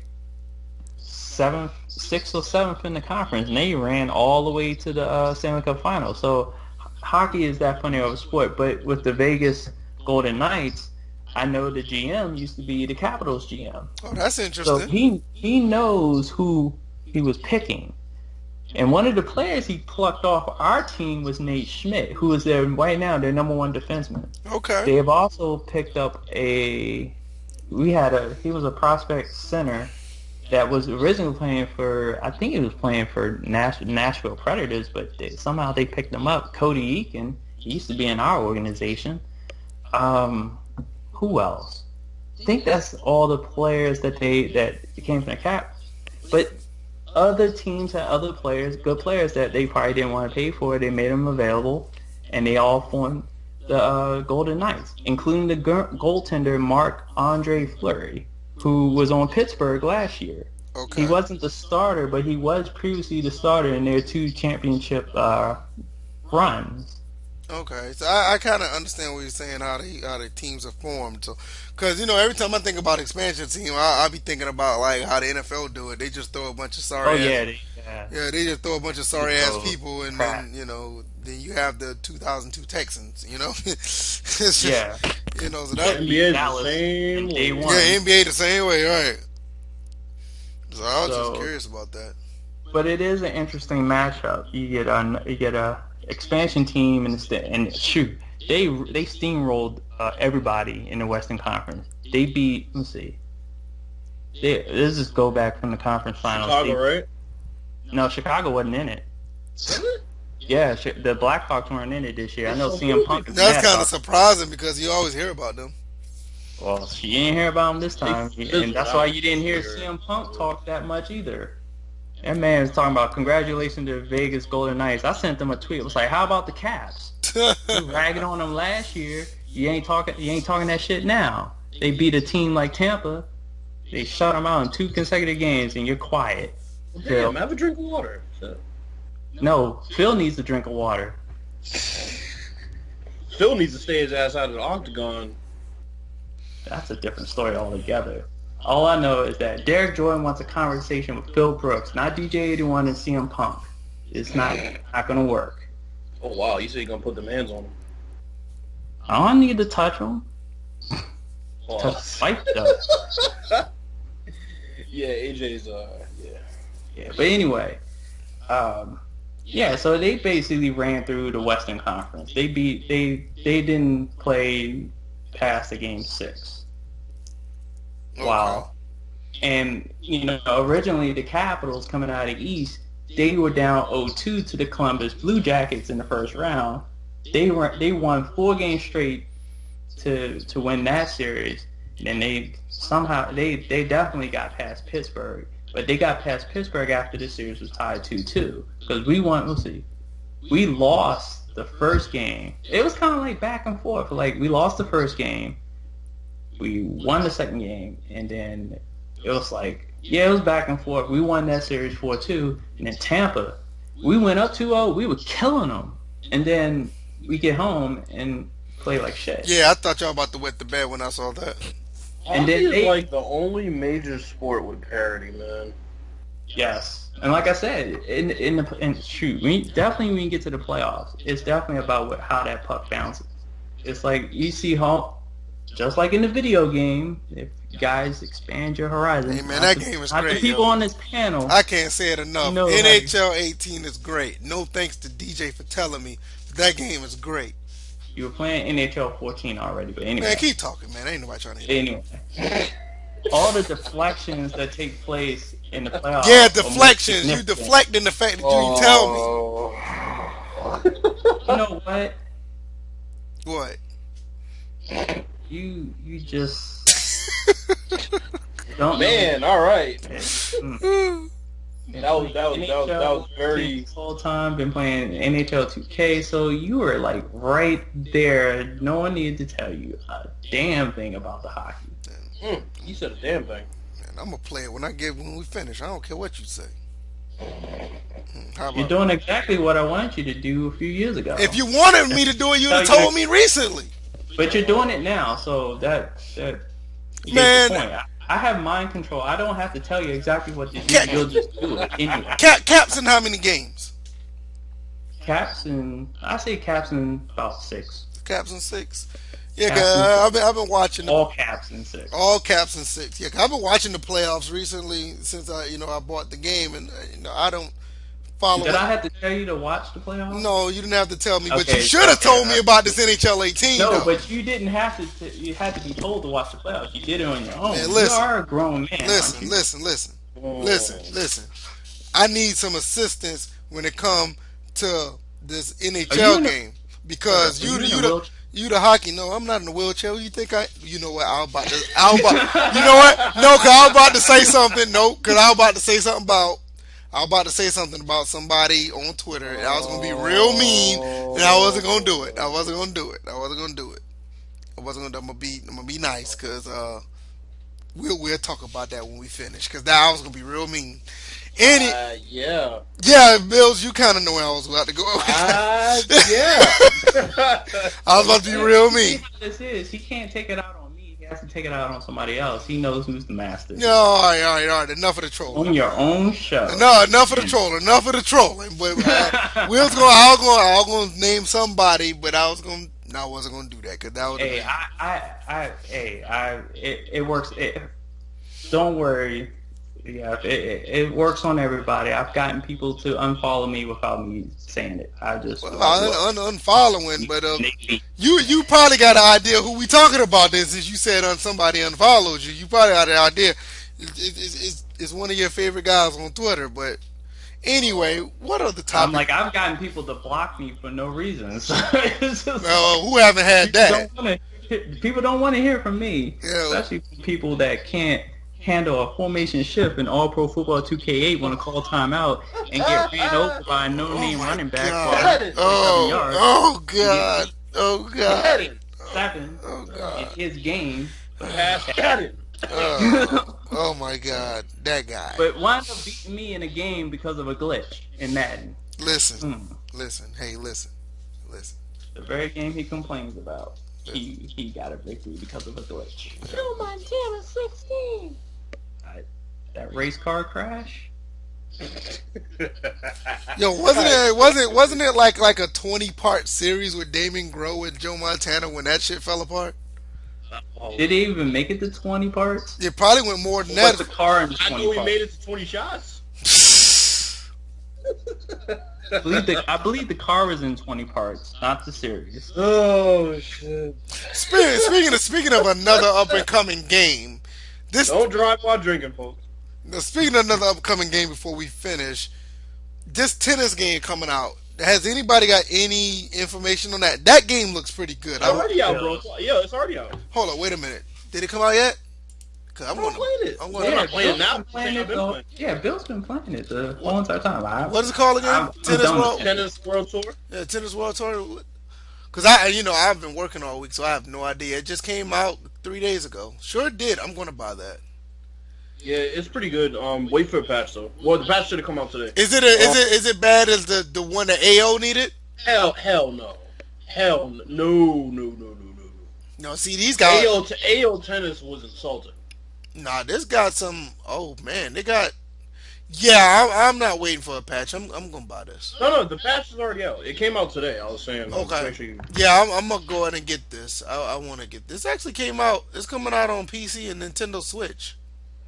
sixth or seventh in the conference, and they ran all the way to the Stanley Cup Final. So hockey is that funny of a sport. But with the Vegas Golden Knights, I know the GM used to be the Capitals GM. Oh, that's interesting. So he knows who he was picking. And one of the players he plucked off our team was Nate Schmidt, who is right now their number one defenseman. Okay. They have also picked up he was a prospect center that was originally playing for, I think he was playing for Nashville Predators, but somehow they picked him up. Cody Eakin, he used to be in our organization. Who else? I think that's all the players that came from the Cap. But other teams had other players, good players that they probably didn't want to pay for. They made them available, and they all formed the Golden Knights, including the goaltender Marc-Andre Fleury, who was on Pittsburgh last year. Okay. He wasn't the starter, but he was previously the starter in their 2 championship runs. Okay, so I kind of understand what you're saying, how the teams are formed. So, because every time I think about expansion team, I be thinking about like how the NFL do it. They just throw a bunch of sorry. They just throw a bunch of sorry ass people, and then then you have the 2002 Texans. Yeah. So that NBA the same way. Yeah, NBA the same way, right? So I was just curious about that. But it is an interesting matchup. You get a expansion team and shoot, they steamrolled everybody in the Western Conference. They beat, let's see, let's just go back from the conference finals. Chicago, right? No, Chicago wasn't in it. Yeah, the Blackhawks weren't in it this year. I know CM Punk. That's kind of surprising because you always hear about them. Well, you didn't hear about them this time, and that's why you didn't hear CM Punk talk that much either. That man was talking about congratulations to Vegas Golden Knights. I sent them a tweet. It was like, how about the Caps? You ragging on them last year. You ain't talking that shit now. They beat a team like Tampa. They shut them out in 2 consecutive games, and you're quiet. Well, damn, have a drink of water. So. No, Phil needs a drink of water. Phil needs to stay his ass out of the octagon. That's a different story altogether. All I know is that Derek Jordan wants a conversation with Phil Brooks, not DJ 81 and CM Punk. It's not going to work. Oh, wow. You say you're going to put the hands on him. I don't need to touch him. Wow. Touch the spike, though. Yeah, AJ's, yeah. Yeah, but anyway, so they basically ran through the Western Conference. They didn't play past the game 6. Okay. Wow. And, originally the Capitals coming out of the East they were down 0-2 to the Columbus Blue Jackets in the first round. They won 4 games straight to win that series, and they definitely got past Pittsburgh. But they got past Pittsburgh after the series was tied 2-2 because we lost the first game. It was kind of like back and forth. Like we lost the first game, we won the second game, and then it was like, yeah, it was back and forth. We won that series 4-2, and then Tampa, we went up 2-0. We were killing them, and then we get home and play like shit. Yeah, I thought y'all about to wet the bed when I saw that. And then it's like the only major sport with parity, man. Yes, and like I said, shoot, when you get to the playoffs, it's definitely about how that puck bounces. It's like you see how, just like in the video game, if you guys expand your horizon. Hey man, that game is great. The people on this panel, I can't say it enough. NHL 18 is great. No thanks to DJ for telling me that game is great. You were playing NHL 14 already, but anyway. Man, keep talking, man. Ain't nobody trying to hear Anyway. All the deflections that take place in the playoffs. Yeah, deflections. You deflecting the fact that you didn't tell me. You know what? What? You just don't. Man, all right. That was very. This whole time been playing NHL 2K, so you were like right there. No one needed to tell you a damn thing about the hockey. You said a damn thing. Man, I'm gonna play it when we finish. I don't care what you say. You're doing exactly what I wanted you to do a few years ago. If you wanted me to do it, you'd have told me recently. But you're doing it now, so that man. The point. I have mind control. I don't have to tell you exactly what to do. You'll just do it anyway. Caps in how many games? I say caps in about 6. Caps in 6. Yeah, cause I've been watching all caps in 6. All caps in 6. Yeah, I've been watching the playoffs recently since I bought the game, and I don't follow. Did I have to tell you to watch the playoffs? No, you didn't have to tell me, but you should have told me about this NHL 18. No, though. But you didn't have to. You had to be told to watch the playoffs. You did it on your own. Man, listen, you are a grown man. Listen. I need some assistance when it comes to this NHL game because you the hockey. No, I'm not in a wheelchair. You think you know what? You know what? No, because I was about to say something. No, because I was about to say something about somebody on Twitter, and I was gonna be real mean, and I wasn't gonna do it. I'm gonna be nice, because we'll talk about that when we finish, because now I was gonna be real mean. Yeah, Bills, you kind of know where I was about to go. Yeah. I was about to be real mean. This is, he can't take it out on me. He has to take it out on somebody else. He knows who's the master. No, all right. Enough of the trolling. On your own show. No, enough of the trolling. But I was gonna name somebody, but I wasn't gonna do that, because that would. It works. Don't worry. Yeah, it works on everybody. I've gotten people to unfollow me without me saying it. Unfollowing, but you probably got an idea who we talking about. This is, you said somebody unfollowed you. You probably got an idea. It's one of your favorite guys on Twitter. But anyway, what are the topics? I've gotten people to block me for no reason. So who haven't had that? People don't want to hear from me, especially people that can't handle a formation shift in All Pro Football 2K8 want to call timeout and get ran over by a no-name running back. Oh God! 7 in his game. Oh my God, that guy! But wound up beating me in a game because of a glitch in Madden. Listen. The very game he complains about, he got a victory because of a glitch. Joe Montana 16. That race car crash. Yo, wasn't it like a 20-part series with Damon Groh and Joe Montana when that shit fell apart? Did it even make it to 20 parts? It probably went more than that. The car in 20 I thought we parts? made it to 20 shots. I believe the car was in 20 parts, not the series. Oh shit! Speaking of another up and coming game, don't drive while drinking, folks. Speaking of another upcoming game before we finish, this tennis game coming out. Has anybody got any information on that? That game looks pretty good. It's already out, bro. Bills. Yeah, it's already out. Hold on, wait a minute. Did it come out yet? Cause I'm Bro, I'm gonna, playing it. I'm Well, I'm gonna. Yeah, not playing Bill's now. been I'm playing saying I've it been though. playing. Yeah, Bill's been playing it the whole entire time. What is it called again? I'm Tennis done with World. tennis. Tennis World Tour. Yeah, Tennis World Tour. Cause I've been working all week, so I have no idea. It just came out 3 days ago. Sure did. I'm gonna buy that. Yeah, it's pretty good. Wait for a patch though. Well, the patch should have come out today. Is it Um, is it bad as the one that AO needed? hell no, no. No, see these guys. AO tennis was insulting. Nah, this got some. Oh man, they got. Yeah, I'm not waiting for a patch. I'm gonna buy this. No, the patch is already out. It came out today. I was saying. Okay. Make sure you. Yeah, I'm gonna go ahead and get this. I want to get this. Actually came out. It's coming out on PC and Nintendo Switch.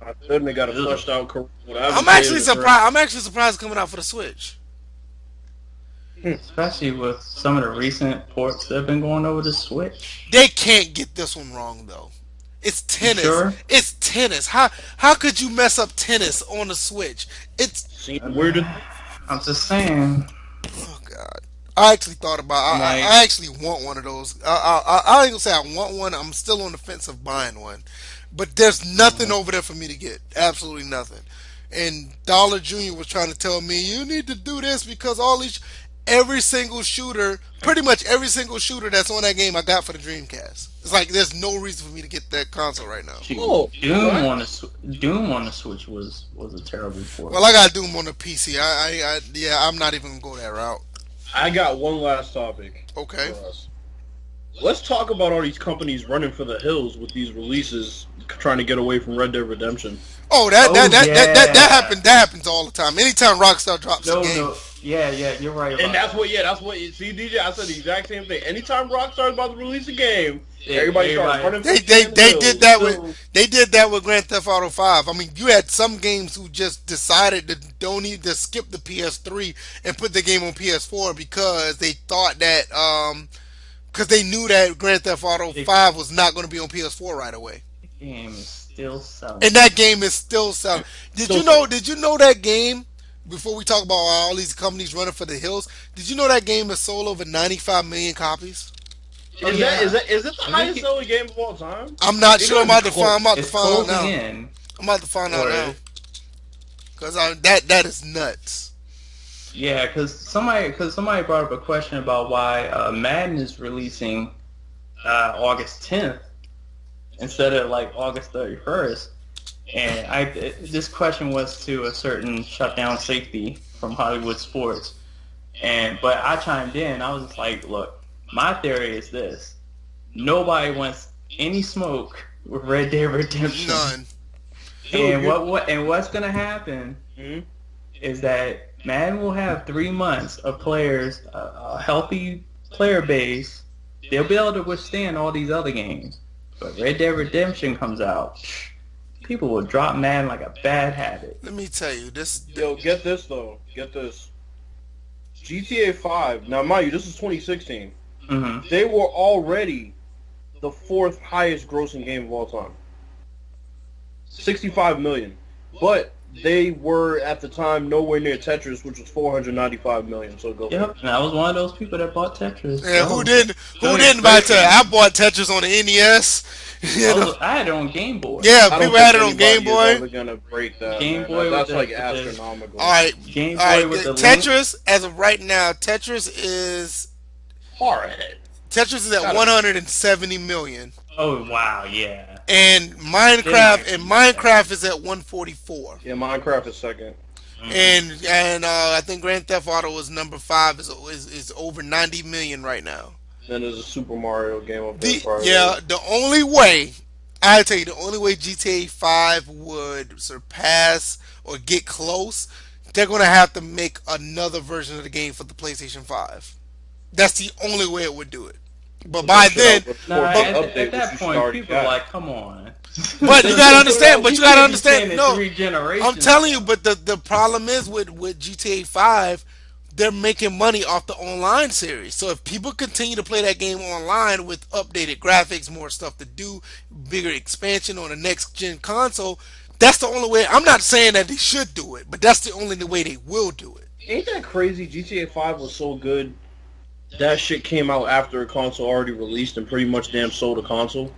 I said they got a fleshed out career. I'm actually surprised. I'm actually surprised it's coming out for the Switch. Especially with some of the recent ports that have been going over the Switch. They can't get this one wrong though. It's tennis. Sure? It's tennis. How could you mess up tennis on the Switch? It's Where did? I'm just saying. oh god. I actually thought about. I actually want one of those. I ain't gonna say I want one. I'm still on the fence of buying one, but there's nothing over there for me to get. Absolutely nothing. And Dollar Junior was trying to tell me you need to do this because all these, every single shooter, pretty much every single shooter that's on that game, I got for the Dreamcast. It's like there's no reason for me to get that console right now. Shoot, Oh, Doom on the Switch was a terrible port. Well, I got Doom on the PC. Yeah, I'm not even gonna go that route. I got one last topic Okay. for us. Let's talk about all these companies running for the hills with these releases, trying to get away from Red Dead Redemption. Oh, that happened. That happens all the time. Anytime Rockstar drops a game. No. Yeah, you're right. And that's what, see, DJ, I said the exact same thing. Anytime Rockstar's about to release a game, everybody starts running for They the hills. did that with Grand Theft Auto 5. I mean, you had some games who just decided to don't need to skip the PS3 and put the game on PS4 because they thought that because they knew that Grand Theft Auto 5 was not going to be on PS4 right away. The game is still selling. And that game is still selling. Did you know that game? Before we talk about all these companies running for the hills, did you know that game has sold over 95 million copies? Is it the highest selling game of all time? I'm not sure. I'm about to find out now. In. I'm about to find out now. Because that is nuts. Yeah, because somebody brought up a question about why Madden is releasing August 10th instead of like August 31st. And this question was to a certain shutdown safety from Hollywood Sports, but I chimed in. I was just like, look, my theory is this: nobody wants any smoke with Red Dead Redemption. None. And what's gonna happen is that Madden will have 3 months of players, a healthy player base. They'll be able to withstand all these other games. But Red Dead Redemption comes out. People will drop Madden like a bad habit. Let me tell you this. Yo, get this though. Get this. GTA 5. Now, mind you, this is 2016. Mm-hmm. They were already the 4th highest grossing game of all time. 65 million. But they were at the time nowhere near Tetris, which was 495 million. So go. Yep, and I was one of those people that bought Tetris. Yeah, who didn't buy Tetris? I bought Tetris on the NES. I had it on Game Boy. Yeah, people had it on Game Boy. We're gonna break that. Game Boy That's with like the astronomical. All right, Game all right. Boy with the Tetris, as of right now, Tetris is Hard. Tetris is at 170 million, Oh wow, yeah. and Minecraft is at 144. Yeah, Minecraft is second. And I think Grand Theft Auto is number 5. Is over 90 million right now. Then there's a Super Mario game up there. The only way I tell you, the only way GTA 5 would surpass or get close, they're gonna have to make another version of the game for the PlayStation 5. That's the only way it would do it. But by then, At that point, people are like, come on. but you gotta understand. But you gotta understand. No, 3 generations. I'm telling you. But the problem is with GTA 5, they're making money off the online series. So if people continue to play that game online with updated graphics, more stuff to do, bigger expansion on the next gen console, that's the only way. I'm not saying that they should do it, but that's the only way they will do it. Ain't that crazy? GTA 5 was so good. That shit came out after a console already released and pretty much damn sold a console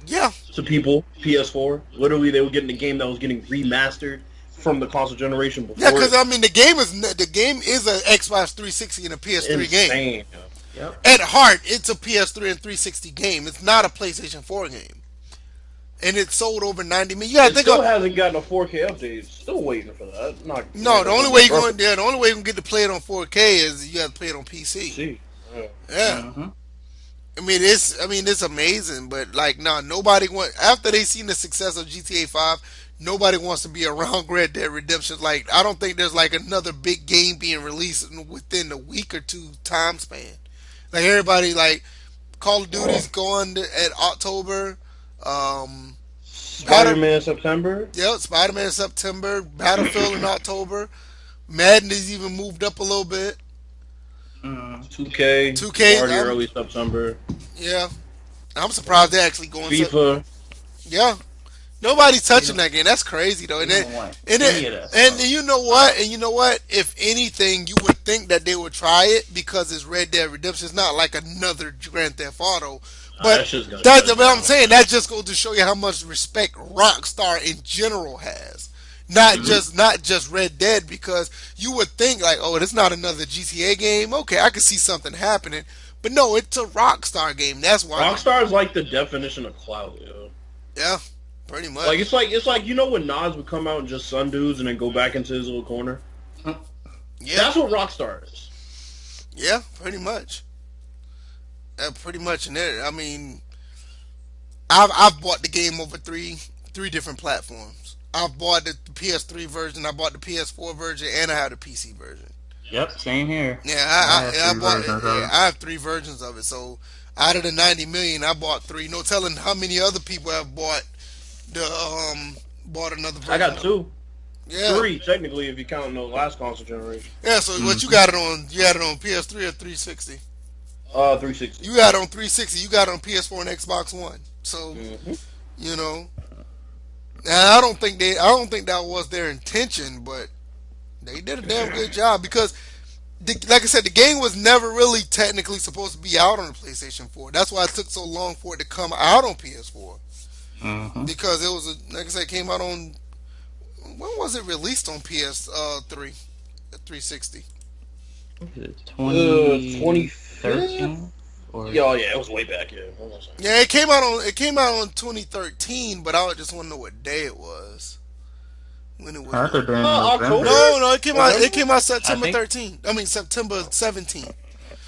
Yeah, to people. PS4. Literally, they were getting a game that was getting remastered from the console generation yeah, before because it. I mean the game is an Xbox 360 and a PS3 game. Insane. Yep. At heart, it's a PS3 and 360 game. It's not a PlayStation 4 game, and it sold over 90 million. You gotta It think still of hasn't gotten a 4K update. Still waiting for that. no. Not The gonna only hold way my you breath. going there, the only way you can get to play it on 4K is you got to play it on PC. See. Yeah. Yeah, Mm-hmm. I mean it's amazing, but like no, nobody want after they seen the success of GTA 5. Nobody wants to be around Red Dead Redemption. Like I don't think there's like another big game being released within a week or two time span. Like everybody like Call of Duty's going at October. Um, Battle, Spider-Man September. yeah, Spider-Man in September. Battlefield in October. Madden has even moved up a little bit. Mm. 2K is 2K, already early September. yeah, I'm surprised they're actually going. FIFA. Yeah, nobody's You touching don't, that game. That's crazy though. And you it, don't want and any it, of that and stuff. you know what? And you know what? If anything, you would think that they would try it because it's Red Dead Redemption. It's not like another Grand Theft Auto. That But shit's gonna that's shut what I'm down. saying. That just goes to show you how much respect Rockstar in general has. Not just Red Dead, because you would think like, oh, it's not another GTA game. Okay, I could see something happening, but no, it's a Rockstar game. That's why. Rockstar is like the definition of clout, yo. Yeah, pretty Like much. it's like you know when Nas would come out and just sun dudes and then go back into his little corner. Yeah, That's what Rockstar is. yeah, pretty much. Pretty much. And I mean, I've bought the game over three different platforms. I've bought the PS3 version, I bought the PS4 version, and I have the PC version. Yep, same here. Yeah, I have I three bought. versions of Yeah, it. I have three versions of it. So out of the 90 million, I bought three. No telling how many other people have the bought another I version got of it. two, Yeah, three technically if you count the last console generation. yeah. So what you got it on? You got it on PS3 or 360? 360. You got it on 360. You got it on PS4 and Xbox One. So Mm-hmm. you know, and I don't think that was their intention, but they did a damn good job because, like I said, the game was never really technically supposed to be out on the PlayStation 4. That's why it took so long for it to come out on PS4 Mm-hmm. because it was like I said, it came out on when was it released on PS3, 360? Is it 25th? 2013? Or Yeah, yeah, it was way back. Yeah, what was I saying? Yeah, it came out on 2013, but I just want to know what day it was when it was. I thought during October? November. No, it came out. It November? came out I September think 13th. I mean September 17th.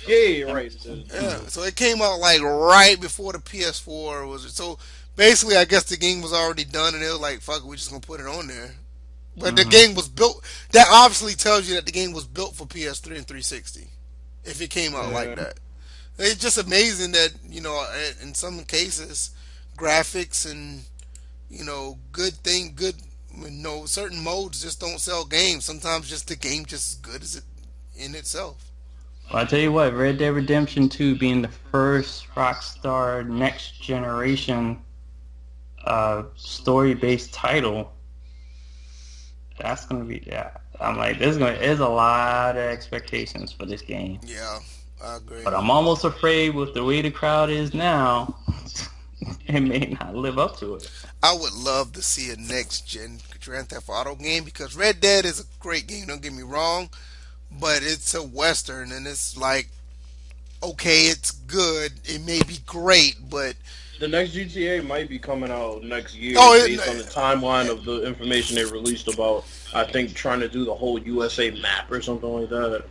Yeah, you're right. Yeah, so it came out like right before the PS4 was. So basically, I guess the game was already done, and they were like, "Fuck it, we're just gonna put it on there." But the Mm-hmm. game was built. That obviously tells you that the game was built for PS3 and 360. If it came out like Yeah. that, it's just amazing that in some cases, graphics and good. Certain modes just don't sell games. Sometimes just the game just as good as it in itself. Well, I tell you what, Red Dead Redemption 2 being the first Rockstar next generation story-based title, that's gonna be yeah. I'm like, there's a lot of expectations for this game, Yeah, I agree. but I'm almost afraid with the way the crowd is now, it may not live up to it. I would love to see a next gen Grand Theft Auto game because Red Dead is a great game. Don't get me wrong, but it's a western and it's like okay, it's good. It may be great, but The next GTA might be coming out next year oh, based on the timeline of the information they released about, I think, trying to do the whole USA map or something like that.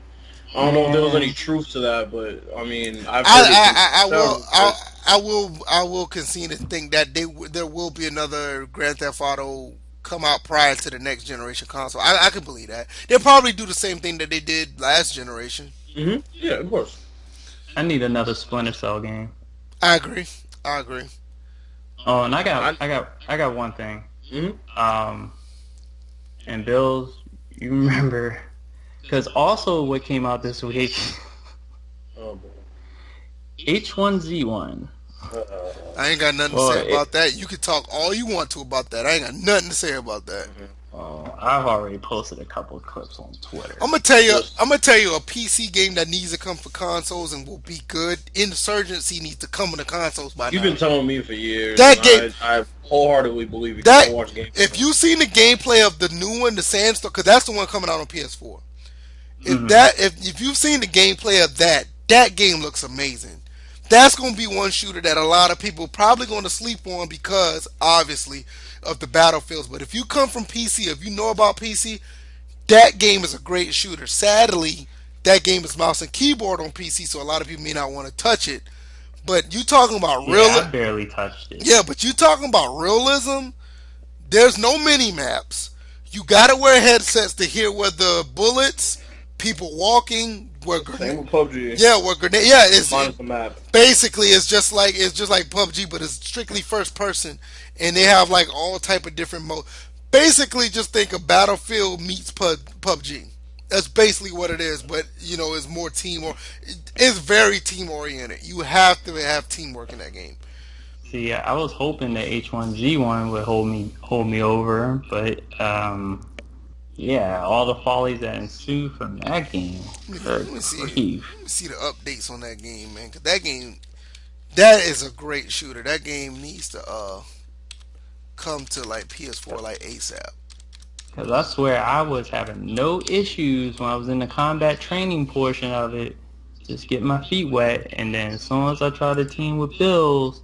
I don't know if there was any truth to that, but I mean, I've heard I it will from several. I will concede and think that there will be another Grand Theft Auto come out prior to the next generation console. I can believe that. They'll probably do the same thing that they did last generation. Yeah, of course. I need another Splinter Cell game. I agree. I agree. Oh, and I got one thing. hmm And Bills, you remember? Because also what came out this week, Oh boy. H1Z1. I ain't got nothing to Well, say about that. You can talk all you want to about that. I ain't got nothing to say about that. Oh, Oh, I've already posted a couple of clips on Twitter. I'm gonna tell you. Just I'm gonna tell you a PC game that needs to come for consoles and will be good. Insurgency needs to come on the consoles by you've now. been telling me for years, That and game. I wholeheartedly believe it because That I watch gameplay if on you it. seen the gameplay of the new one, the Sandstorm, because that's the one coming out on PS4. Hmm. If you've seen the gameplay of that game looks amazing. That's going to be one shooter that a lot of people probably going to sleep on because obviously of the battlefields. But if you come from PC, if you know about PC, that game is a great shooter. Sadly, that game is mouse and keyboard on PC, so a lot of people may not want to touch it. But you talking about real, Yeah, I barely touched it. yeah. But you talking about realism. There's no mini maps. You gotta wear headsets to hear where the bullets, people walking, where Same with PUBG, yeah, where grenade, yeah, it's minus the map. basically it's just like PUBG, but it's strictly first person, and they have like all type of different mode. Basically, just think of Battlefield meets PUBG. That's basically what it is, but it's more team or it's very team oriented. You have to have teamwork in that game. See, I was hoping the H1Z1 would hold me over, but yeah, all the follies that ensue from that game. Let Good me see. grief. Let me see the updates on that game, man. 'Cause that game, that is a great shooter. That game needs to come to like PS4 like ASAP. Because I swear I was having no issues when I was in the combat training portion of it. Just getting my feet wet, and then as soon as I tried to team with Bills,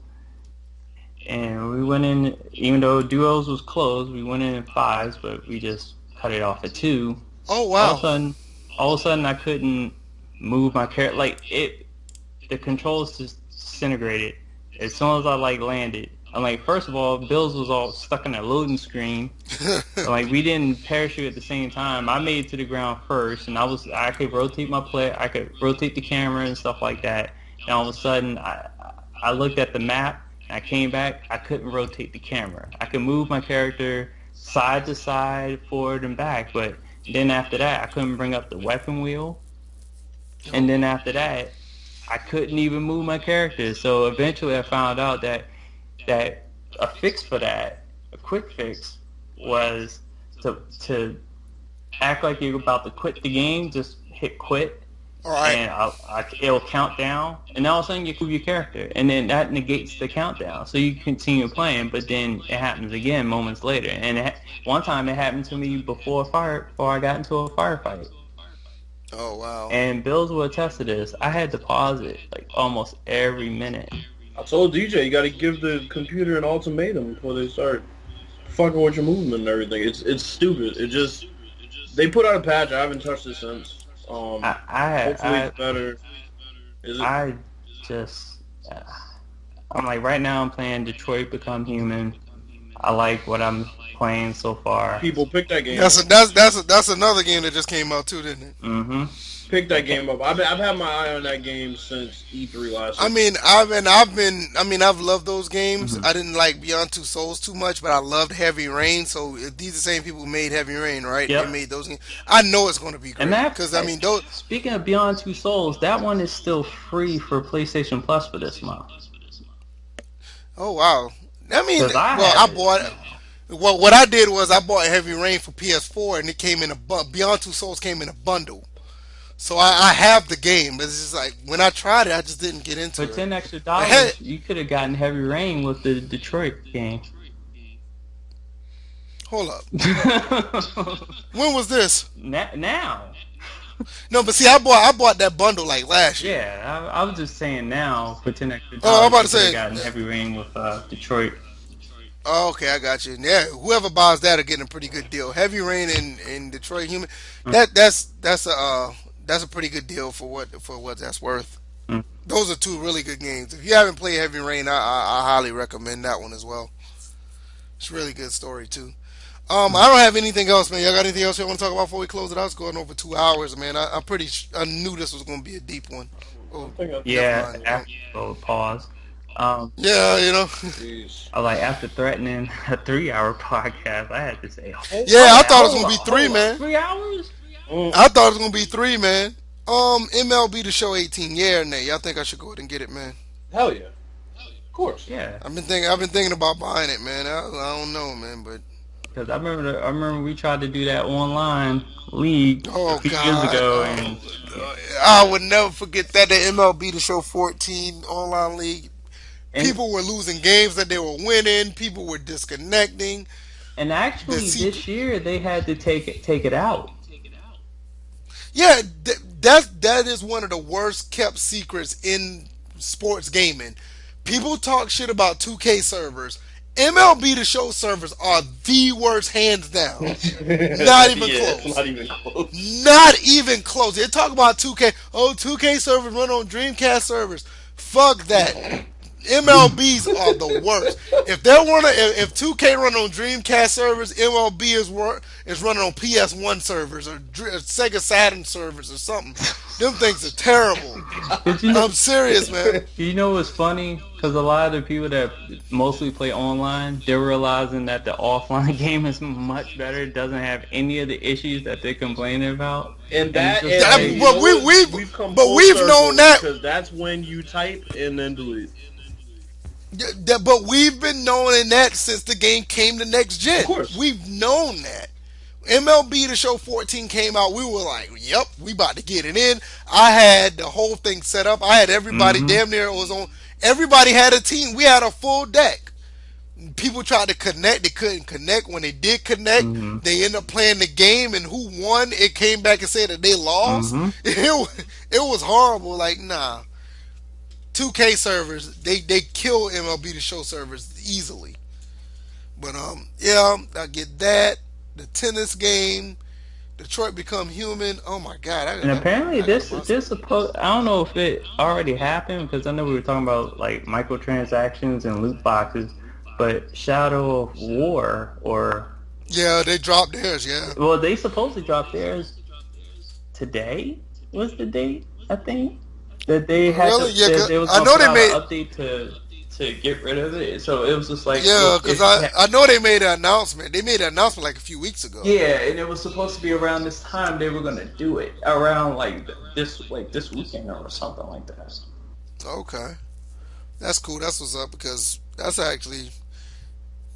and we went in, even though duos was closed, we went in fives, but we just cut it off at two. Oh All of a wow. sudden, all of a sudden, I couldn't move my character. Like the controls just disintegrated as soon as I like landed. I'm like, first of all, Bills was all stuck in that loading screen. Like we didn't parachute at the same time. I made it to the ground first, and I could rotate my play, I could rotate the camera and stuff like that. And all of a sudden, I looked at the map. And I came back. I couldn't rotate the camera. I could move my character side to side, forward and back, but then after that, I couldn't bring up the weapon wheel. And then after that, I couldn't even move my character. So eventually, I found out that a fix for that, a quick fix, was to act like you're about to quit the game. Just hit quit, All right. and it'll count down, and all of a sudden you move your character, and then that negates the countdown. So you continue playing, but then it happens again moments later. And one time it happened to me before I got into a firefight. Oh wow. And Bills will attest to this. I had to pause it like almost every minute. I told DJ you got to give the computer an ultimatum before they start fucking with your movement and everything. It's stupid. It just they put out a patch. I haven't touched it since. Hopefully it's better. Is it? I just, I'm like, right now I'm playing Detroit Become Human. I like what I'm playing so far. People pick that game. That's another game that just came out too, didn't it? Mm-hmm. Pick that game up. I've had my eye on that game since E3 last I year. mean, I've loved those games. I didn't like Beyond Two Souls too much, but I loved Heavy Rain. So if these are the same people who made Heavy Rain, right? Yep. They made those games. I know it's going to be great And that, because I mean, those. speaking of Beyond Two Souls, that one is still free for PlayStation Plus for this month. Oh wow. I mean, 'Cause I well, have I it. bought. Well, what I did was I bought Heavy Rain for PS4, and it came in Beyond Two Souls came in a bundle. So I have the game. It's just like when I tried it, I just didn't get into For it. $10 Hey, you could have gotten Heavy Rain with the Detroit game. hold up. When was this? Now. No, but see, I bought that bundle like last year. Yeah, I was just saying now for $10 Oh, I'm about you to could have say. gotten Heavy Rain with Detroit. Oh, okay, I got you. Yeah, whoever buys that are getting a pretty good deal. Heavy Rain and Detroit Human. That's a pretty good deal for what that's worth. Mm. Those are two really good games. If you haven't played Heavy Rain, I highly recommend that one as well. It's a really good story too. I don't have anything else, man. Y'all got anything else you want to talk about before we close it out? It's going over 2 hours, man. I knew this was going to be a deep one. Oh, Yeah, never mind. after pause. Yeah, Jeez. I was like, after threatening a 3-hour podcast, I had to say, Yeah, I thought it was gonna be three, man. 3 hours? I thought it was gonna be three, man. MLB The Show 18, yeah or nay? Y'all think I should go ahead and get it, man? Hell yeah. Of course. Yeah. I've been thinking about buying it, man. I don't know, man, but Because I remember we tried to do that online league a Oh few years God, ago, and I would never forget that the MLB The Show 14 online league. and People were losing games that they were winning. People were disconnecting. and The actually CP, this year they had to take it out. yeah, that is one of the worst kept secrets in sports gaming. People talk shit about 2K servers. MLB The Show servers are the worst, hands down. Not even Yeah, it's close. not even close. Not even close. They talk about 2K. Oh, 2K servers run on Dreamcast servers. Fuck that. MLBs are the worst. If 2K run on Dreamcast servers, MLB is running on PS1 servers or Sega Saturn servers or something. Them things are terrible. Did you know? I'm serious, man. You know what's funny? Because a lot of the people that mostly play online, they're realizing that the offline game is much better. It doesn't have any of the issues that they're complaining about. And And that, it's and, just That- like, you but know we- what? we've- come but full we've circle known that- because that's when you type and then delete. But we've been knowing that since the game came to next gen. Of course. We've known that. MLB The Show 14 came out. We were like, yep, we about to get it in. I had the whole thing set up. I had everybody damn near was on. Everybody had a team. We had a full deck. People tried to connect. They couldn't connect. When they did connect, they ended up playing the game. And who won? It came back and said that they lost. It was horrible. Like, nah. 2K servers, they kill MLB The Show servers easily. But yeah, I get that. The tennis game, Detroit Become Human. Oh my God! and apparently this supposed. I don't know if it already happened because I know we were talking about like microtransactions and loot boxes, but Shadow of War Yeah, they dropped theirs. Yeah, well, they supposedly dropped theirs today. Was the date? I think that they had Really? Yeah, that 'cause they was I gonna know put they out made- an update to get rid of it. So it was just like, yeah. look, Because if you I know they made an announcement. They made an announcement like a few weeks ago. yeah, and it was supposed to be around this time they were gonna do it around this weekend or something like that. Okay, that's cool. That's what's up because that's actually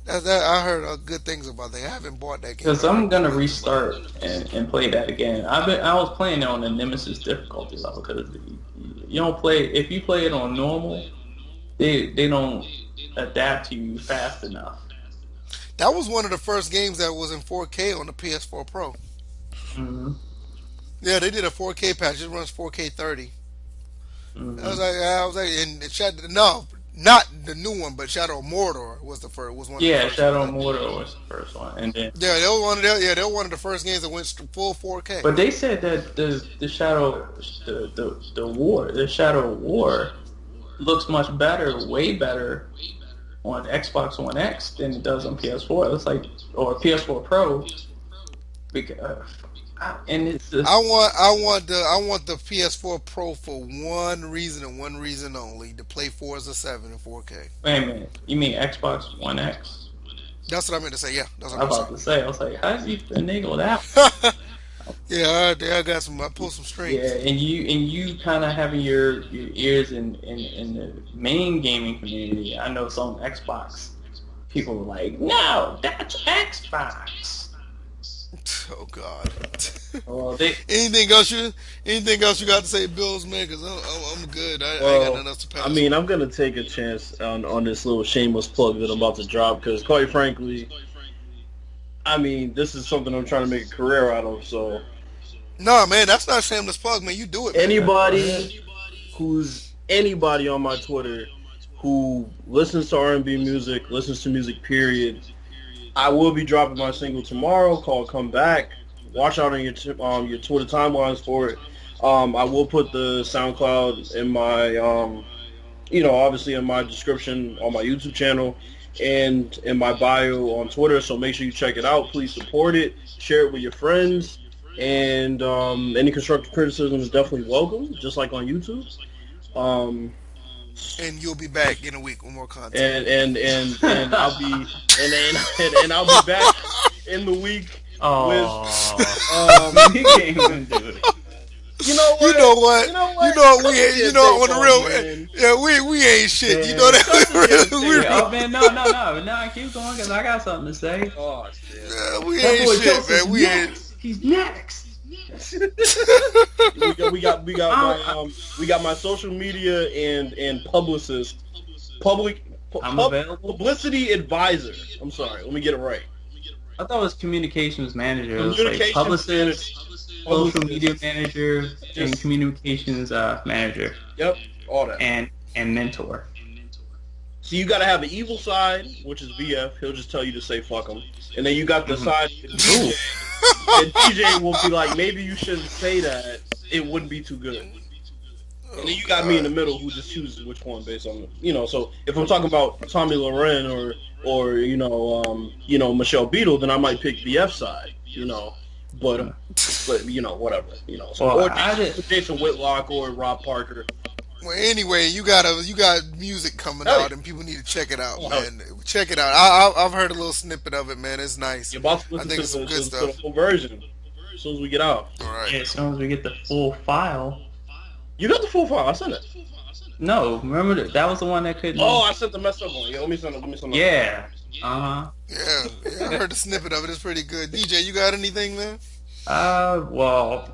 that I heard good things about. They haven't bought that game. Because I'm gonna restart and play that again. I was playing it on the Nemesis difficulty level because you don't play if you play it on normal, they don't adapt to you fast enough. That was one of the first games that was in 4K on the PS4 Pro. Mm-hmm. Yeah, they did a 4K patch. It runs 4K 30. Mm-hmm. I was like, no, not the new one, but Shadow of Mordor was the first. Was one. Of the Yeah, first Shadow of ones. Mordor was the first one, and then Yeah, they were one of the first games that went full 4K. but they said that the Shadow the Shadow of War looks much better, way better on Xbox One X than it does on PS4. It looks like or PS4 Pro because and it's just, I want the PS4 Pro for one reason and one reason only: to play Forza 7 in 4K. wait a minute. You mean Xbox One X? That's what I meant to say. Yeah, that's I what was I about meant to say. I was like, how did you finagle that? Yeah, I got some. I pulled some strings. Yeah, and you kind of having your ears in the main gaming community. I know some Xbox people were like, no, that's Xbox. Oh God. Well, they Anything else you got to say, Bills, man? Because I'm good. I ain't got nothing else to pass. I mean, I'm gonna take a chance on this little shameless plug that I'm about to drop because, quite frankly, I mean, this is something I'm trying to make a career out of. So, no, man, that's not a shameless plug, man. You do it, man. Anybody on my Twitter who listens to R&B music, listens to music, period. I will be dropping my single tomorrow called "Come Back." Watch out on your Twitter timelines for it. I will put the SoundCloud in my, obviously in my description on my YouTube channel and in my bio on Twitter. So make sure you check it out. Please support it. Share it with your friends. And any constructive criticism is definitely welcome, just like on YouTube. And you'll be back in a week with more content. And I'll be and I'll be back in the week oh, with you can't even do it. You know what? You know what? You know You what? know what Cut we the ain't. You shit, know on the Saquon, real. man. Yeah, we ain't shit. You know Yeah. Cut the shit, that we Yeah, Saquon. oh man, no, keep going because I got something to say. Oh shit. we That ain't boy shit, Joseph's man. We ain't. next. He's next. We got my social media and publicist public I'm available. publicity advisor. I'm sorry, let me get it right. I thought it was communications manager. It was like Communications manager, publicist, social media publicist, manager, and just communications manager, yep, all that. and mentor. So you got to have an evil side, which is VF. He'll just tell you to say fuck him, and then you got the side of DJ. And DJ will be like, maybe you shouldn't say that. It wouldn't be too good. And then you got me in the middle, who just chooses which one based on So if I'm talking about Tommy Loren or Michelle Beadle, then I might pick VF side. But whatever. So, Well, or Jason Whitlock or Rob Parker. Well, anyway, you got music coming Hell out, yeah. and people need to check it out, Oh, man. Check it out. I've heard a little snippet of it, man. It's nice. You're about to I listen think it's some good to the stuff. full version as soon as we get out. All right. Yeah, as soon as we get the full file. You got the full file. I sent it. No, remember that was the one that couldn't. Oh, I sent the messed up one. Yeah, let me send it. Yeah. Uh-huh. Yeah, I heard the snippet of it. It's pretty good. DJ, you got anything, man? Well,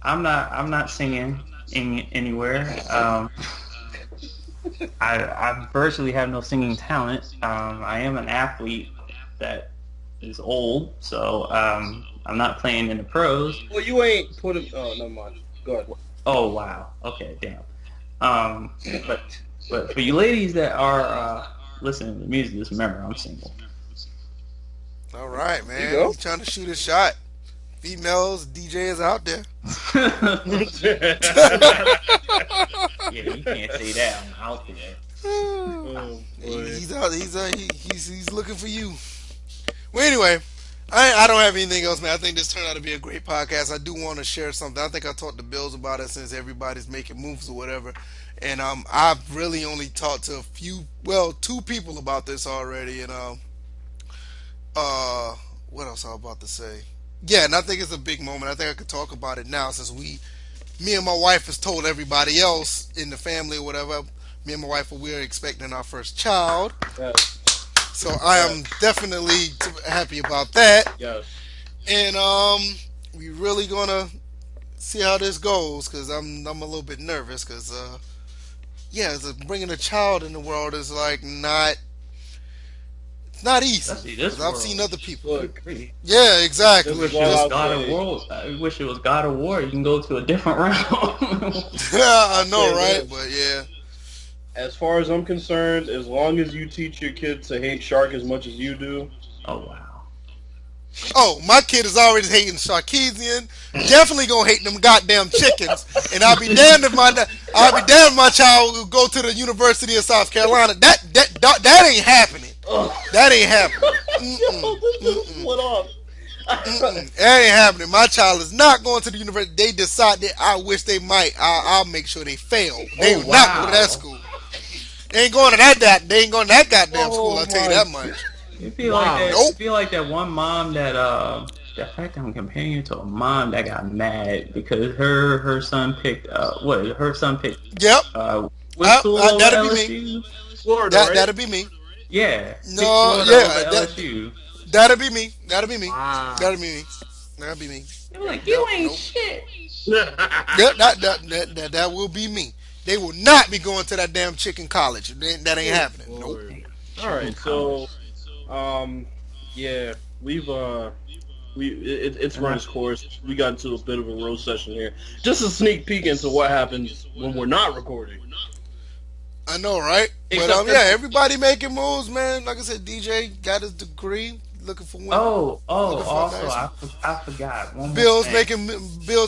I'm not singing anywhere. I virtually have no singing talent. I am an athlete that is old, so I'm not playing in the pros. Well, you ain't put it. Oh, never mind. Go ahead. Oh wow. Okay, damn. But for you ladies that are listening to music, just remember I'm single. All right, You man. go. He's trying to shoot a shot. Females, DJ is out there. Yeah, you can't say that. I'm out there. Oh, boy. He's out. He's looking for you. Well, anyway, I don't have anything else, man. I think this turned out to be a great podcast. I do want to share something. I think I talked to Bills about it since everybody's making moves or whatever. And I've really only talked to two people about this already. And what else I was about to say? Yeah, and I think it's a big moment. I think I could talk about it now since me and my wife has told everybody else in the family or whatever. Me and my wife, we're expecting our first child. Yes. So I am definitely happy about that. Yes. And we really gonna see how this goes because I'm a little bit nervous because bringing a child in the world is like it's not easy. Especially this 'Cause I've world. seen other people. Look, Yeah, exactly. This is It was I'll God of say- War. I wish it was God of War. You can go to a different round. I know, say right? this. But yeah. as far as I'm concerned, as long as you teach your kid to hate shark as much as you do, Oh wow. Oh, my kid is already hating Sarkeesian. Definitely gonna hate them goddamn chickens. And I'll be damned if my child will go to the University of South Carolina. That ain't happening. That ain't happening. this split off. That ain't happening. My child is not going to the university. They decide that I wish they might. I'll make sure they fail. They will not go to that school. They ain't going to They ain't going to that goddamn school. I'll tell you that much. You feel Wow. like that. Nope. You feel like that one mom that the fact I'm comparing you to a mom that got mad because her son picked her son picked Yep. what school over that'd be LSU? Florida, right? That'll be me. Yeah. No, picked Florida yeah, over that- LSU. That'll be me. That'll be me. Wow. That'll be me. That'll be me. They were like, Yep, you ain't nope. shit. Yep, that will be me. They will not be going to that damn chicken college. That ain't happening. Nope. All right, so, yeah, it's run its course. We got into a bit of a roast session here. Just a sneak peek into what happens when we're not recording. I know, right? Except But that- yeah, everybody making moves, man. Like I said, DJ got his degree, looking for women. Oh, Looking for also, nice- I forgot. One more Bills thing.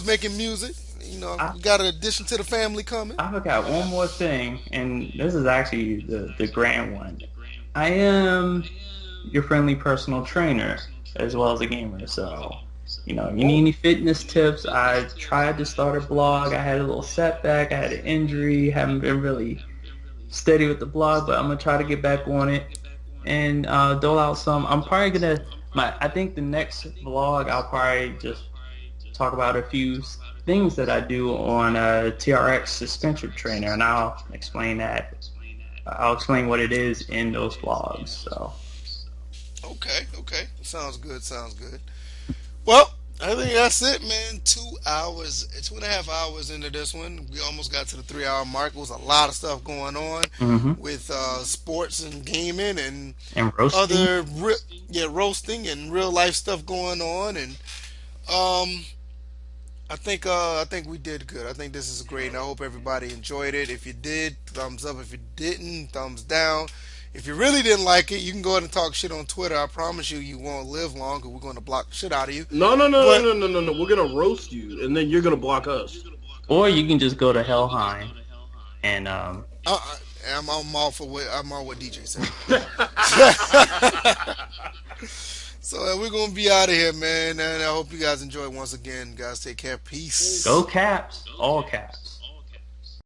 making music. You know, we got an addition to the family coming. I forgot one more thing, and this is actually the grand one. I am your friendly personal trainer as well as a gamer, so you need any fitness tips. I tried to start a blog. I had a little setback. I had an injury. Haven't been really steady with the blog, but I'm gonna try to get back on it and dole out some. I'm probably gonna I think the next vlog I'll probably just talk about a few things that I do on TRX Suspension Trainer, and I'll explain that. I'll explain what it is in those vlogs. So Okay, okay. Sounds good, sounds good. Well, I think that's it, man. 2 hours, 2.5 hours into this one. We almost got to the 3 hour mark. It was a lot of stuff going on hmm with sports and gaming and and roasting. other, yeah, roasting and real life stuff going on. And um, I think we did good. I think this is great, and I hope everybody enjoyed it. If you did, thumbs up. If you didn't, thumbs down. If you really didn't like it, you can go ahead and talk shit on Twitter. I promise you, you won't live long because we're going to block the shit out of you. No, no, no, But no, no, no, no. We're gonna roast you, and then you're gonna block us. Or you can just go to Helheim and I'm all for I'm all what DJ said. So we're gonna be out of here, man. And I hope you guys enjoy once again. Guys, take care. Peace. go Caps, all Caps.